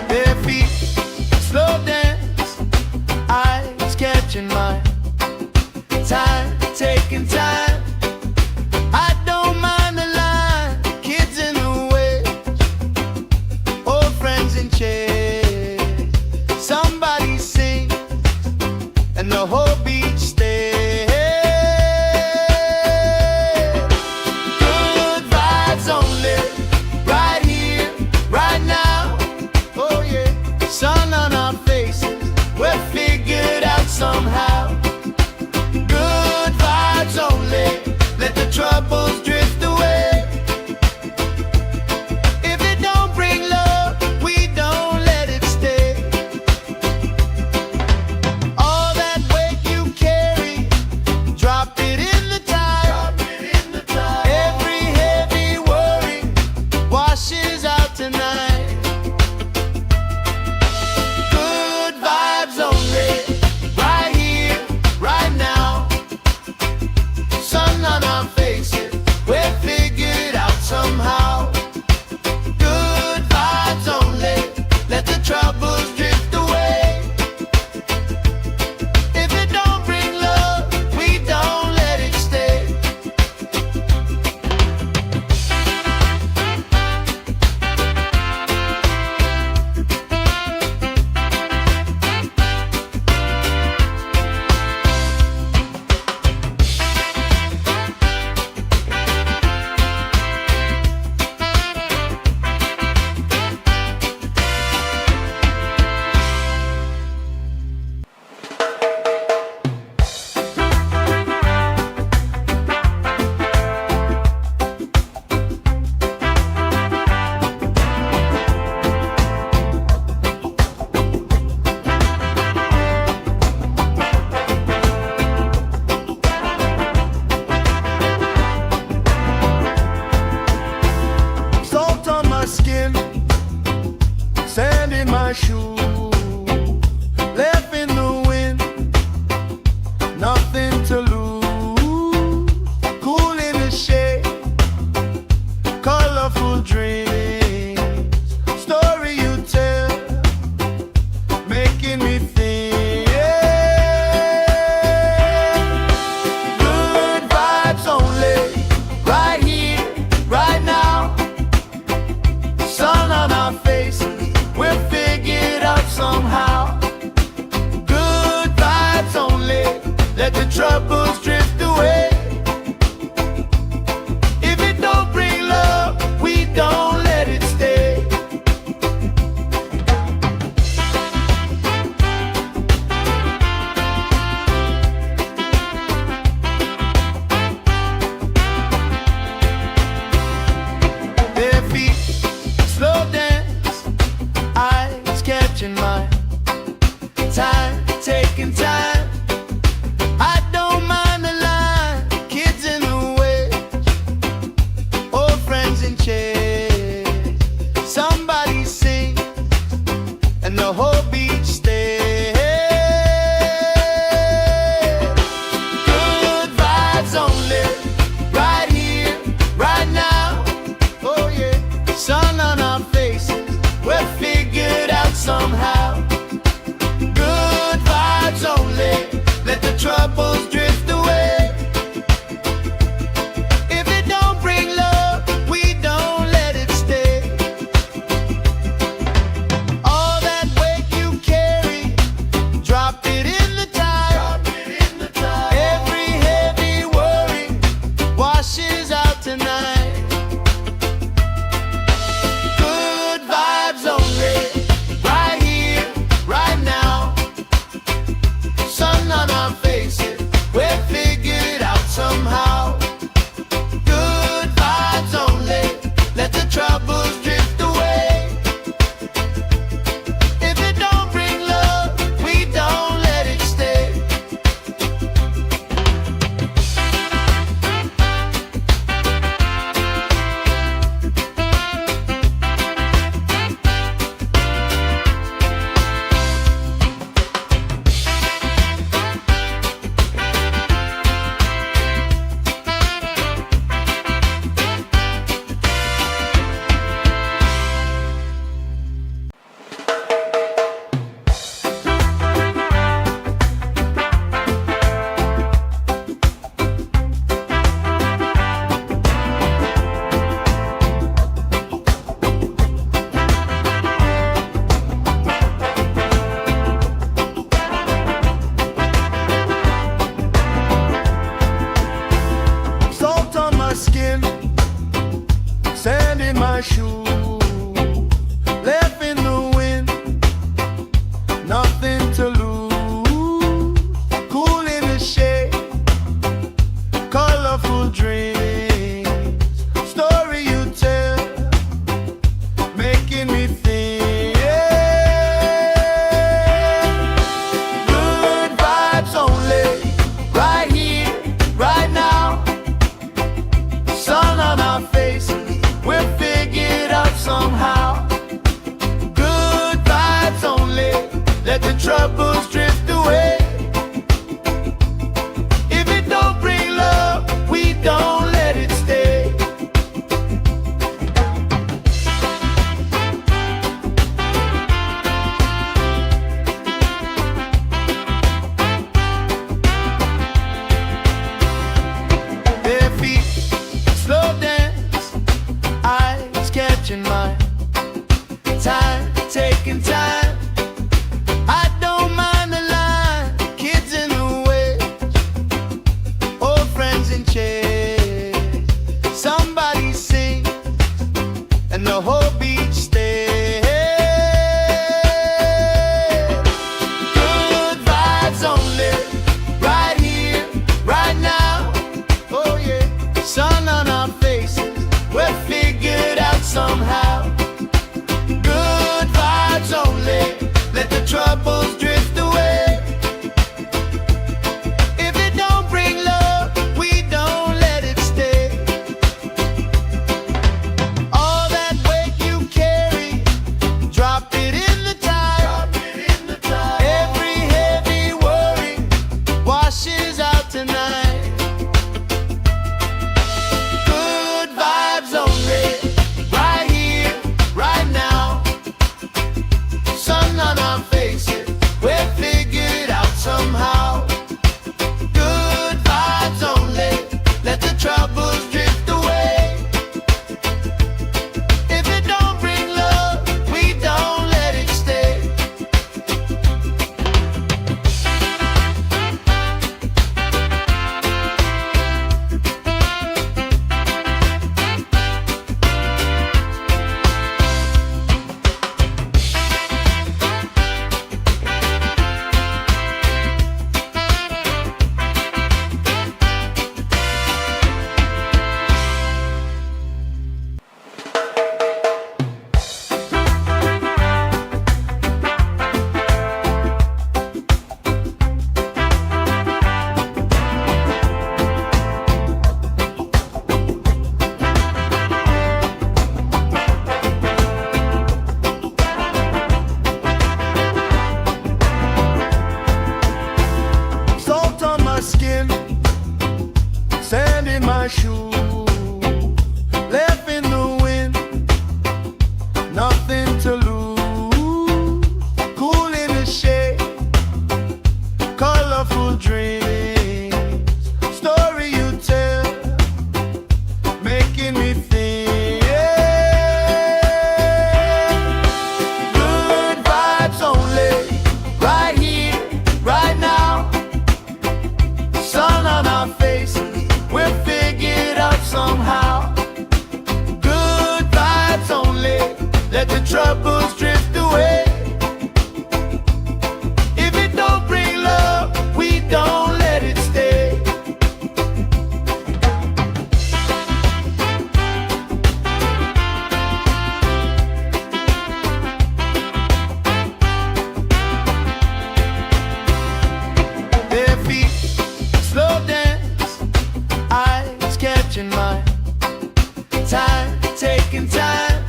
Their feet slow dance, eyes catching mine, time taking time. I don't mind the line, kids in the waves, old friends in chairs. Somebody sings and the whole beach stays. Good vibes only, right here, right now. Oh yeah, sun on our faces, we're figured out somehow. Good vibes only, let the troubles drift away. If it don't bring love, we don't let it stay. All that weight you troubles drift away. If it don't bring love, we don't let it stay. Their feet slow dance, eyes catching mine. Time, taking time. I don't mind the line. Kids in the way, old friends in chairs. Somebody sing, and the whole beach stays. Good vibes only, right here, right now. Oh yeah, sun on our faces, we're figured out somehow. Good vibes only, let the troubles drift away. If it don't bring love, we don't let it stay. All that weight you carry, drop it in the tide. Every heavy worry washes out tonight. Good vibes only, right here, right now. Sun on our faces, we're figured out somehow. Good vibes only, let the troubles drift away. If it don't bring love, we don't let it stay. Salt on my skin, sand in my shoes, left in the wind, nothing to lose. Cool in the shade, colorful dreams, story you tell, making me think. Good vibes only, right here, right now. Sun on our faces, we're figured out somehow. Good vibes only, let the troubles drift away. If it don't bring love, we don't let it stay. Their feet slow dance, eyes catching mine. Time, taking time. I don't mind the line. Kids in the way, old friends in chairs. Somebody sing, and the whole beach stays. Good vibes only, right here, right now. Oh yeah, sun on our faces, we're figured out somehow. Good vibes only, let the troubles drift away. If it don't bring love, we don't let it stay. All that weight you carry, drop it in the tide. Every heavy worry washes out tonight. Good vibes only, right here, right now. Sun on our faces, my skin, sand in my shoes, left in the wind, nothing to lose. Cool in the shade, colorful dreams, story you tell, making me think. Good vibes only, right here, right now. Sun on our faces, we're figured out somehow. Good vibes only, let the troubles drift away. If it don't bring love, we don't let it stay. Their feet slow dance, eyes catching mine, time taking time.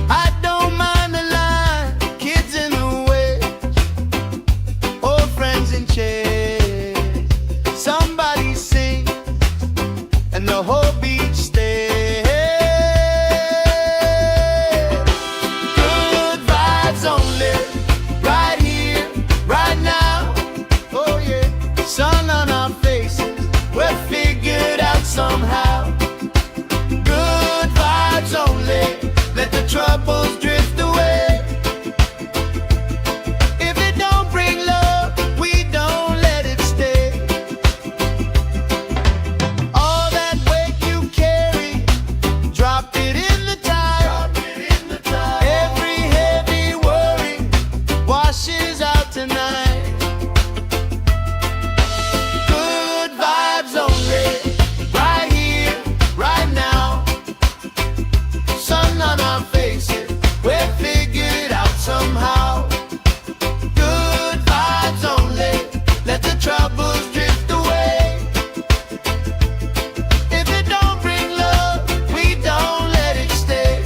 I don't mind the line, kids in the way, old friends in chairs. Somebody sing, and the whole beach stays. Good vibes only, right here, right now. Oh yeah, sun on our faces, we're figured out somehow. Good vibes only, let the troubles drift away. If it don't bring love, we don't let it stay. All that weight you carry, drop it in the tide. Every heavy worry washes out tonight. Good vibes only, right here, right now. Sun on our faces, we're figured out somehow. Good vibes only, let the troubles drift away. If it don't bring love, we don't let it stay.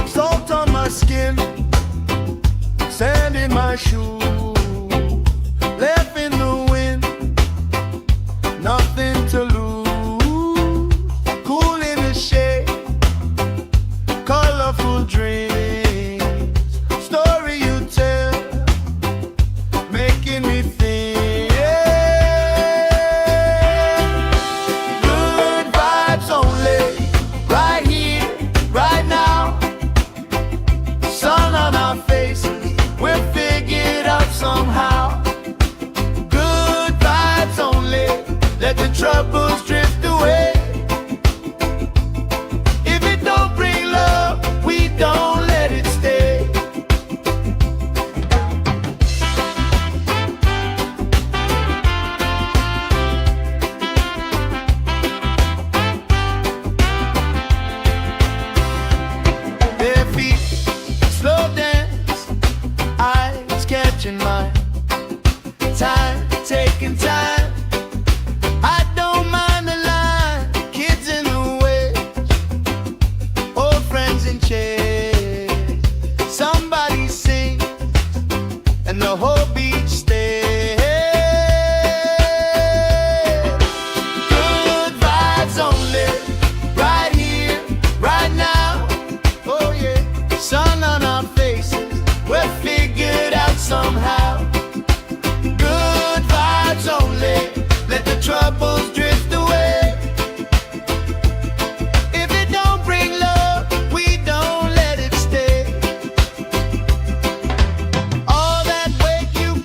Salt on my skin, sand in my shoes, left in the wind, nothing to lose. Cool in the shade, colorful dreams, story you tell, making me think. Good vibes only, right here, right now. Sun on our faces, we're figured out somehow. Good vibes only, let the troubles drift away. If it don't bring love, we don't let it stay. Their feet slow dance, eyes catching mine, time taking time. I don't mind the line, kids in the way, old friends in chairs. Somebody sing, and the whole beach stays. Good vibes only, right here, right now. Oh yeah, sun on our faces, we're figured out somehow. Good vibes only, let the troubles drift away. If it don't bring love, we don't let it stay. All that weight you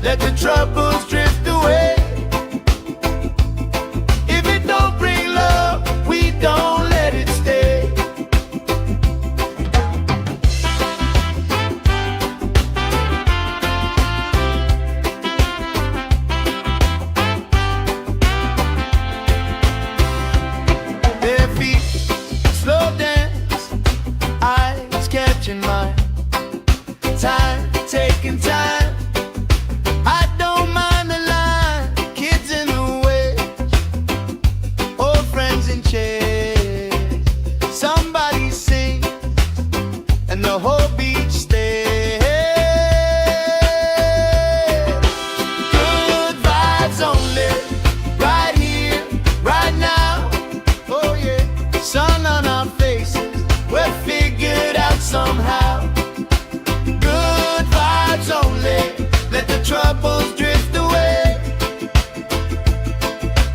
let the troubles drift away. If it don't bring love, we don't let it stay. Their feet slow dance, eyes catching mine, time taking time. I don't mind the line, kids in the way, old friends in chairs. Somebody sing and the whole beach stays. Good vibes only, right here, right now. Oh yeah, sun on our faces, we're figured out somehow. Good vibes only, let the troubles drift away.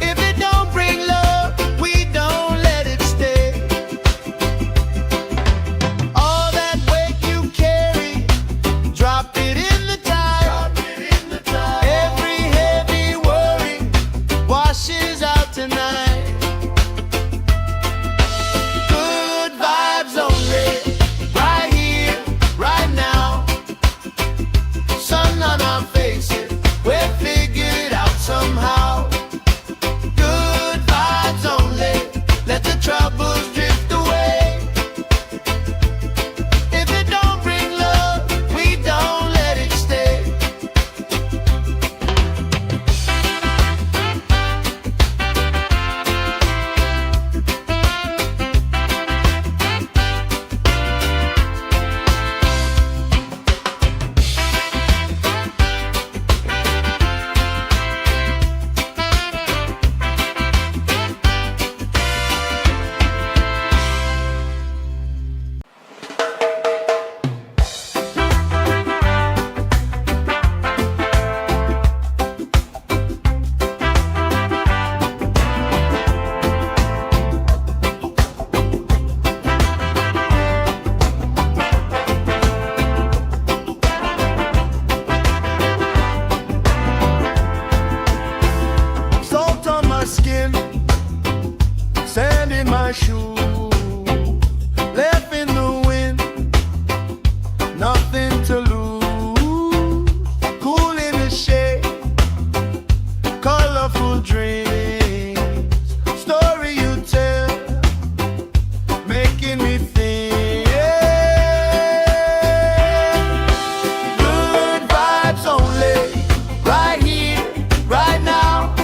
If it don't bring love, we don't let it stay. All that weight you carry, drop it in the tide. Every heavy worry washes out tonight. Good vibes only, right here, right now. Sun on our faces, we're figured out somehow. Good vibes only, let the troubles drift away. If it don't bring love, we don't let it stay. Salt on my skin, sand in my shoes, left in the wind, nothing to lose. Cool in the shade, colorful dreams, story you tell, making me think. Good vibes only, right here, right now.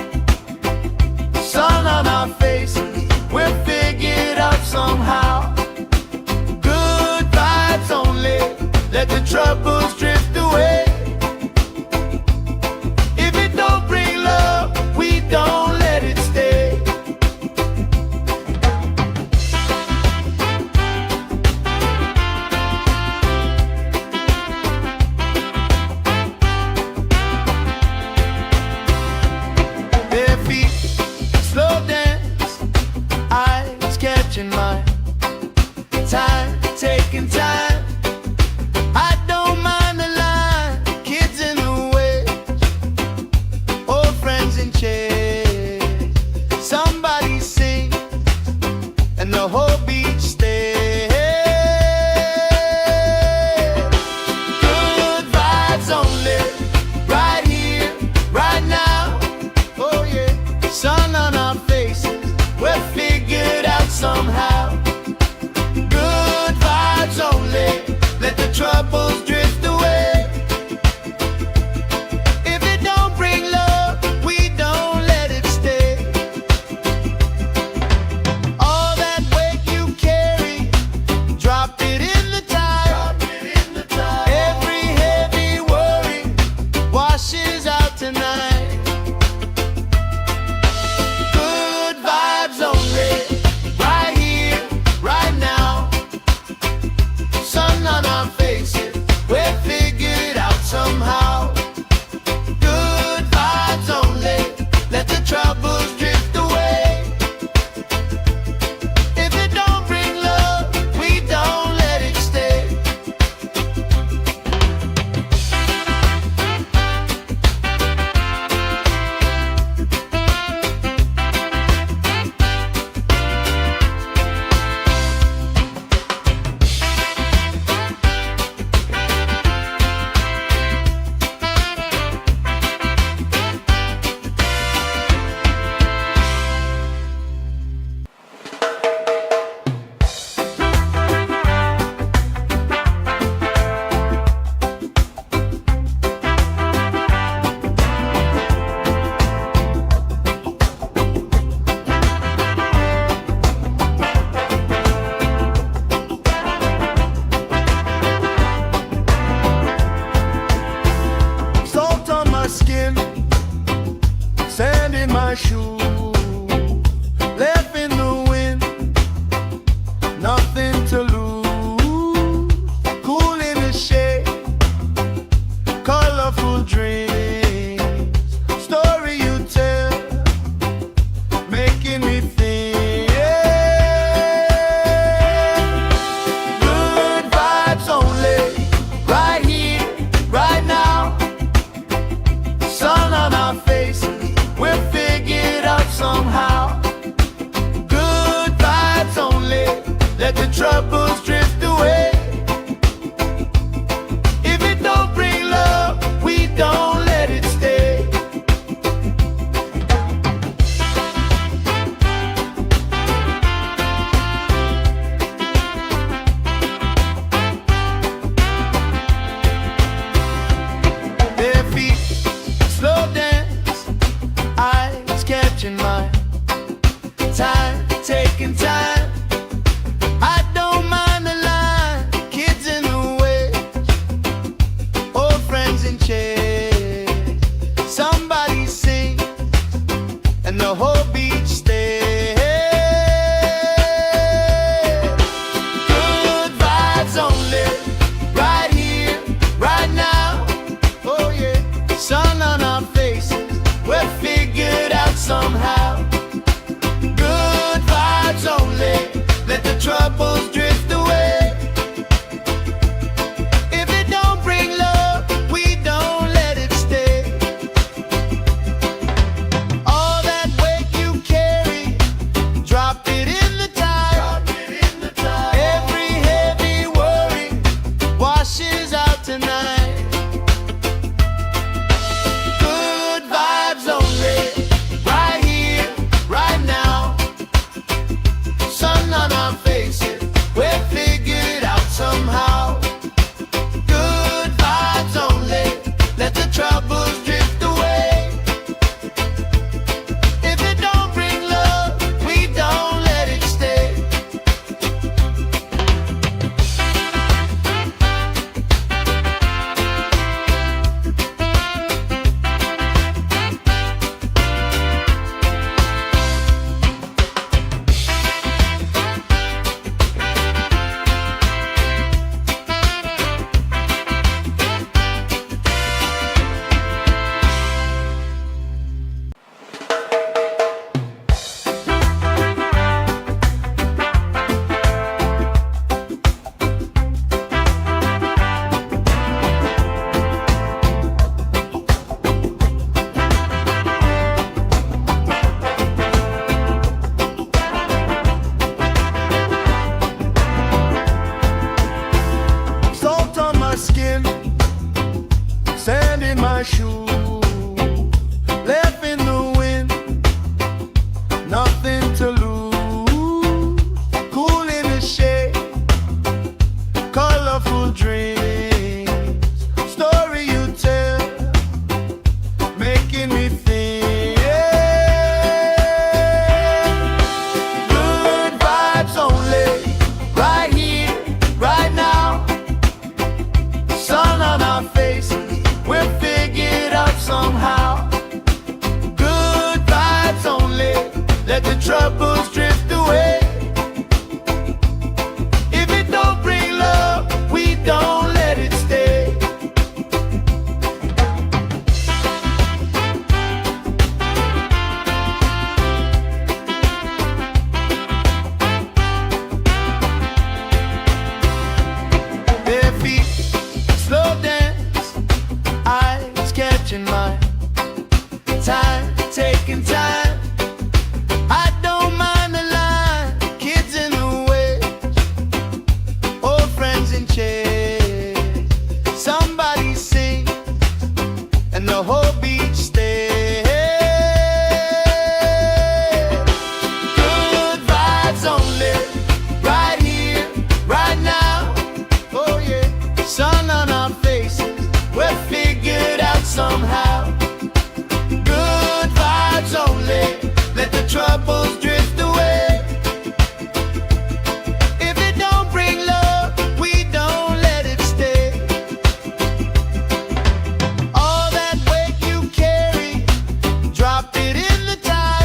Sun on our faces, we're figured out somehow. Good vibes only, let the troubles drift away. If it don't bring love, we don't let it stay. Their feet slow dance, eyes catching mine, time taking time. I don't mind the line, kids in the way, old friends in chairs. Somebody sing and the whole beach stays. Good vibes only, right here, right now. Oh yeah, sun on our faces, we're figured out somehow. Good vibes only, let the troubles drift away. If it don't bring love, we don't let it stay. All that weight you carry, drop it in the tide. Every heavy worry washes out tonight. Good vibes only, right here, right now. Sun on our faces, shoe, left in the wind, nothing to lose. Cool in the shade, colorful dreams, story you tell, making me think. Good vibes only, right here, right now. Sun on our faces, we'll figure it out somehow. Good vibes only, let the troubles drift away. If it don't bring love, we don't let it stay. Their feet slow dance, eyes catching mine. Time, taking time. I don't mind the line. Kids in the way, old friends in chairs. Somebody sing, and the whole beach stays. Good vibes only, right here, right now. Oh yeah, sun on our faces, we'll figure it out somehow. Good vibes only, let the troubles drift away. If it don't bring love, we don't let it stay. All that weight you carry, drop it in the tide. Every heavy worry washes out tonight. Good vibes only, right here, right now. Sun on our faces, we'll figure it out somehow. Good vibes only, let the troubles drift away. If it don't bring love, we don't let it stay. Salt on my skin, sand in my shoe, left in the wind, nothing to lose. Cool in the shade, colorful dreams, story you tell, making me think. Good vibes only, right here, right now. Sun on our faces, we'll figure it out somehow. Good vibes only, let the troubles drift away. If it don't bring love, we don't let it stay. Their feet slow dance, eyes catching mine. Time, taking time. I don't mind the line. Kids in the way, old friends in chairs. Somebody sing, and the whole beach stays. Good vibes only, right here, right now. Oh yeah, sun on our faces, we'll figure it out somehow. Good vibes only, let the troubles drift away. If it don't bring love, we don't let it stay. All that weight you carry, drop it in the tide.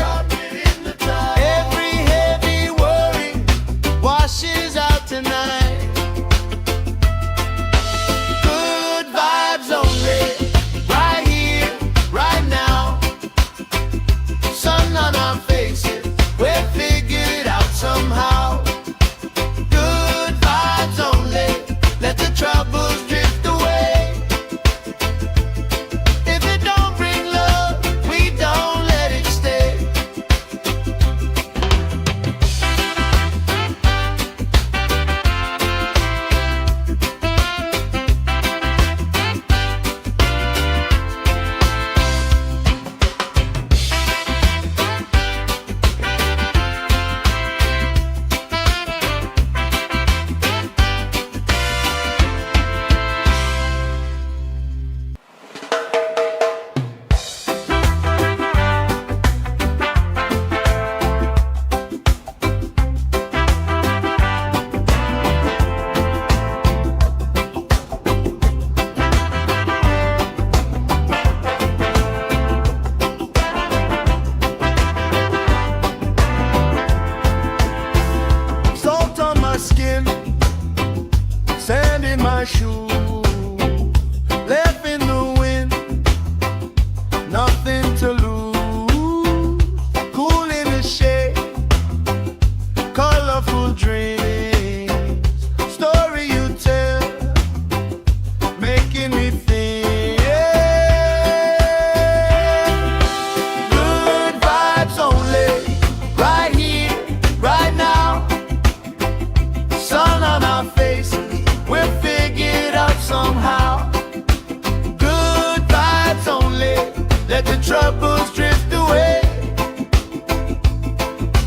troubles drift away.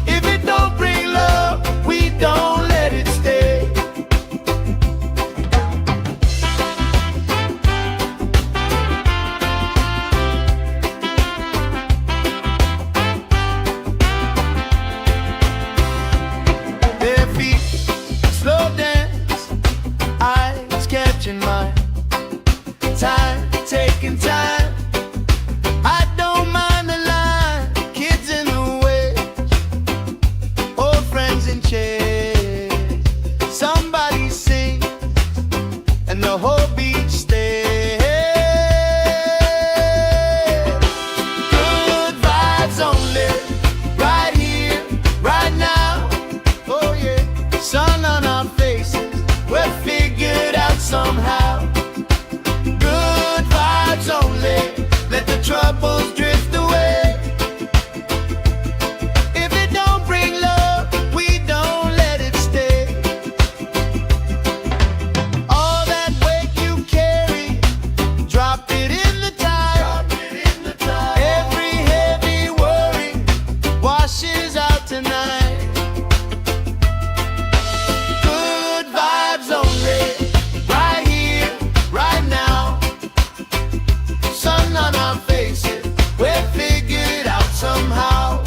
If it don't bring love, we don't let it stay. Bare feet, slow dance, eyes catching mine. Time, taking time. I don't mind the line. Kids in the way, old friends in chairs. Somebody sing, and the whole beach stays. Good vibes only, right here, right now. Oh yeah, sun on our faces, we're figured out somehow. Good vibes only, let the troubles drift away. If it don't bring love, we don't let it stay. All that weight you carry, drop it in the tide. Every heavy worry washes out tonight. Good vibes only, right here, right now. Sun on our faces, we're figured out somehow.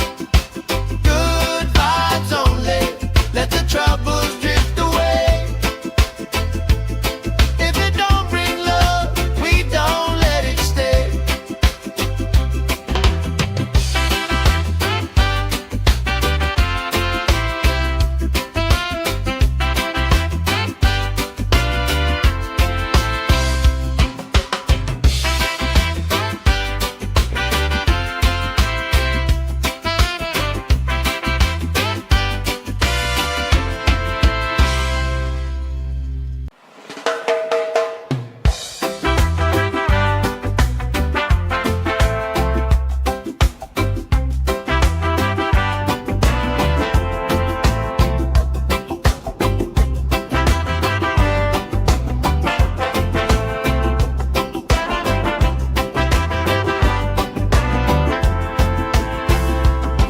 Good vibes only, let the troubles drift away. If it don't bring love, we don't let it stay.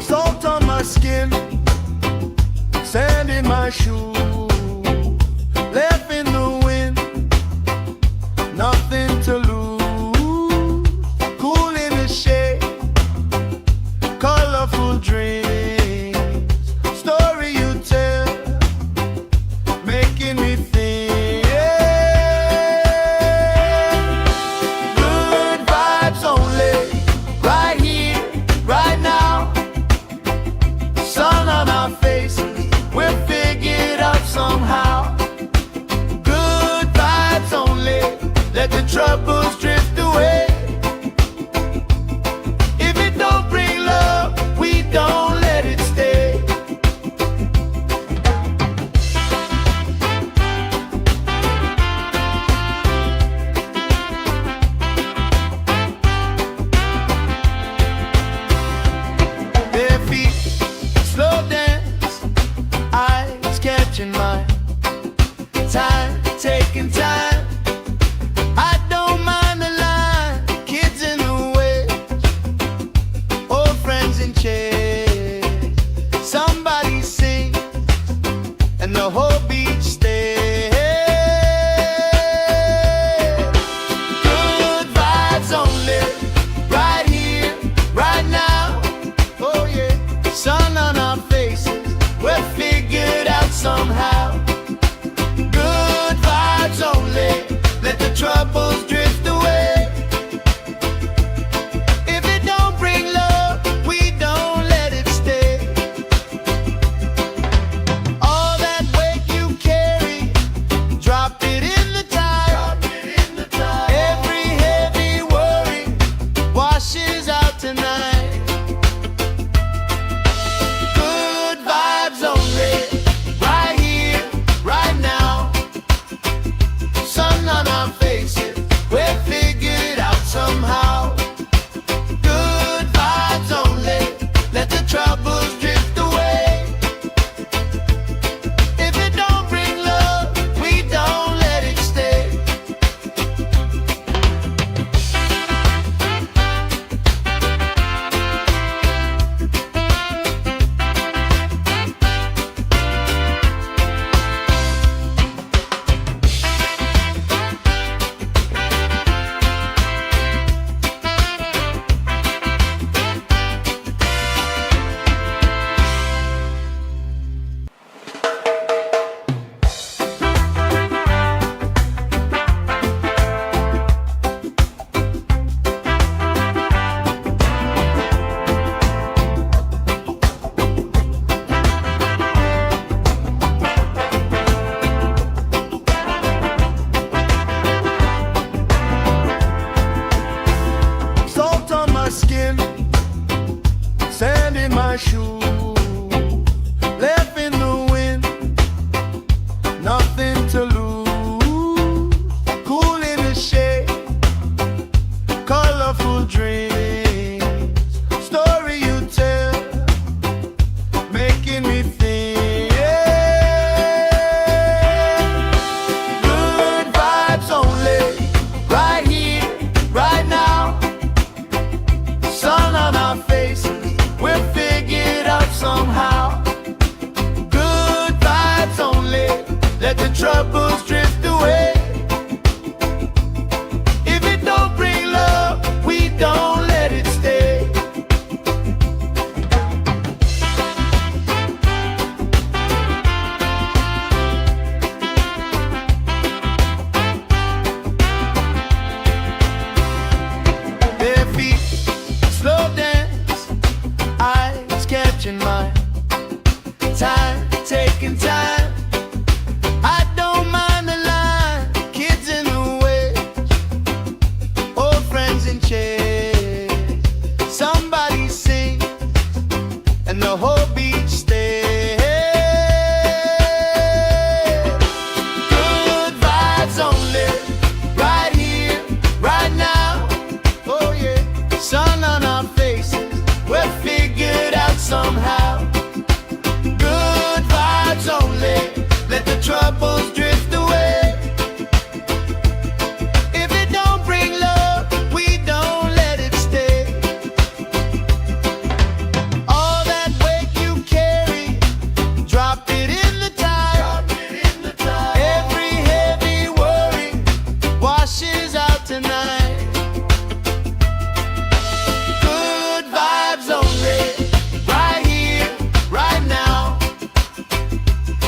Salt on my skin, sand in my shoes, left in the wind, nothing to lose. Cool in the shade, colorful dreams, story you tell, making me think. Good vibes only, right here, right now. Sun on our faces, we're figured out somehow. Good vibes only, let the troubles drift away. If it don't bring love, we don't let it stay. Bare feet, slow dance, eyes catching mine. Time, taking time. I don't mind the line. Kids in the way, old friends in chairs. Somebody sing, and the whole beach stays. Good vibes only, right here, right now. Oh yeah, sun on our faces, we're figured out somehow. Good vibes only, let the troubles drift away. If it don't bring love, we don't let it stay. All that weight you carry, drop it in the tide. Every heavy worry washes out tonight. Good vibes only, right here, right now. Sun on our faces, shoe, left in the wind, nothing to lose. Cool in the shade, colorful dreams, story you tell, making me think. Good vibes only, right here, right now. Sun on our faces, we'll figure it out somehow. Good vibes only, let the troubles drift away. If it don't bring love, we don't let it stay. Their feet slow dance, eyes catching mine. Time, taking time. I don't mind the line. Kids in the waves, old friends in chairs. Somebody sings, and the whole beach stays. Good vibes only, right here, right now. Oh yeah, sun on our faces, we'll figure it out somehow. Good vibes only, let the troubles drift away. If it don't bring love, we don't let it stay. All that weight you carry, drop it in the tide. Every heavy worry washes out tonight. Good vibes only, right here, right now.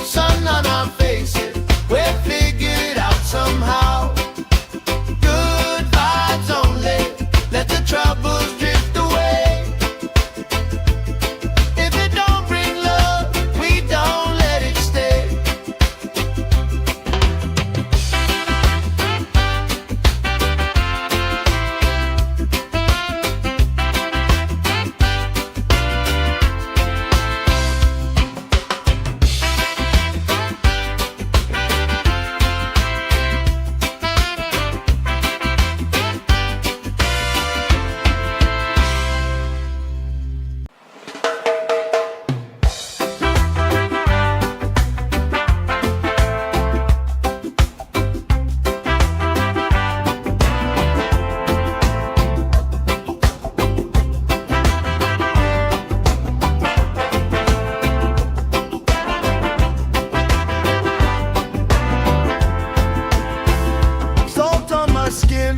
Sun on our faces, we'll figure it out somehow. Good vibes only, let the troubles drift away. If it don't bring love, we don't let it stay. Salt on my skin,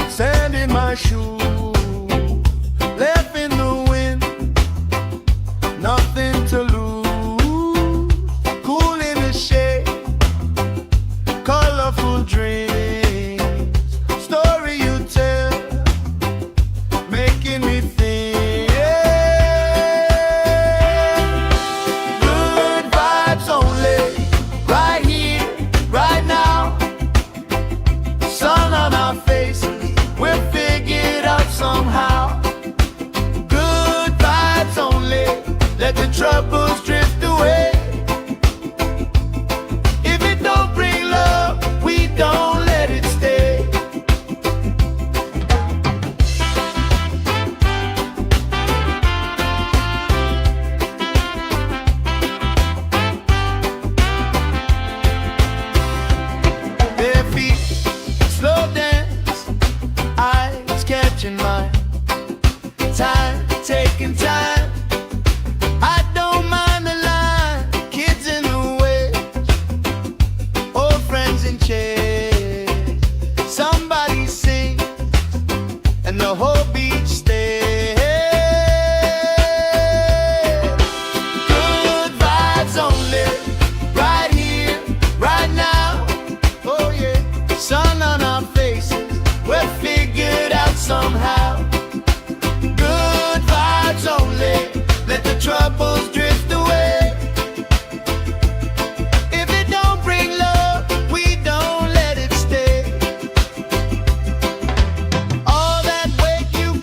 sand in my shoe, left in the wind, nothing to lose. Cool in the shade, colorful dreams, story you tell, making me think. Good vibes only, right here, right now. Sun on our faces, we'll figure it out somehow. Good vibes only, let the troubles drift away. If it don't bring love, we don't let it stay. Their feet slow dance, eyes catching mine. Time, taking time. I don't mind the line. Kids in the waves, old friends in chairs. Somebody sings, and the whole beach stays. Good vibes only, right here, right now. Oh yeah, sun on our faces, we'll figure it out somehow. Good vibes only, let the troubles drift away. If it don't bring love, we don't let it stay. All that weight you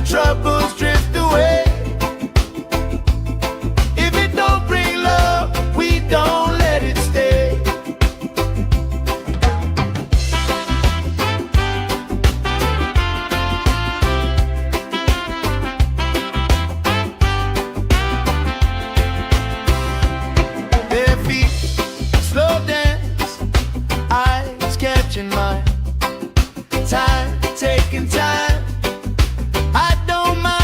troubles drift away. If it don't bring love, we don't let it stay. Bare feet, slow dance, eyes catching mine. Time, taking time. I don't mind.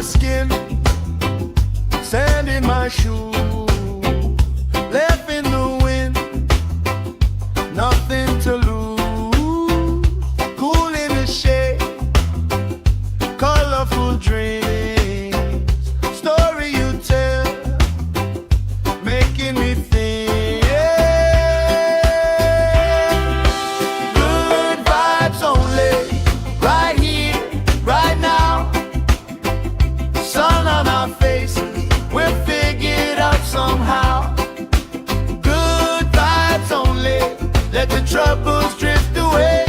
my skin, sand in my shoes, left in the wind, nothing to lose. Cool in the shade, colorful dreams, story you tell, making me think. Good vibes only, right here, right now. Sun on our faces, we'll figure it out somehow. Good vibes only, let the troubles drift away.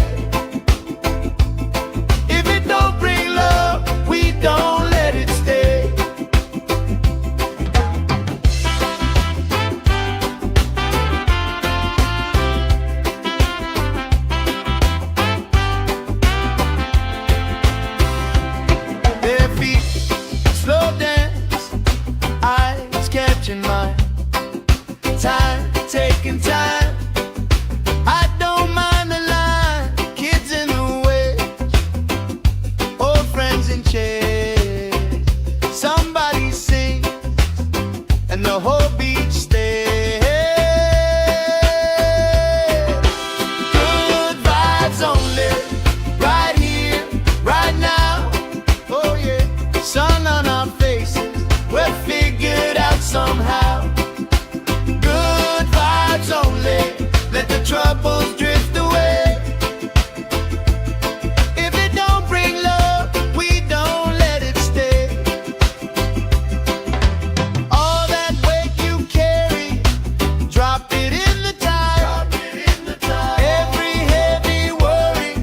If it don't bring love, we don't let it stay. Their feet slow dance, eyes catching mine, time taking time. I don't mind the line, kids in the way, old friends in chairs. Somebody sings and the whole beach stays. Good vibes only, right here, right now. Oh yeah, sun on our faces, we'll figure it out somehow. Good vibes only, let the troubles drift away. If it don't bring love, we don't let it stay. All that weight you carry, drop it in the tide. Every heavy worry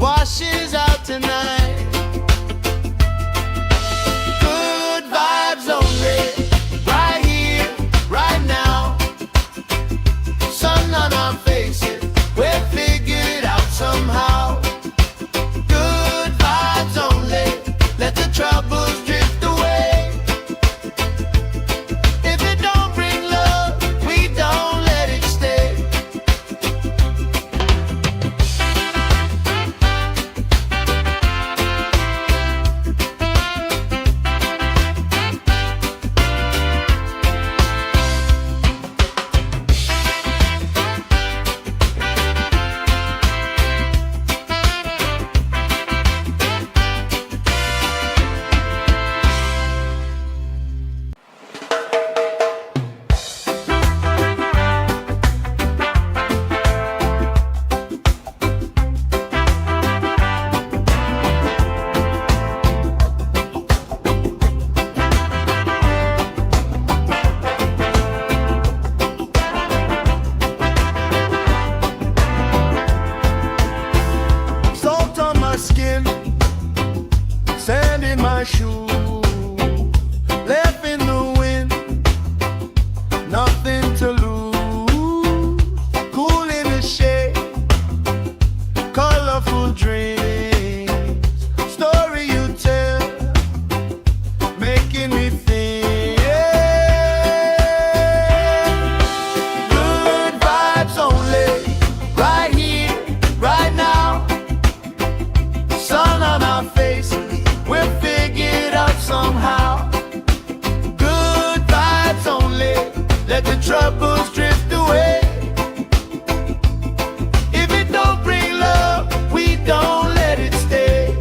washes out tonight. Good vibes only, right here, right now. Sun on our faces, we'll figure it out somehow. Good vibes only, let the troubles drift away. If it don't bring love, we don't let it stay. Salt on my skin, sand in my shoes, left in the wind, nothing to lose. Cool in the shade, colorful dreams, story you tell, making me think. Good vibes only, right here, right now. Sun on our faces, we'll figure it out somehow. Good vibes only, let the troubles drift away. If it don't bring love, we don't let it stay.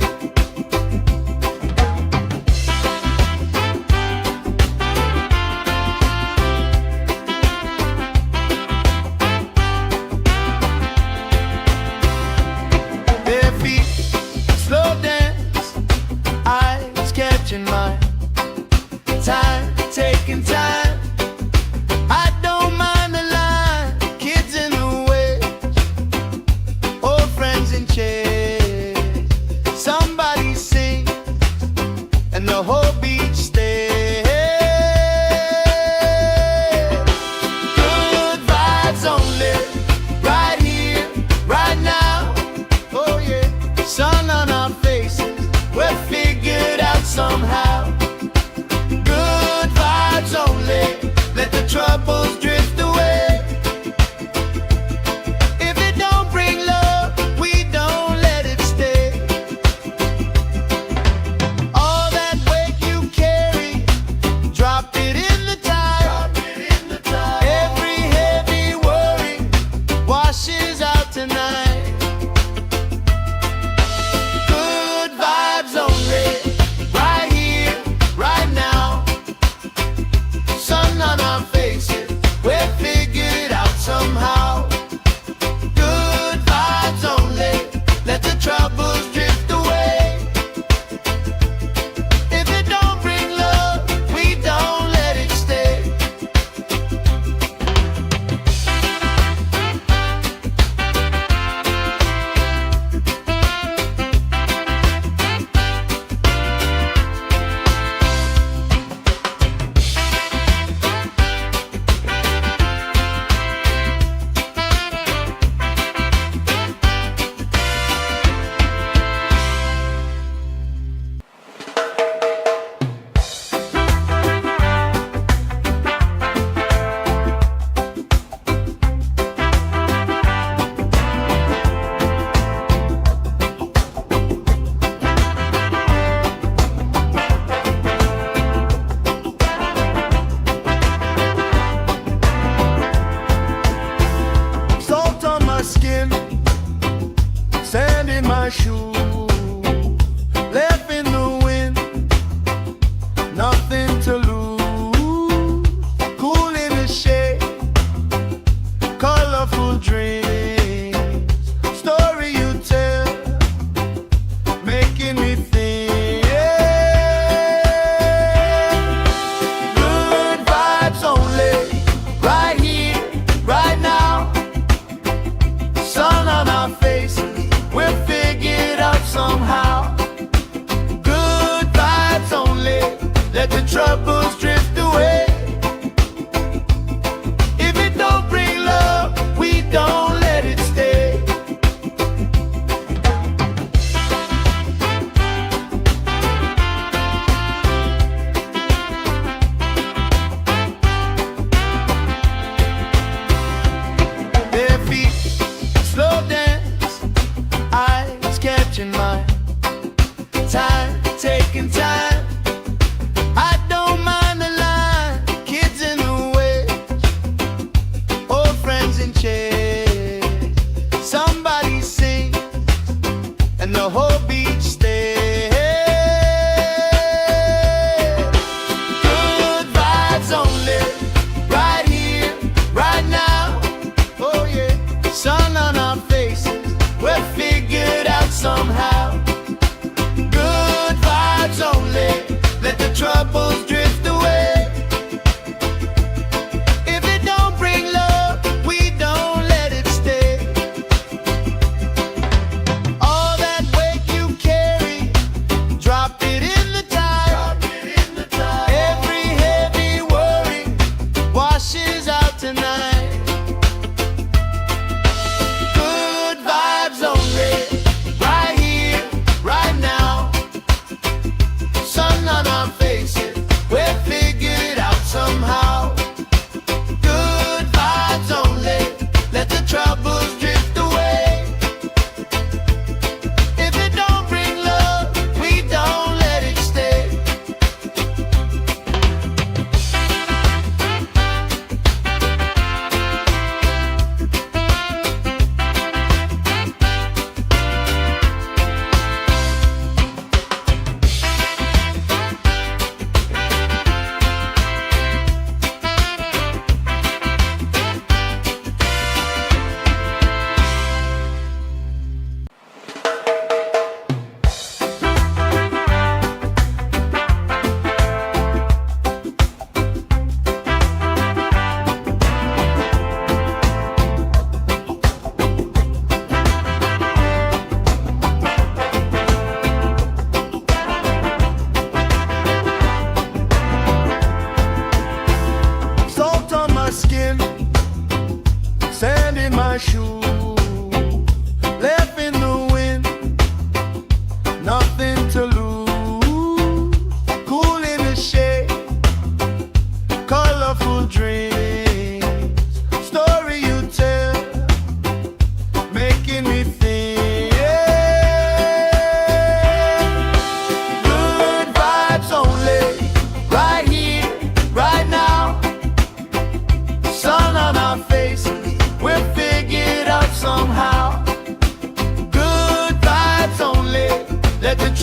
Their feet slow dance, eyes catching mine, time taking time. I don't mind the line, kids in the way, old friends in chairs. Somebody sings and the whole beach stays. Good vibes only, right here, right now. Oh yeah, sun on our faces, we'll figure it out somehow. Good vibes only, let the troubles drift away. If it don't bring love, we don't let it stay. All that weight you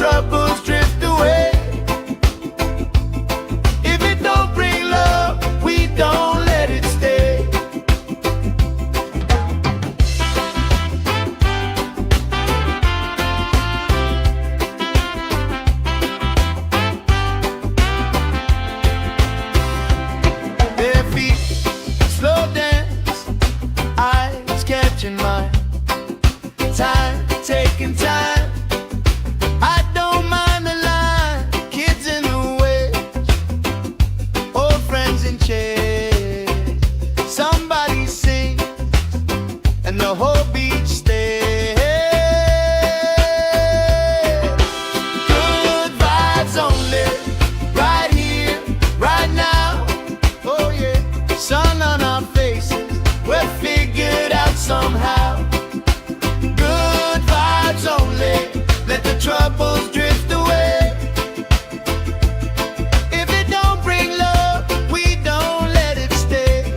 troubles drift away. If it don't bring love, we don't let it stay. Their feet slow dance, eyes catching mine. Time, taking time. I don't mind the line. Kids in the way, old friends in chairs. Somebody sings and the whole beach stays. Good vibes only, right here, right now. Oh yeah, sun on our faces, we're figured out somehow. Good vibes only, let the troubles drift away. If it don't bring love, we don't let it stay.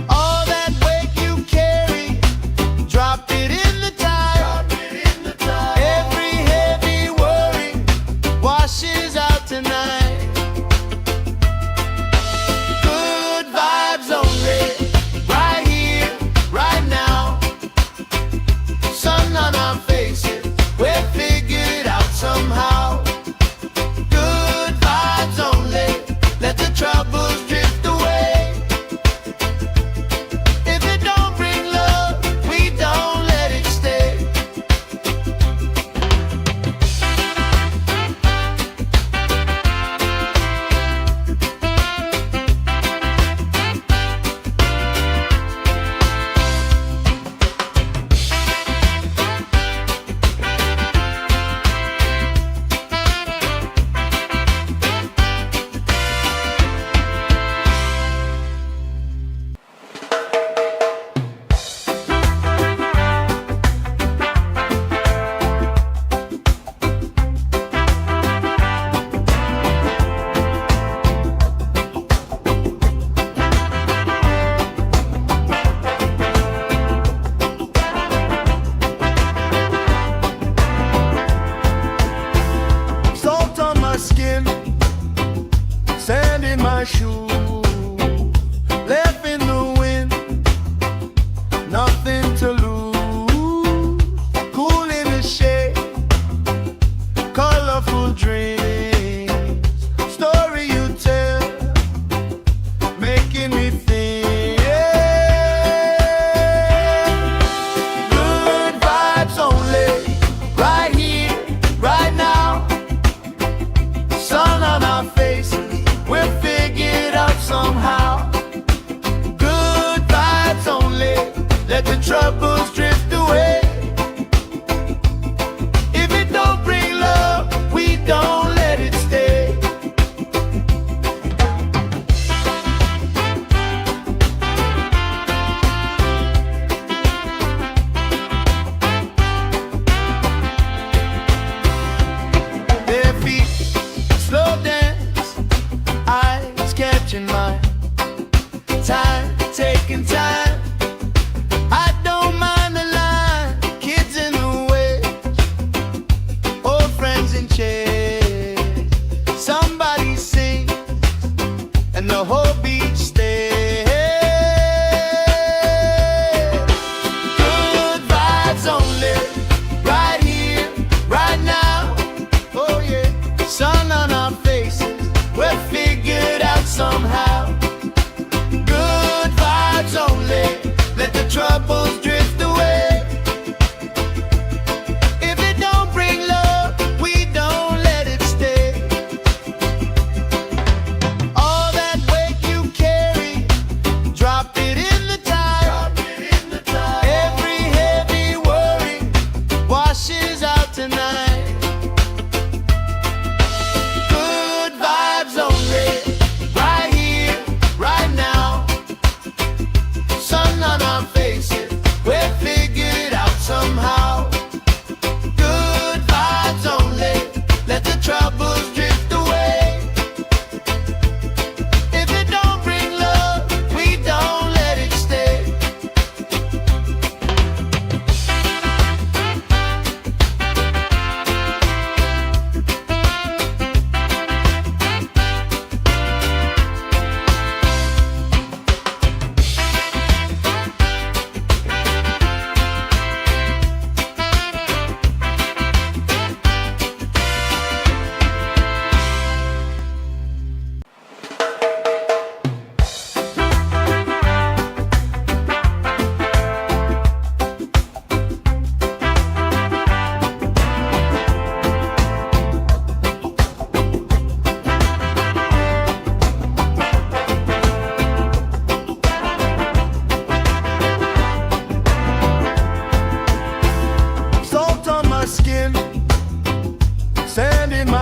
All that weight you carry, drop it in the tide. Every heavy worry washes out tonight. Good vibes only, right here, right now. Sun on our faces, we're figured out somehow. Good vibes only, let the troubles drift away. If it don't bring love, we don't let it stay. Salt on my skin, sand in my shoes, left in the wind, nothing to lose. Cool in the shade, colorful dreams, story you tell, making me think. Good vibes only, right here, right now. Sun on our faces, we're figured out somehow. Good vibes only, let the troubles drift away. If it don't bring love, we don't let it stay. Their feet slow dance, eyes catching mine. Time, taking time. I don't mind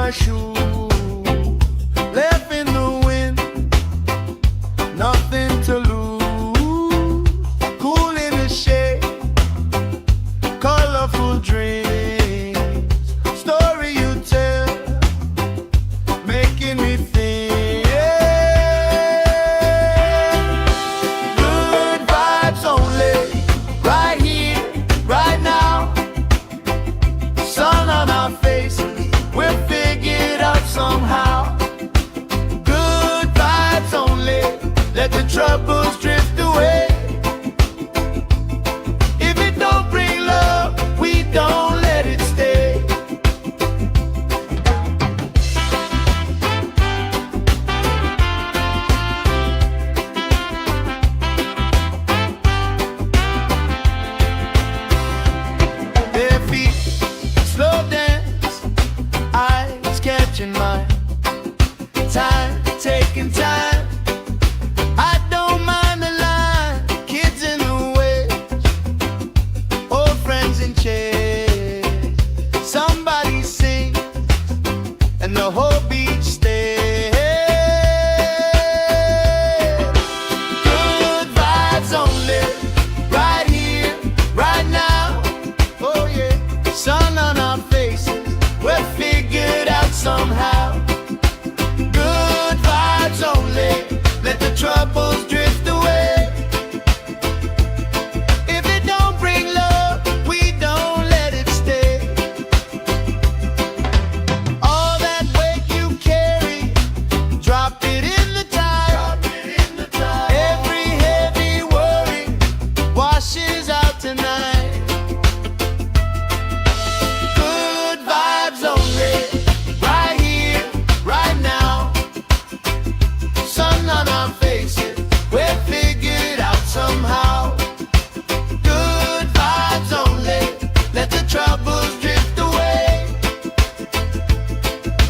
my shoe, left in the wind, nothing to lose. Cool in the shade, colorful dreams, story you tell, making me think. Good vibes only, right here, right now. Sun on our faces, we'll figure it out somehow. Good vibes only, let the troubles drift away. If it don't bring love, we don't let it stay. Bare feet, slow dance, eyes catching mine. Time, taking time. I don't mind the line. Kids in the way, old friends in chairs. Somebody sings, and the whole beach stays. Good vibes only, right here, right now. Oh yeah, sun on our faces, we'll figure it out somehow. Good vibes only, let the troubles drift away. If it don't bring love, we don't let it stay. All that weight you carry, drop it in the tide. Every heavy worry washes out tonight. Good vibes only, right here, right now. Sun on our faces, we'll figure it out somehow. Good vibes only, let the troubles drift away.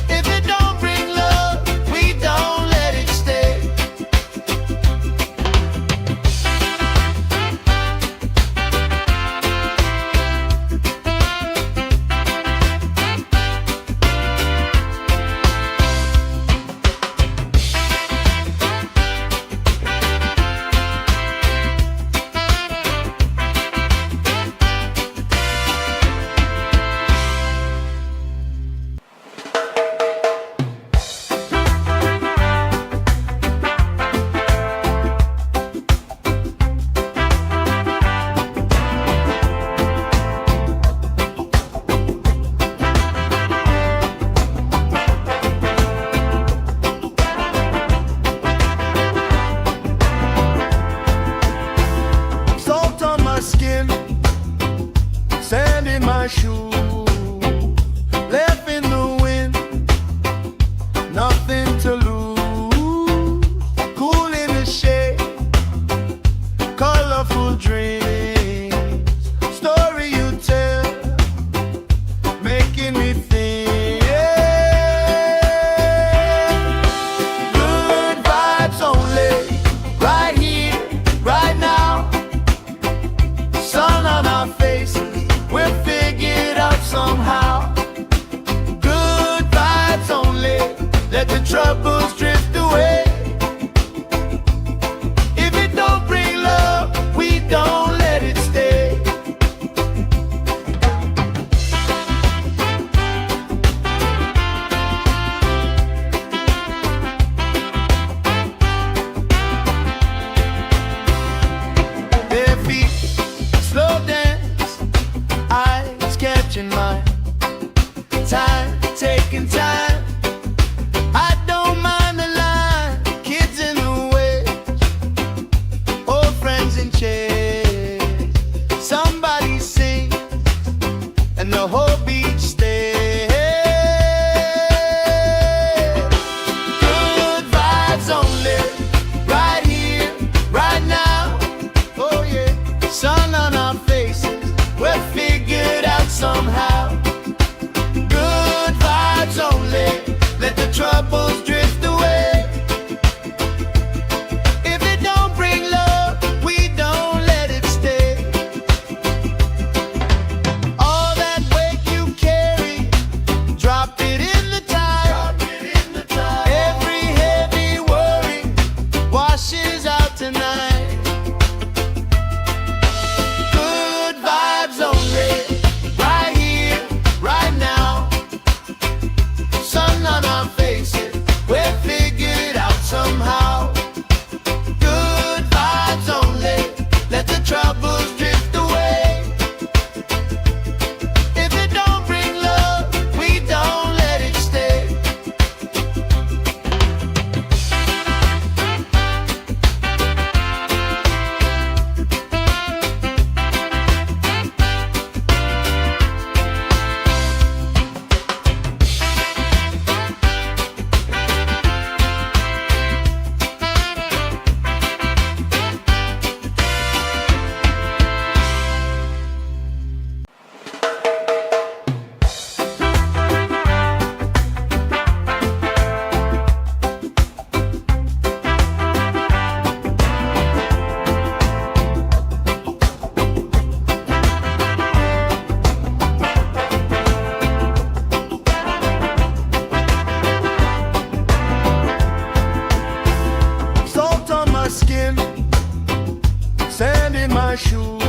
If it don't bring love, we don't let it stay. Salt on my skin, sand in my shoe, left in the wind, nothing to lose. Cool in the shade, colorful dreams, story you tell, making me think. Good vibes only, right here, right now. Sun on our faces, we'll figure it out somehow. Good vibes only, let the troubles drift away. If it don't bring love, we don't let it stay. Bare feet, slow dance, eyes catching mine. Time, taking time. I don't mind the line. Kids in the way, old friends in chairs. Somebody sings, and the whole beach stays. Good vibes only, right here, right now. Oh yeah, sun on our faces, we'll figure it out somehow. Good vibes only. shoes.